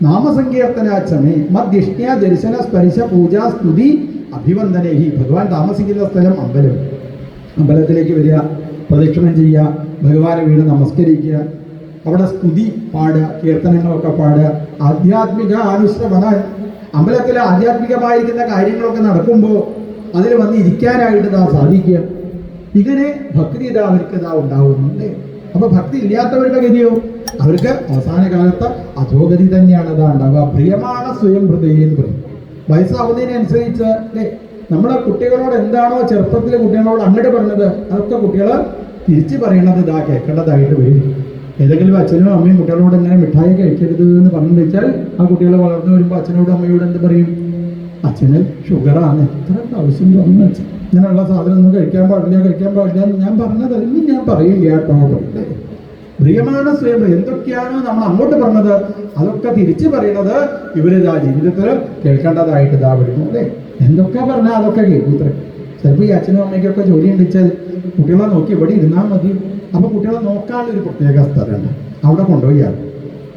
നാമസങ്കീർത്തനാച്ചമേ മദ്ദിഷ്ട്യാ ദർശന സ്പർശ പൂജ സ്തുതി അഭിവന്ദനേഹി. ഭഗവാൻ താമസിക്കുന്ന സ്ഥലം അമ്പലം. അമ്പലത്തിലേക്ക് വരിക, പ്രദക്ഷിണം ചെയ്യുക, ഭഗവാനെ വീട് നമസ്കരിക്കുക, അവിടെ സ്തുതി പാടുക, കീർത്തനങ്ങളൊക്കെ പാടുക, ആധ്യാത്മിക അനുശ്രവണ. അമ്പലത്തിൽ ആധ്യാത്മികമായിരിക്കുന്ന കാര്യങ്ങളൊക്കെ നടക്കുമ്പോൾ അതിൽ വന്ന് ഇരിക്കാനായിട്ട് ഇതാ സാധിക്കുക. ഇങ്ങനെ ഭക്തി ഇതാ അവർക്ക് ഇതാ ഉണ്ടാവുന്നു അല്ലേ. അപ്പൊ ഭക്തി ഇല്ലാത്തവരുടെ ഗതിയോ അവർക്ക് അവസാന കാലത്ത് അധോഗതി തന്നെയാണ് ഇതാ ഉണ്ടാവുക. പ്രിയമാണ് സ്വയം ഹൃദയം പറയും. വയസ്സാവുന്നതിനനുസരിച്ച് അല്ലേ നമ്മളെ കുട്ടികളോട് എന്താണോ ചെറുപ്പത്തിലെ കുട്ടികളോട് അങ്ങോട്ട് പറഞ്ഞത് അതൊക്കെ കുട്ടികൾ തിരിച്ചു പറയണത് ഇതാ കേൾക്കേണ്ടതായിട്ട് വരും. ഏതെങ്കിലും അച്ഛനും അമ്മയും കുട്ടികളോട് ഇങ്ങനെ മിഠായി കഴിക്കരുത് എന്ന് പറഞ്ഞു വെച്ചാൽ ആ കുട്ടികൾ വളർന്നു വരുമ്പോൾ അച്ഛനോടും അമ്മയോട് എന്ത് പറയും? അച്ഛന് ഷുഗറാണ്, എത്ര പ്രാവശ്യം പറഞ്ഞു അച്ഛൻ ഇങ്ങനെയുള്ള സാധനം ഒന്നും കഴിക്കാൻ പാടില്ല എന്ന് ഞാൻ പറഞ്ഞത് ഇനി ഞാൻ പറയില്ല കേട്ടോ. പ്രിയമാണ് സ്വയം. എന്തൊക്കെയാണോ നമ്മൾ അങ്ങോട്ട് പറഞ്ഞത് അതൊക്കെ തിരിച്ചു പറയണത് ഇവരിതാ ജീവിതത്തിൽ കേൾക്കേണ്ടതായിട്ട് ഇതാ വരുന്നു അല്ലേ. എന്തൊക്കെ പറഞ്ഞാൽ അതൊക്കെ കേൾക്കൂത്രേ. ചിലപ്പോൾ ഈ അച്ഛനും അമ്മയ്ക്കൊക്കെ ജോലി ഉണ്ടെച്ചാൽ കുട്ടികളെ നോക്കി ഇവിടെ ഇരുന്നാൽ മതി. അപ്പോൾ കുട്ടികളെ നോക്കാനുള്ളൊരു പ്രത്യേക സ്ഥലമുണ്ട്, അവിടെ കൊണ്ടുപോയി ആക്കും.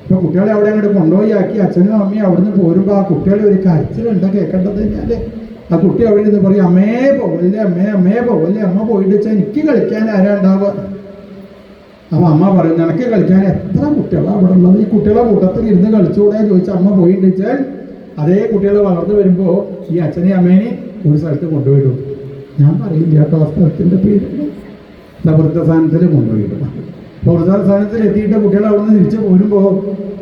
ഇപ്പോൾ കുട്ടികളെ അവിടെ അങ്ങോട്ട് കൊണ്ടുപോയി ആക്കി അച്ഛനും അമ്മയും അവിടുന്ന് പോരുമ്പോൾ ആ കുട്ടികളെ ഒരു കരച്ചിലുണ്ട് കേൾക്കേണ്ടത് കഴിഞ്ഞാൽ ആ കുട്ടി അവിടെ നിന്ന് പറയും അമ്മേ പോവല്ലേ, അമ്മേ പോവല്ലേ, അമ്മ പോയിട്ട് വെച്ചാൽ എനിക്ക് കളിക്കാൻ ആരാ ഉണ്ടാവുക? അപ്പോൾ അമ്മ പറയും നിനക്ക് കളിക്കാൻ എത്ര കുട്ടികളാണ് അവിടെ ഉള്ളത്, ഈ കുട്ടികളെ കൂട്ടത്തിൽ ഇരുന്ന് കളിച്ചുകൂടെ ചോദിച്ചാൽ അമ്മ പോയിട്ട് വെച്ചാൽ അതേ കുട്ടികൾ വളർന്നു വരുമ്പോൾ ഈ അച്ഛനെയും അമ്മേനെയും ഒരു സ്ഥലത്ത് കൊണ്ടുപോയിടും. ഞാൻ പറയില്ല കേട്ടോ ആ സ്ഥലത്തിൻ്റെ പേര്, വൃദ്ധസ്ഥാനത്തിൽ കൊണ്ടുപോയിടും. അപ്പോൾ വൃദ്ധസ്ഥാനത്തിൽ എത്തിയിട്ട് കുട്ടികൾ അവിടെ നിന്ന് തിരിച്ച് പോരുമ്പോൾ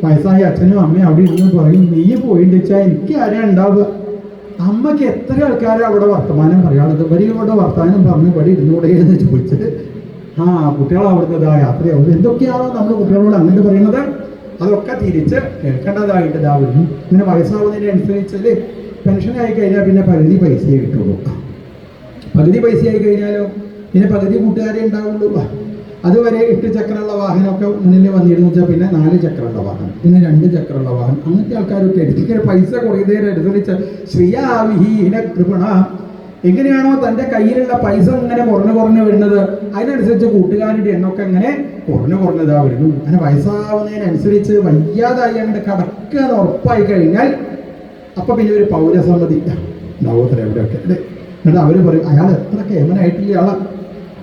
വയസ്സായ അച്ഛനും അമ്മയും അവിടെ ഇരുന്ന് പറയും നീ പോയിട്ട് വെച്ചാൽ എനിക്ക് ആരാ ഉണ്ടാവുക? അമ്മയ്ക്ക് എത്ര ആൾക്കാരും അവിടെ വർത്തമാനം പറയാനുള്ളത്, ഇവരിവിടെ വർത്തമാനം പറഞ്ഞ് ഇവിടെ ഇരുന്നൂടെ എന്ന് ചോദിച്ചിട്ട് കുട്ടികൾ അവിടുത്തെ യാത്രയാവും. എന്തൊക്കെയാണോ നമ്മൾ കുട്ടികളോട് അങ്ങോട്ട് പറയുന്നത് അതൊക്കെ തിരിച്ച് കേൾക്കേണ്ടതായിട്ട് ഇതാ വരുന്നു. ഇങ്ങനെ വയസ്സാവുന്നതിനനുസരിച്ച് പെൻഷനായി കഴിഞ്ഞാൽ പിന്നെ പകുതി പൈസയെ കിട്ടുള്ളൂ. പകുതി പൈസയായി കഴിഞ്ഞാലോ പിന്നെ പകുതി കൂട്ടുകാരെ ഉണ്ടാവുള്ളൂ. അതുവരെ 8 ചക്രമുള്ള വാഹനമൊക്കെ മുന്നിൽ വന്നിരുന്നു വെച്ചാൽ പിന്നെ 4 ചക്രമുള്ള വാഹനം, പിന്നെ 2 ചക്രമുള്ള വാഹനം, അങ്ങനത്തെ ആൾക്കാരൊക്കെ എടുത്തിങ്ങനെ പൈസ കുറയുന്നതിനനുസരിച്ച് ശ്രീയാവിഹീന കൃപണ. എങ്ങനെയാണോ തൻ്റെ കയ്യിലുള്ള പൈസ ഇങ്ങനെ കുറഞ്ഞു വരുന്നത് അതിനനുസരിച്ച് കൂട്ടുകാരുടെ എണ്ണമൊക്കെ ഇങ്ങനെ കുറഞ്ഞതാ വരുന്നു. അങ്ങനെ വയസ്സാവുന്നതിനനുസരിച്ച് വയ്യാതായി അങ്ങോട്ട് കടക്കുക എന്ന് ഉറപ്പായി കഴിഞ്ഞാൽ അപ്പം പിന്നെ ഒരു പൗരസമ്മതി ഉണ്ടാവത്ര എവിടെയൊക്കെ അല്ലേ. എന്നിട്ട് അവർ പറയും അയാൾ എത്ര കേമനായിട്ടില്ല ആളാണ്,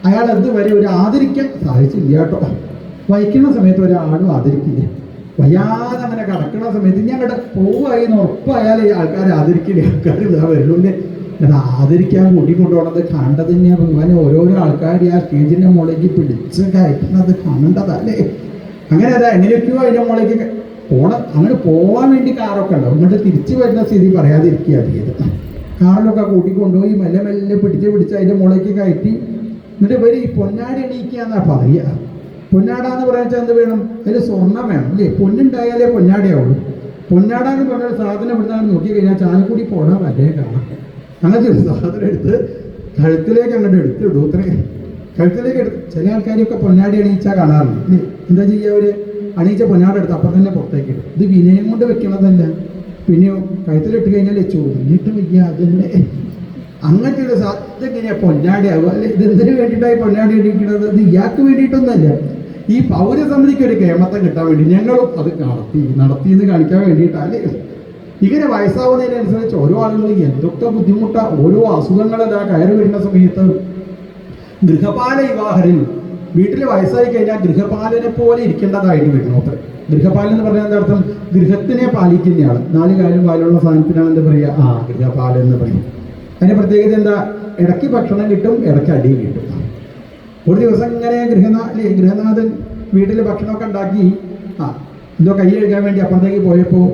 അയാൾ ഇതുവരെ ഒരു ആദരിക്കാൻ സാധിച്ചില്ല കേട്ടോ. വയ്ക്കുന്ന സമയത്ത് ഒരാളും ആദരിക്കില്ല, വയ്യാതെ അങ്ങനെ കടക്കുന്ന സമയത്ത് ഇനി അങ്ങോട്ട് പോവുകയായി എന്ന് ഉറപ്പായാൽ ആൾക്കാർ ആദരിക്കില്ല. ആൾക്കാർ ഇതാ വരുള്ളൂല്ലേ. അത് ആദരിക്കാൻ കൂട്ടിക്കൊണ്ടുപോകണത് കണ്ടത് തന്നെയാണ് ഭഗവാൻ. ഓരോരോ ആൾക്കാർ ആ സ്റ്റേജിൻ്റെ മുകളിലേക്ക് പിടിച്ച് കയറ്റുന്നത് കാണേണ്ടതല്ലേ. അങ്ങനെ അതാ എങ്ങനെയൊക്കെയോ അതിൻ്റെ മുകളിലേക്ക് അങ്ങനെ പോകാൻ വേണ്ടി കാറൊക്കെ ഉണ്ടാവും. എന്നിട്ട് തിരിച്ചു വരുന്ന സ്ഥിതി പറയാതിരിക്കുക ചെയ്ത് കാറിലൊക്കെ കൂട്ടിക്കൊണ്ടുപോയി മെല്ലെ പിടിച്ച് അതിൻ്റെ മുകളിലേക്ക് കയറ്റി. എന്നിട്ട് ഇവർ ഈ പൊന്നാടി എണീക്കുക എന്നാ പറയുക. പൊന്നാടാന്ന് പറയാൻ എന്ത് വേണം? അതിൽ സ്വർണ്ണം വേണം അല്ലേ. പൊന്നുണ്ടായാലേ പൊന്നാടിയാവുള്ളൂ. പൊന്നാടാന്ന് പറഞ്ഞൊരു സാധനം ഇവിടുന്ന് നോക്കി കഴിഞ്ഞാൽ ചാലക്കുടി പോടാ വരെ കാണാം. അങ്ങനത്തെ ഒരു സാധനം എടുത്ത് കഴുത്തിലേക്ക് അങ്ങോട്ട് എടുത്തിടും. ഇത്രയും കഴുത്തിലേക്ക് എടുത്ത് ചില ആൾക്കാരൊക്കെ പൊന്നാടി അണിയിച്ചാൽ കാണാറുണ്ട് അല്ലേ. എന്താ ചെയ്യുക? അവർ അണിയിച്ച പൊന്നാടെടുത്ത് അപ്പം തന്നെ പുറത്തേക്ക് ഇടും. ഇത് വിനയം കൊണ്ട് വെക്കണതല്ല, പിന്നെ കഴുത്തിലിട്ട് കഴിഞ്ഞാൽ ചൊറിഞ്ഞിട്ട് വയ്യ അതന്നെ. അങ്ങനത്തെ ഒരു സാധ്യത എങ്ങനെയാണ് പൊന്നാടിയാവുക അല്ലെ. ഇത് എന്തിനു വേണ്ടിയിട്ടായി പൊന്നാടി അടിക്കുന്നത്? ഇത് ഇയാൾക്ക് വേണ്ടിയിട്ടൊന്നുമല്ല, ഈ പൗരസമിതിക്ക് ഒരു കേമത്തം കിട്ടാൻ വേണ്ടി ഞങ്ങളും അത് നടത്തിയെന്ന് കാണിക്കാൻ വേണ്ടിയിട്ടല്ലേ. ഇങ്ങനെ വയസ്സാവുന്നതിനനുസരിച്ച് ഓരോ ആളുകളും എന്തൊക്കെ ബുദ്ധിമുട്ടാണ്, ഓരോ അസുഖങ്ങൾ കയറി വരുന്ന സമയത്ത് ഗൃഹപാല വിവാഹരിൽ വീട്ടിൽ വയസ്സായി കഴിഞ്ഞാൽ ഗൃഹപാലനെ പോലെ ഇരിക്കേണ്ടതായിട്ട് വരുന്നു. അത്ര ഗൃഹപാലൻ എന്ന് പറഞ്ഞാൽ എന്താ അർത്ഥം? ഗൃഹത്തിനെ പാലിക്കുന്നയാൾ. 4 കാലും വാലുള്ള സാധനത്തിനാണ് എന്താ പറയുക? ഗൃഹപാലൻ എന്ന് പറയും. അതിൻ്റെ പ്രത്യേകത എന്താ? ഇടയ്ക്ക് ഭക്ഷണം കിട്ടും, ഇടയ്ക്ക് അടി കിട്ടും. ഒരു ദിവസം ഇങ്ങനെ ഗൃഹനാഥൻ വീട്ടിൽ ഭക്ഷണമൊക്കെ ഉണ്ടാക്കി എന്തോ കൈ കഴുകാൻ വേണ്ടി അപ്പുറത്തേക്ക് പോയപ്പോൾ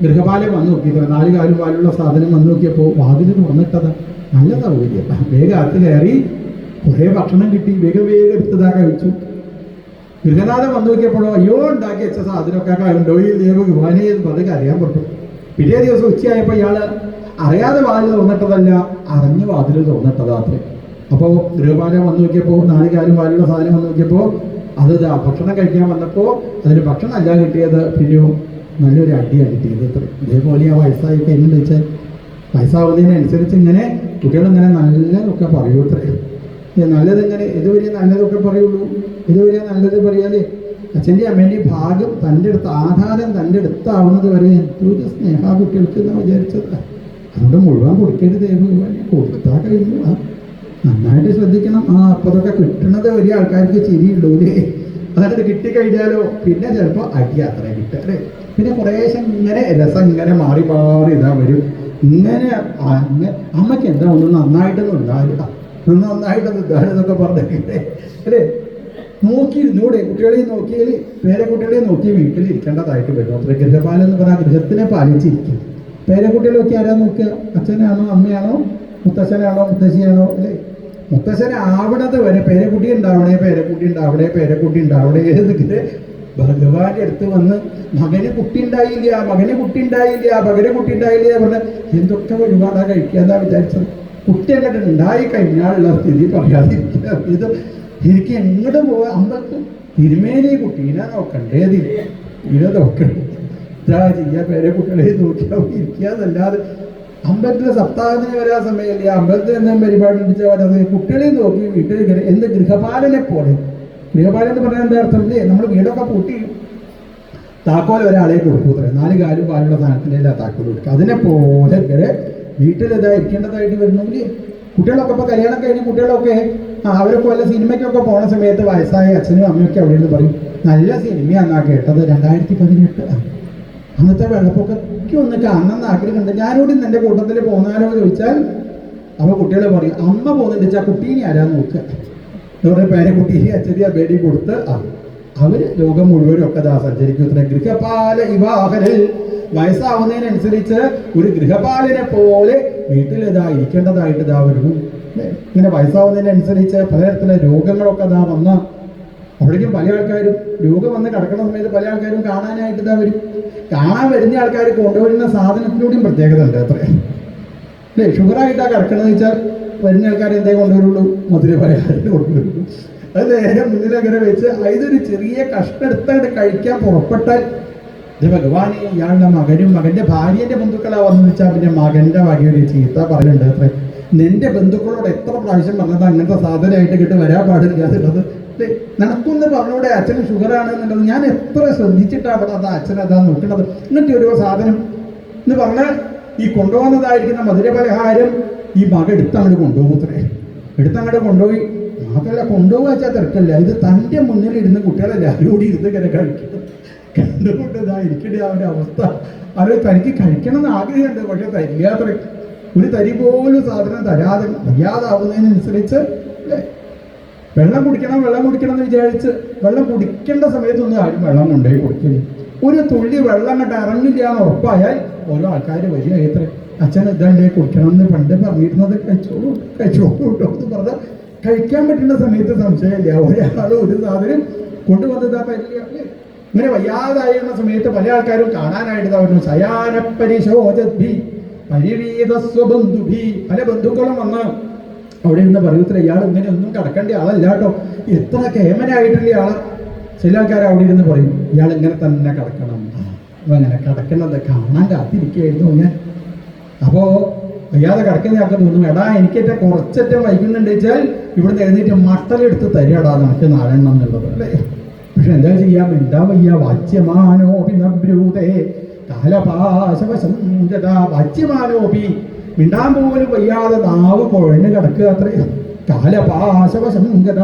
ഗൃഹപാലൻ വന്നു നോക്കിയത് 4 കാലും വാലുള്ള സാധനം വന്നു നോക്കിയപ്പോൾ വാതിൽ തുറന്നിട്ടതാ. നല്ല സൗകര്യം. വേഗം അകത്ത് കയറി കുറേ ഭക്ഷണം കിട്ടി, വേഗം എടുത്തതാ കഴിച്ചു. ഗൃഹനാഥൻ വന്നു നോക്കിയപ്പോഴോ അയ്യോ ഉണ്ടാക്കി വെച്ച സാധനമൊക്കെ കണ്ടോ ഈ ദേവ ഭഗവാനെ അതൊക്കെ അറിയാൻ പറ്റും. പിറ്റേ ദിവസം ഉച്ചയായപ്പോൾ ഇയാൾ അറിയാതെ വാതിൽ തുറന്നിട്ടതല്ല, അറിഞ്ഞ് വാതിൽ തുറന്നിട്ടതാ അത്രേ. അപ്പോൾ ഗൃഹപാലൻ വന്നു നോക്കിയപ്പോൾ 4 കാലും വാലുള്ള സാധനം വന്നു നോക്കിയപ്പോൾ അത് ഭക്ഷണം കഴിക്കാൻ വന്നപ്പോൾ അതിന് ഭക്ഷണം അല്ല കിട്ടിയത്, പിന്നെയോ നല്ലൊരു അടിയാണ് കിട്ടിയത്. ഇതേപോലെ ആ വയസ്സായി കഴിഞ്ഞെന്ന് വെച്ചാൽ വയസ്സാവുന്നതിനനുസരിച്ച് ഇങ്ങനെ കുട്ടികളിങ്ങനെ നല്ലതൊക്കെ പറയൂ. നല്ലത് ഇങ്ങനെ ഇതുവരെ നല്ലതൊക്കെ പറയുള്ളൂ, ഇതുവരെ നല്ലത് പറയാതെ അച്ഛൻ്റെ അമ്മേൻ്റെ ഭാഗം തൻ്റെ അടുത്ത് ആധാരം തൻ്റെ അടുത്താവുന്നത് വരെ എന്തൊരു സ്നേഹ കുട്ടികൾക്ക് എന്നാണ് വിചാരിച്ചത്. അതുകൊണ്ട് മുഴുവൻ കൊടുക്കരുത്, കൊടുത്താൽ കഴിഞ്ഞു. നന്നായിട്ട് ശ്രദ്ധിക്കണം. അപ്പോൾ അതൊക്കെ കിട്ടണത് വലിയ ആൾക്കാർക്ക് ചിരിയുള്ളൂ അല്ലേ? അതായത് കിട്ടിക്കഴിഞ്ഞാലോ പിന്നെ ചിലപ്പോൾ അടി അത്ര കിട്ടുക അല്ലേ? പിന്നെ കുറേശ്ശെ ഇങ്ങനെ രസം ഇങ്ങനെ മാറി മാറി ഇതാ വരും. ഇങ്ങനെ അമ്മയ്ക്ക് എന്താ ഒന്ന് നന്നായിട്ടൊന്നും ഉണ്ടാവില്ല, നന്നായിട്ടൊന്നും ഇതാണെന്നൊക്കെ പറഞ്ഞിട്ട് അല്ലേ? നോക്കിയിരുന്നൂടെ? കുട്ടികളെയും നോക്കിയാൽ പേരക്കുട്ടികളെയും നോക്കി വീട്ടിലിരിക്കേണ്ടതായിട്ട് വരും. അത്ര ഗൃഹപാലം എന്ന് പറഞ്ഞാൽ ഗൃഹത്തിനെ പാലിച്ചിരിക്കും. പേരക്കുട്ടികളൊക്കെ ആരാ നോക്കുക? അച്ഛനാണോ അമ്മയാണോ മുത്തശ്ശനാണോ മുത്തശ്ശിയാണോ അല്ലേ? മുത്തശ്ശനാവണത് വരെ പേരക്കുട്ടി ഉണ്ടാവണേ പേരക്കുട്ടി ഉണ്ടാവണേ പേരക്കുട്ടി ഉണ്ടാവണേ ഏതൊക്കെ ഭഗവാന്റെ അടുത്ത് വന്ന് മകന് കുട്ടി ഉണ്ടായില്ല മകന് കുട്ടി ഉണ്ടായില്ല മകന് കുട്ടി ഉണ്ടായില്ല പറഞ്ഞ എന്തൊക്കെ ഒരുപാടാ കഴിക്കാന്നാ വിചാരിച്ചത്. കുട്ടി അങ്ങോട്ട് ഉണ്ടായി കഴിഞ്ഞാലുള്ള സ്ഥിതി പറയാതിരിക്കുക. ഇത് എനിക്ക് എങ്ങോട്ട് പോവാ? അമ്പലത്തിൽ തിരുമേനി കുട്ടീനെ നോക്കണ്ടേത് ഇത് നോക്കണ്ടേ? ഇതാ ചെയ്യാ പേരക്കുട്ടികളെ നോക്കിയാൽ ഇരിക്കാന്നല്ലാതെ അമ്പലത്തിലെ സപ്താഹത്തിന് വരാൻ സമയമില്ല. അമ്പലത്തിൽ എന്തെങ്കിലും പരിപാടി ഉണ്ടിച്ചാൽ വരാതെ കുട്ടികളെ നോക്കി വീട്ടിൽ എന്ത് ഗൃഹപാലനെ പോലെ. ഗൃഹപാലൻ എന്ന് പറഞ്ഞാൽ എന്താ അർത്ഥം ഇല്ലേ? നമ്മൾ വീടൊക്കെ പൂട്ടി താക്കോൽ ഒരാളെ കൊടുക്കൂത്രേ. 4 കാലും പാലുള്ള സാധനത്തിൻ്റെ താക്കോൽ കൊടുക്കുക. അതിനെപ്പോലെ ഇങ്ങനെ വീട്ടിലിതാ ഇരിക്കേണ്ടതായിട്ട് വരുന്നെങ്കിൽ കുട്ടികളൊക്കെ ഇപ്പോൾ കല്യാണം കഴിഞ്ഞ കുട്ടികളൊക്കെ അവരൊക്കെ വല്ല സിനിമയ്ക്കൊക്കെ പോണ സമയത്ത് വയസ്സായ അച്ഛനും അമ്മയൊക്കെ അവിടെ നിന്ന് പറയും നല്ല സിനിമയാണെന്നാ കേട്ടത് 2018 അന്നത്തെ വെള്ളപ്പൊക്കൊക്കെ ഒന്ന് കാണണമെന്ന് ആഗ്രഹമുണ്ട്, ഞാനോട് എൻ്റെ കൂട്ടത്തിൽ പോന്നാലോ ചോദിച്ചാൽ അപ്പോൾ കുട്ടികൾ പറയും അമ്മ പോകുന്നുണ്ട് വെച്ചാൽ കുട്ടീനെ ആരാ നോക്കുക അവരുടെ പേരക്കുട്ടീനെ അച്ഛനെ ബേടി കൊടുത്ത് അവർ ലോകം മുഴുവനും ഒക്കെ സഞ്ചരിക്കും. ഗൃഹപാല വിവാഹനിൽ വയസ്സാവുന്നതിനനുസരിച്ച് ഒരു ഗൃഹപാലനെ പോലെ വീട്ടിൽ ഇരിക്കേണ്ടതായിട്ട് വരുന്നു. ഇങ്ങനെ വയസ്സാവുന്നതിനനുസരിച്ച് പലതരത്തിലുള്ള രോഗങ്ങളൊക്കെ വന്ന അവിടേക്കും പല ആൾക്കാരും രോഗം വന്ന് കിടക്കുന്ന സമയത്ത് പല ആൾക്കാരും കാണാനായിട്ട് വരും. കാണാൻ വരുന്ന ആൾക്കാർ കൊണ്ടുവരുന്ന സാധനത്തിലൂടെയും പ്രത്യേകത ഉണ്ട് അത്ര അല്ലേ? ഷുഗറായിട്ടാണ് കിടക്കണമെന്ന് വെച്ചാൽ വരുന്ന ആൾക്കാർ എന്തേ കൊണ്ടുവരുള്ളൂ? മധുരപലഹാരം കൊണ്ടുവരുള്ളൂ. അത് നേരെ മുന്നിലങ്ങനെ വെച്ച് ഇതൊരു ചെറിയ കഷ്ടെടുത്തായിട്ട് കഴിക്കാൻ പുറപ്പെട്ടാൽ ഇത് ഭഗവാനെ ഇയാളുടെ മകനും മകൻ്റെ ഭാര്യൻ്റെ ബന്ധുക്കളാ വന്നു വെച്ചാൽ പിന്നെ മകൻ്റെ വകയൊരു ചീത്ത പറയുന്നുണ്ട് അത്ര. നിന്റെ ബന്ധുക്കളോട് എത്ര പ്രാവശ്യം പറഞ്ഞത് അങ്ങനത്തെ സാധനമായിട്ട് കിട്ടി വരാൻ പാടില്ല എന്നുള്ളത് നടക്കുമെന്ന് പറഞ്ഞൂടെ? അച്ഛന് ഷുഗറാണ് എന്നുള്ളത് ഞാൻ എത്ര ശ്രദ്ധിച്ചിട്ടാണ് അവിടെ അത് അച്ഛൻ അതാ നോക്കുന്നത്. ഇങ്ങനത്തെ ഒരു സാധനം എന്ന് പറഞ്ഞാൽ ഈ കൊണ്ടുപോകുന്നതായിരിക്കുന്ന മധുരപലഹാരം ഈ മകൻ എടുത്തങ്ങോട്ട് കൊണ്ടുപോകുത്രേ. എടുത്തങ്ങോട്ട് കൊണ്ടുപോയി മാത്രമല്ല കൊണ്ടുപോകുക വെച്ചാൽ തിരക്കല്ല, ഇത് തൻ്റെ മുന്നിലിരുന്ന് കുട്ടികളെല്ലാവരും കൂടി ഇരുന്ന് ഇങ്ങനെ കഴിക്കണം. കണ്ടുകൊണ്ട് ഇരിക്കേണ്ട ആ ഒരു അവസ്ഥ അത് തനിക്ക് കഴിക്കണം എന്ന് ആഗ്രഹമുണ്ട്, പക്ഷെ തരില്ലാത്ര ഒരു തരി പോലും സാധനം തരാതെ വയ്യാതാവുന്നതിനനുസരിച്ച് അല്ലേ? വെള്ളം കുടിക്കണം എന്ന് വിചാരിച്ച് വെള്ളം കുടിക്കേണ്ട സമയത്തൊന്നും ആരും വെള്ളം കൊണ്ടുപോയി കുടിക്കില്ല. ഒരു തുള്ളി വെള്ളം അങ്ങോട്ട് ഇറങ്ങില്ല എന്ന് ഉറപ്പായാൽ ഓരോ ആൾക്കാർ വരിക എത്ര അച്ഛൻ ഇതാണ്ടേ കുടിക്കണം എന്ന് പണ്ട് പറഞ്ഞിരുന്നത് കഴിച്ചോളൂ കേട്ടോ എന്ന് പറഞ്ഞാൽ കഴിക്കാൻ പറ്റുന്ന സമയത്ത് സംശയമില്ല. ഒരാൾ ഒരു സാധനം കൊണ്ടുവന്നതാ പറ്റില്ല അല്ലേ? ഇങ്ങനെ വയ്യാതായിരുന്ന സമയത്ത് പല ആൾക്കാരും കാണാനായിട്ട് പറഞ്ഞു ശയാനപരിശോചദ്ഭി പരിവീതസ്വബന്ധുഭി. പല ബന്ധുക്കളും വന്ന് അവിടെ നിന്ന് പറയൂത്ര ഇയാൾ ഇങ്ങനെ ഒന്നും കിടക്കേണ്ട ആളല്ല കേട്ടോ, എത്ര കേമനായിട്ടുള്ള ആളാ. ചില ആൾക്കാർ അവിടെ ഇരുന്ന് പറയും ഇയാൾ ഇങ്ങനെ തന്നെ കിടക്കണം. അപ്പം അങ്ങനെ കിടക്കുന്നത് കാണാൻ കാത്തിരിക്കുകയായിരുന്നു ഞാൻ. അപ്പോൾ വയ്യാതെ കിടക്കുന്നയാൾക്ക് തോന്നും എടാ എനിക്കേറ്റ കുറച്ചേറ്റം വൈകുന്നുണ്ട് വെച്ചാൽ ഇവിടുന്ന് എഴുന്നേറ്റ് മട്ടലെടുത്ത് തരികടാ നമുക്ക് 4 എണ്ണം എന്നുള്ളത് അല്ലേ? പക്ഷെ എന്താ ചെയ്യാം? എന്താ വയ്യ വാച്യമാനോപി നബ്രൂതേ കാലപാശവശം വാച്യമാനോപി മിണ്ടാൻ പോലും വയ്യാതെ നാവ് കുഴഞ്ഞ് കിടക്കുക അത്രയും. കാലപാശവശം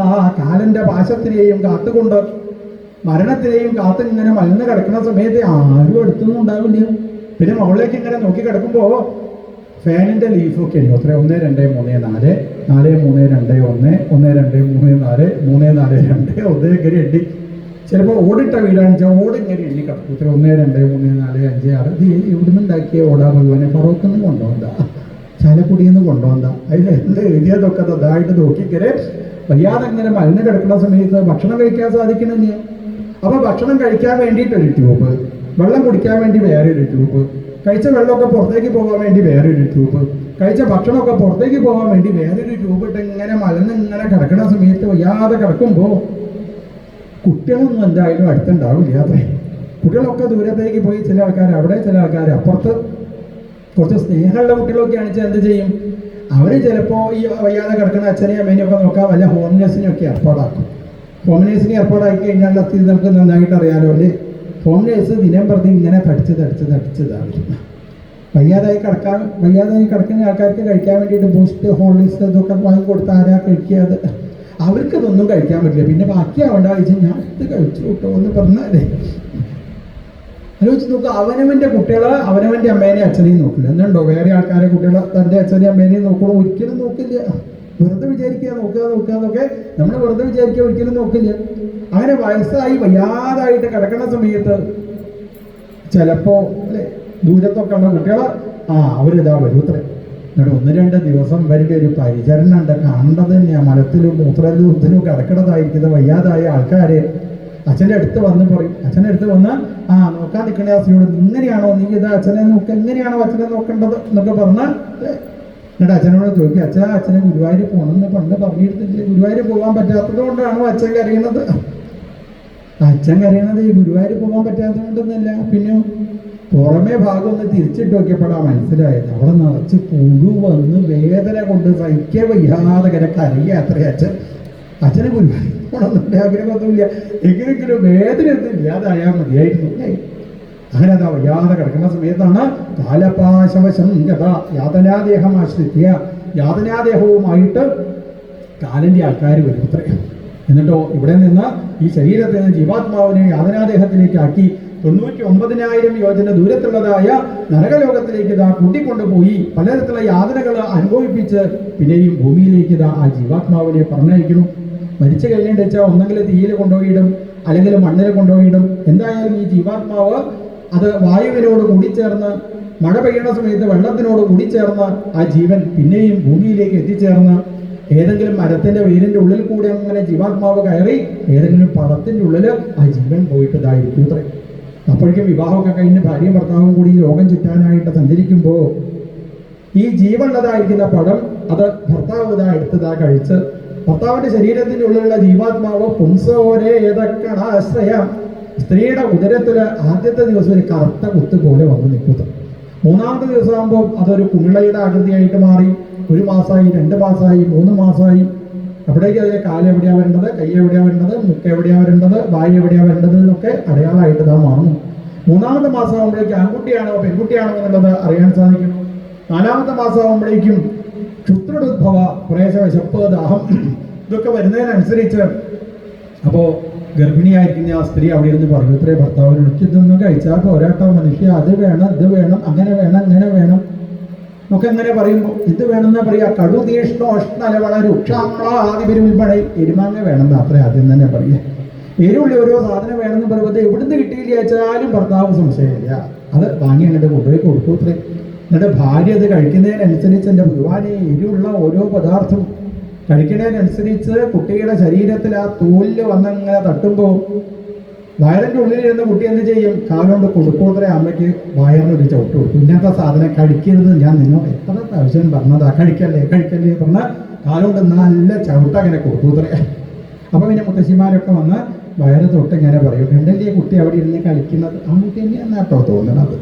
കാലന്റെ പാശത്തിനെയും കാത്തുകൊണ്ട് മരണത്തിനെയും കാത്ത് ഇങ്ങനെ മലന്ന് കിടക്കുന്ന സമയത്ത് ആരും എടുത്തൊന്നും ഉണ്ടാവില്ല. പിന്നെ മുകളിലേക്ക് ഇങ്ങനെ നോക്കി കിടക്കുമ്പോൾ ഫാനിൻ്റെ ലീഫൊക്കെ ഉണ്ട് അത്ര 1 2 3 4 4 3 2 1 1 2 3 4 3 4 2 1 ഇങ്ങനെ എണ്ണി. ചിലപ്പോൾ ഓടിട്ട വീടാണെന്ന് വെച്ചാൽ ഓട് ഇങ്ങനെ എണ്ണി കിടക്കും ഇത്ര 1 2 3 4 5 6. ഇത് ഇവിടുന്ന് ഉണ്ടാക്കിയ ഓടാ ഭഗവാനെ പറവൊക്കൊന്നും കൊണ്ടുപോകണ്ട, ചാലക്കുടിയെന്ന് കൊണ്ടുപോകണ്ട. അതിൽ എന്ത് എഴുതിയതൊക്കെ അതായിട്ട് നോക്കിക്കരെ വയ്യാതെ ഇങ്ങനെ മരുന്ന് കിടക്കുന്ന സമയത്ത് ഭക്ഷണം കഴിക്കാൻ സാധിക്കണില്ല. അപ്പോൾ ഭക്ഷണം കഴിക്കാൻ വേണ്ടിയിട്ടൊരു ട്യൂബ്, വെള്ളം കുടിക്കാൻ വേണ്ടി വേറൊരു ട്യൂബ്, കഴിച്ച വെള്ളമൊക്കെ പുറത്തേക്ക് പോകാൻ വേണ്ടി വേറൊരു ട്യൂബ്, കഴിച്ച ഭക്ഷണമൊക്കെ പുറത്തേക്ക് പോകാൻ വേണ്ടി വേറൊരു ട്യൂബ് ഇട്ട് ഇങ്ങനെ മലന്ന് ഇങ്ങനെ കിടക്കുന്ന സമയത്ത് വയ്യാതെ കിടക്കുമ്പോൾ കുട്ടികളൊന്നും എന്തായാലും അടുത്തുണ്ടാവില്ല. അത്രേ കുട്ടികളൊക്കെ ദൂരത്തേക്ക് പോയി, ചില ആൾക്കാർ അവിടെ ചില ആൾക്കാർ അപ്പുറത്ത്. കുറച്ച് സ്നേഹമുള്ള കുട്ടികളൊക്കെ ആണെച്ചാൽ എന്ത് ചെയ്യും? അവർ ചിലപ്പോൾ ഈ വയ്യാതെ കിടക്കുന്ന അച്ഛനെയും അമ്മേനെയും ഒക്കെ നോക്കാൻ വല്ല ഹോം നേഴ്സിനെയൊക്കെ ഏർപ്പാടാക്കും. ഹോം നേഴ്സിനെ ഏർപ്പാടാക്കി കഴിഞ്ഞാൽ സ്ഥിതി നമുക്ക് നന്നായിട്ട് അറിയാലോ അല്ലേ. ഹോം നേഴ്സ് ദിനം പ്രതി ഇങ്ങനെ തടിച്ചതാവും. വയ്യാതായി കിടക്കുന്ന ആൾക്കാർക്ക് കഴിക്കാൻ വേണ്ടിയിട്ട് ബൂസ്റ്റ്, ഹോർലിക്സ് ഇതൊക്കെ വാങ്ങിക്കൊടുത്ത് ആരാ കഴിക്കാതെ? അവർക്കതൊന്നും കഴിക്കാൻ പറ്റില്ല. പിന്നെ ബാക്കിയാവേണ്ട കഴിച്ചാൽ ഞാൻ ഇത് കഴിച്ചു കിട്ടോ എന്ന് പറഞ്ഞാലേ ആലോചിച്ച് നോക്കുക. അവനവൻ്റെ കുട്ടികളെ അവനവൻ്റെ അമ്മേനെയും അച്ഛനെയും നോക്കില്ല. എന്നുണ്ടോ വേറെ ആൾക്കാരെ കുട്ടികളെ തൻ്റെ അച്ഛനെയും അമ്മേനെയും നോക്കണോ? ഒരിക്കലും നോക്കില്ല. വെറുതെ വിചാരിക്കുക നോക്കുക എന്നൊക്കെ നമ്മൾ വെറുതെ വിചാരിക്കുക, ഒരിക്കലും നോക്കില്ല. അങ്ങനെ വയസ്സായി വയ്യാതായിട്ട് കിടക്കുന്ന സമയത്ത് ചിലപ്പോൾ അല്ലേ ദൂരത്തൊക്കെ ഉള്ള കുട്ടികളെ അവരിതാ വരൂത്രേ. എന്നിട്ട് 1-2 ദിവസം വരുടെ ഒരു പരിചരണം ഉണ്ട്. കാണേണ്ടത് തന്നെയാണ്. മലത്തിലും മൂത്രത്തിലും കിടക്കണതായിരിക്കുന്ന വയ്യാതായ ആൾക്കാരെ അച്ഛൻ്റെ അടുത്ത് വന്ന് പറയും. അച്ഛൻ്റെ അടുത്ത് വന്ന് നോക്കാൻ നിൽക്കണ അച്ഛനോട്, ഇങ്ങനെയാണോ നീ ഇത് അച്ഛനെ എങ്ങനെയാണോ അച്ഛനെ നോക്കേണ്ടത് എന്നൊക്കെ പറഞ്ഞാൽ എന്നിട്ട് അച്ഛനോട് ചോദിക്കും, അച്ഛനെ ഗുരുവായൂർ പോകണമെന്ന് പണ്ട് പറഞ്ഞിരുന്നില്ലേ? ഗുരുവായൂർ പോകാൻ പറ്റാത്തത് കൊണ്ടാണോ അച്ഛൻ കരയണത്? അച്ഛൻ കരയണത് ഈ ഗുരുവായൂർ പോകാൻ പറ്റാത്തത് കൊണ്ടൊന്നല്ല. പിന്നെ പുറമേ ഭാഗം ഒന്ന് തിരിച്ചിട്ട് നോക്കിയപ്പോഴാണ് മനസ്സിലായത് അവിടെ നിറച്ച് പുഴു വന്ന് വേദന കൊണ്ട് സഹിക്കാൻ വയ്യാതെ കരയ്യ അത്രയും അച്ഛനെ ഗുരുവായൂർ പോകണമെന്നുണ്ട് ആഗ്രഹമൊന്നുമില്ല. എങ്ങനെയെങ്കിലും വേദന ഒന്നും ഇല്ലാതായാൽ മതിയായിരുന്നു. അങ്ങനെ അതാ വയ്യാതെ കിടക്കുന്ന സമയത്താണ് കാലപാശവശങ്കത യാതനാദേഹം ആശ്രിത്യ യാതനാദേഹവുമായിട്ട് കാലൻ്റെ ആൾക്കാർ വരും അത്രേ. എന്നിട്ടോ ഇവിടെ നിന്ന് ഈ ശരീരത്തിൽ നിന്ന് ജീവാത്മാവിനെ യാതനാദേഹത്തിലേക്ക് ആക്കി 99,000 യോജന ദൂരത്തുള്ളതായ നരകലോകത്തിലേക്ക് ഇതാ കൂട്ടിക്കൊണ്ടുപോയി പലതരത്തിലുള്ള യാതനകൾ അനുഭവിപ്പിച്ച് പിന്നെയും ഭൂമിയിലേക്ക് ഇതാ ആ ജീവാത്മാവിനെ പറഞ്ഞയക്കണം. മരിച്ചു കഴിഞ്ഞിട്ട് വെച്ചാൽ ഒന്നെങ്കിൽ തീയിൽ കൊണ്ടുപോയിടും, അല്ലെങ്കിൽ മണ്ണിൽ കൊണ്ടുപോയിടും. എന്തായാലും ഈ ജീവാത്മാവ് അത് വായുവിനോട് കൂടിച്ചേർന്ന് മഴ പെയ്യണ സമയത്ത് വെള്ളത്തിനോട് കൂടിച്ചേർന്ന് ആ ജീവൻ പിന്നെയും ഭൂമിയിലേക്ക് എത്തിച്ചേർന്ന് ഏതെങ്കിലും മരത്തിന്റെ വേരിന്റെ ഉള്ളിൽ കൂടെ അങ്ങനെ ജീവാത്മാവ് കയറി ഏതെങ്കിലും പഴത്തിന്റെ ഉള്ളിൽ ആ ജീവൻ പോയിട്ട് ഇതായിരിക്കും ഇത്രേ. അപ്പോഴേക്കും വിവാഹമൊക്കെ കഴിഞ്ഞ് ഭാര്യയും ഭർത്താവും കൂടി ലോകം ചുറ്റാനായിട്ട് സഞ്ചരിക്കുമ്പോൾ ഈ ജീവനുള്ളതായിരിക്കുന്ന പഴം അത് ഭർത്താവ് ഇതാ എടുത്തതാ കഴിച്ച് ഭർത്താവിന്റെ ശരീരത്തിന്റെ ഉള്ളിലുള്ള ജീവാത്മാവ് പുംസോരെ ഏതൊക്കെയാണ് ആശ്രയം സ്ത്രീയുടെ ഉദരത്തില് ആദ്യത്തെ ദിവസം ഒരു കറുത്ത കുത്ത് പോലെ വന്ന് നിൽക്കുന്നത്. 3-ാമത്തെ ദിവസമാകുമ്പോൾ അതൊരു കുമിളയുടെ ആകൃതിയായിട്ട് മാറി. 1 മാസമായി, 2 മാസമായി, 3 മാസമായി. അപ്പോഴേക്ക് അതിലെ കാല് എവിടെയാണ് വരേണ്ടത്, കൈ എവിടെയാണ് വരേണ്ടത്, മുക്ക് എവിടെയാണ് വരേണ്ടത്, വായു എവിടെയാണ് വരേണ്ടത് എന്നൊക്കെ അടയാളമായിട്ട് ഇതാ മാറുന്നു. 3-ാമത്തെ മാസം ആകുമ്പോഴേക്കും ആൺകുട്ടിയാണോ പെൺകുട്ടിയാണോ എന്നുള്ളത് അറിയാൻ സാധിക്കുന്നു. 4-ാമത്തെ മാസം ആകുമ്പോഴേക്കും ക്ഷുദ്രോദ്ഭവ കുറേശ്ശെ വിശപ്പ്, ദാഹം ഇതൊക്കെ വരുന്നതിനനുസരിച്ച് അപ്പോൾ ഗർഭിണിയായിരിക്കുന്ന ആ സ്ത്രീ അവിടെ ഇരുന്ന് പറയും ഇത്രേ ഭർത്താവിനോട്, ഇതൊന്നും കഴിച്ചാൽ പോരാട്ടോ മനുഷ്യ, അത് വേണം ഇത് വേണം അങ്ങനെ വേണം ഇങ്ങനെ വേണം ഒക്കെ എങ്ങനെ പറയുമ്പോൾ ഇത് വേണമെന്നാ പറയാ. കടു തീഷ്ണോഷ്ണലവള രുക്ഷാമ്ലാദിപരുൾപ്പെടെ എരുമാങ്ങ വേണമെന്ന് അത്ര ആദ്യം തന്നെ പറയുക. എരുള്ള ഓരോ സാധനം വേണമെന്ന് പറയുമ്പോൾ എവിടുന്ന് കിട്ടിയില്ല വെച്ചാലും ഭർത്താവ് സംശയമില്ല, അത് വാങ്ങി അങ്ങോട്ട് കൊണ്ടുപോയി കൊടുക്കൂ അത്രേ. എന്നിട്ട് ഭാര്യ അത് കഴിക്കുന്നതിനനുസരിച്ച് എൻ്റെ ഭഗവാനെ എരിവുള്ള ഓരോ പദാർത്ഥം കഴിക്കുന്നതിനനുസരിച്ച് കുട്ടിയുടെ ശരീരത്തിൽ ആ തോലില് വന്നങ്ങനെ തട്ടുമ്പോൾ വയറിൻ്റെ ഉള്ളിലിരുന്ന കുട്ടി എന്ത് ചെയ്യും? കാലുകൊണ്ട് കൊടുക്കൂത്രേ അമ്മയ്ക്ക് വയറിനൊരു ചവിട്ട് കൊടുക്കും. ഇങ്ങനത്തെ സാധനം കഴിക്കരുത്, ഞാൻ നിന്നോട് എത്ര പ്രാവശ്യം പറഞ്ഞതാ, കഴിക്കല്ലേ പറഞ്ഞാൽ കാലുകൊണ്ട് നല്ല ചവിട്ട് അങ്ങനെ കൊടുക്കൂത്രേ. അപ്പം പിന്നെ മുത്തശ്ശിമാരൊക്കെ വന്ന് വയറ് തൊട്ട് ഇങ്ങനെ പറയും, കണ്ടല്ലേ കുട്ടി അവിടെ ഇരുന്ന് കളിക്കുന്നത്, ആ കുട്ടി തന്നെയാണ് കേട്ടോ തോന്നണത്.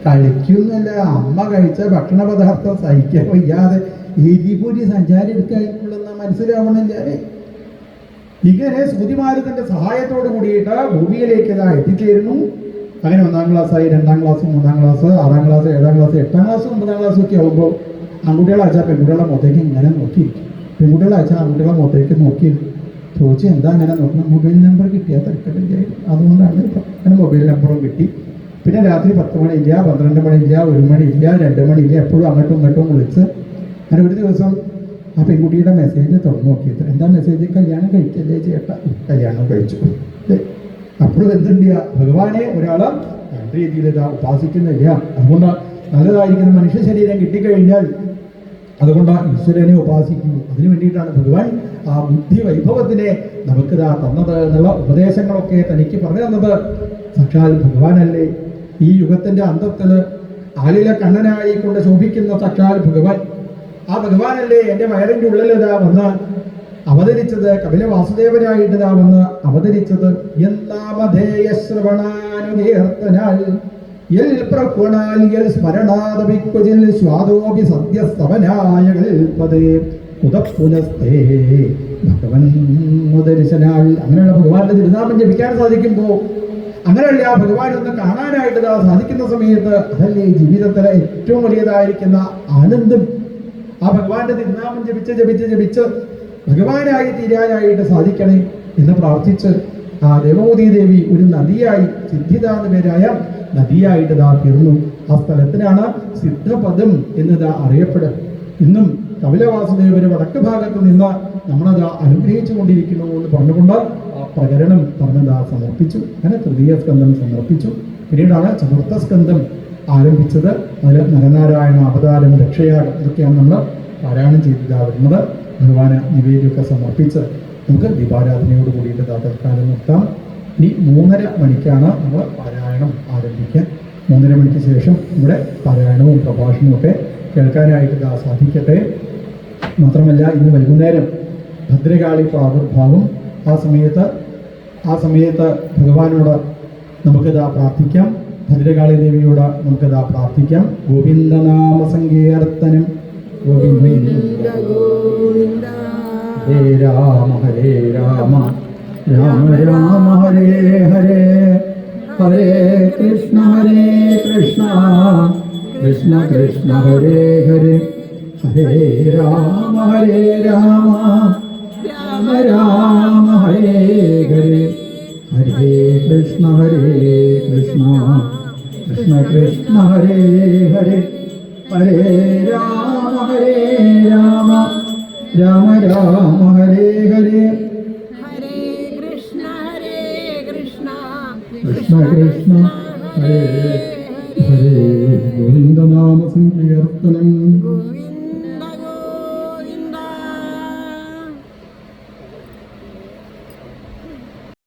കളിക്കുന്നല്ല, അമ്മ കഴിച്ച ഭക്ഷണ പദാർത്ഥം സഹിക്കാൻ വയ്യാതെ എരിപൊരി സഞ്ചാരം എടുക്കാനുള്ളതെന്ന് മനസ്സിലാവണില്ലേ? ഇങ്ങനെ സൂതിമാര് തന്റെ സഹായത്തോട് കൂടിയിട്ട് ഭൂമിയിലേക്ക് എത്തിച്ചേരുന്നു. അങ്ങനെ 1-ാം ക്ലാസ്സായി, 2-ാം class, 3-ാം class, 6-ാം class, 7-ാം class, 8-ാം class, 9-ാം class ഒക്കെ ആകുമ്പോൾ ആൺകുട്ടികളെ അയച്ചാൽ പെൺകുട്ടികളെ മുഖത്തേക്ക് ഇങ്ങനെ നോക്കിയിരിക്കും. പെൺകുട്ടികളെ അയച്ചാൽ ആൺകുട്ടികളെ മുഖത്തേക്ക് നോക്കി ചോദിച്ചു എന്താ അങ്ങനെ നോക്കണം? മൊബൈൽ നമ്പർ കിട്ടിയാൽ തിരക്കട്ടില്ലായിരുന്നു, അതുകൊണ്ടാണ് അങ്ങനെ മൊബൈൽ നമ്പറും കിട്ടി. പിന്നെ രാത്രി 10 മണിയില്ല, 12 മണിയില്ല, 1 മണിയില്ല, 2 മണിയില്ല, എപ്പോഴും അങ്ങോട്ടും ഇങ്ങോട്ടും വിളിച്ച്. അങ്ങനെ ഒരു ദിവസം ആ പെൺകുട്ടിയുടെ മെസ്സേജ് തുറന്നു നോക്കിയത്, എന്താ മെസ്സേജ്? കല്യാണം കഴിക്കല്ലേ ചേട്ടാ. കല്യാണം കഴിച്ചു. അപ്പോഴും എന്തുണ്ട്, ഭഗവാനെ ഒരാളെ രണ്ട് രീതിയിൽ ഇതാ ഉപാസിക്കുന്നില്ല. അതുകൊണ്ട് നല്ലതായിരിക്കുന്ന മനുഷ്യ ശരീരം കിട്ടിക്കഴിഞ്ഞാൽ അതുകൊണ്ട് ഈശ്വരനെ ഉപാസിക്കുന്നു. അതിനു വേണ്ടിയിട്ടാണ് ഭഗവാൻ ആ ബുദ്ധി വൈഭവത്തിനെ നമുക്കിതാ തന്നത് എന്നുള്ള ഉപദേശങ്ങളൊക്കെ തനിക്ക് പറഞ്ഞു തന്നത് സാക്ഷാൽ ഭഗവാനല്ലേ. ഈ യുഗത്തിന്റെ അന്തത്തിൽ ആലിലെ കണ്ണനായി കൊണ്ട് ശോഭിക്കുന്ന സാക്ഷാൽ ഭഗവാൻ, ആ ഭഗവാനല്ലേ എൻ്റെ വയറിൻ്റെ ഉള്ളിൽ ഇതാ വന്ന് അവതരിച്ചത്, കപില വാസുദേവനായിട്ട് ഇതാ വന്ന് അവതരിച്ചത്. എന്നാമധേയ ശ്രവണാനുകീർത്തനാൽ യൽ പ്രക്വണാലിയൽ സ്മരണാദപിക്വജിൽ സ്വാദോപി സദ്യസ്തവനായ കൽപ്പതേ ഉദപ്പുനസ്തേ ഭഗവൻ ദർശനാൽ. അങ്ങനെയുള്ള ഭഗവാന്റെ തിരുനാമം ജപിക്കാൻ സാധിക്കുമ്പോൾ, അങ്ങനെയല്ല ആ ഭഗവാൻ ഒന്ന് കാണാനായിട്ട് സാധിക്കുന്ന സമയത്ത്, അതല്ലേ ജീവിതത്തിലെ ഏറ്റവും വലിയതായിരിക്കുന്ന ആനന്ദം. ആ ഭഗവാന്റെ തിരുനാമം ജപിച്ച് ജപിച്ച് ജപിച്ച് ഭഗവാനായി തീരാനായിട്ട് സാധിക്കണേ എന്ന് പ്രാർത്ഥിച്ച് ആ ദേവമൂതി ദേവി ഒരു നദിയായി, സിദ്ധിത എന്ന പേരായ നദിയായിട്ട് തീർന്നു. ആ സ്ഥലത്തിനാണ് സിദ്ധപദം എന്ന് അറിയപ്പെടുക. ഇന്നും കപിലവാസുദേവര് വടക്ക് ഭാഗത്ത് നിന്ന് നമ്മളത് അനുഗ്രഹിച്ചു കൊണ്ടിരിക്കുന്നു എന്ന് പറഞ്ഞുകൊണ്ട് ആ പ്രകരണം പറഞ്ഞത് സമർപ്പിച്ചു. അങ്ങനെ തൃതീയ സ്കന്ധം സമർപ്പിച്ചു. പിന്നീടാണ് ചതുർത്ഥ സ്കന്ധം ആരംഭിച്ചത്. അതിൽ നരനാരായണ അവതാരം, രക്ഷയാഗം ഇതൊക്കെയാണ് നമ്മൾ പാരായണം ചെയ്തിട്ട് വരുന്നത്. ഭഗവാന് നിവേദ്യമൊക്കെ സമർപ്പിച്ച് നമുക്ക് ദീപാരാധനയോട് കൂടിയിട്ട് തൽക്കാലം നിർത്താം. ഇനി 3:30 മണിക്കാണ് നമ്മൾ പാരായണം ആരംഭിക്കുക. 3:30 മണിക്ക് ശേഷം നമ്മുടെ പാരായണവും പ്രഭാഷണവും ഒക്കെ കേൾക്കാനായിട്ട് സാധിക്കട്ടെ. മാത്രമല്ല ഇന്ന് വൈകുന്നേരം ഭദ്രകാളി പ്രാദുർഭാവം. ആ സമയത്ത് ഭഗവാനോട് നമുക്കിതാ പ്രാർത്ഥിക്കാം. ഭദ്രകാളി ദേവിയോട് നമുക്കിതാ പ്രാർത്ഥിക്കാം. ഗോവിന്ദനാമ സങ്കീർത്തനം. ഗോവിന്ദ ഗോവിന്ദ ഹരേ രാമ ഹരേ രാമ രാമ രാമ ഹരേ ഹരേ ഹരേ കൃഷ്ണ കൃഷ്ണ കൃഷ്ണ ഹരേ ഹരേ ഹരേ രാമ രാമ രാമ ഹരേ ഹരേ ഹരേ കൃഷ്ണ കൃഷ്ണ കൃഷ്ണ ഹരേ ഹരേ ഹരേ രാമ രാമ രാമ ഹരേ ഹരേ ഹരേ കൃഷ്ണ കൃഷ്ണ കൃഷ്ണ ഹരേ ഹരേ ഗോവിന്ദ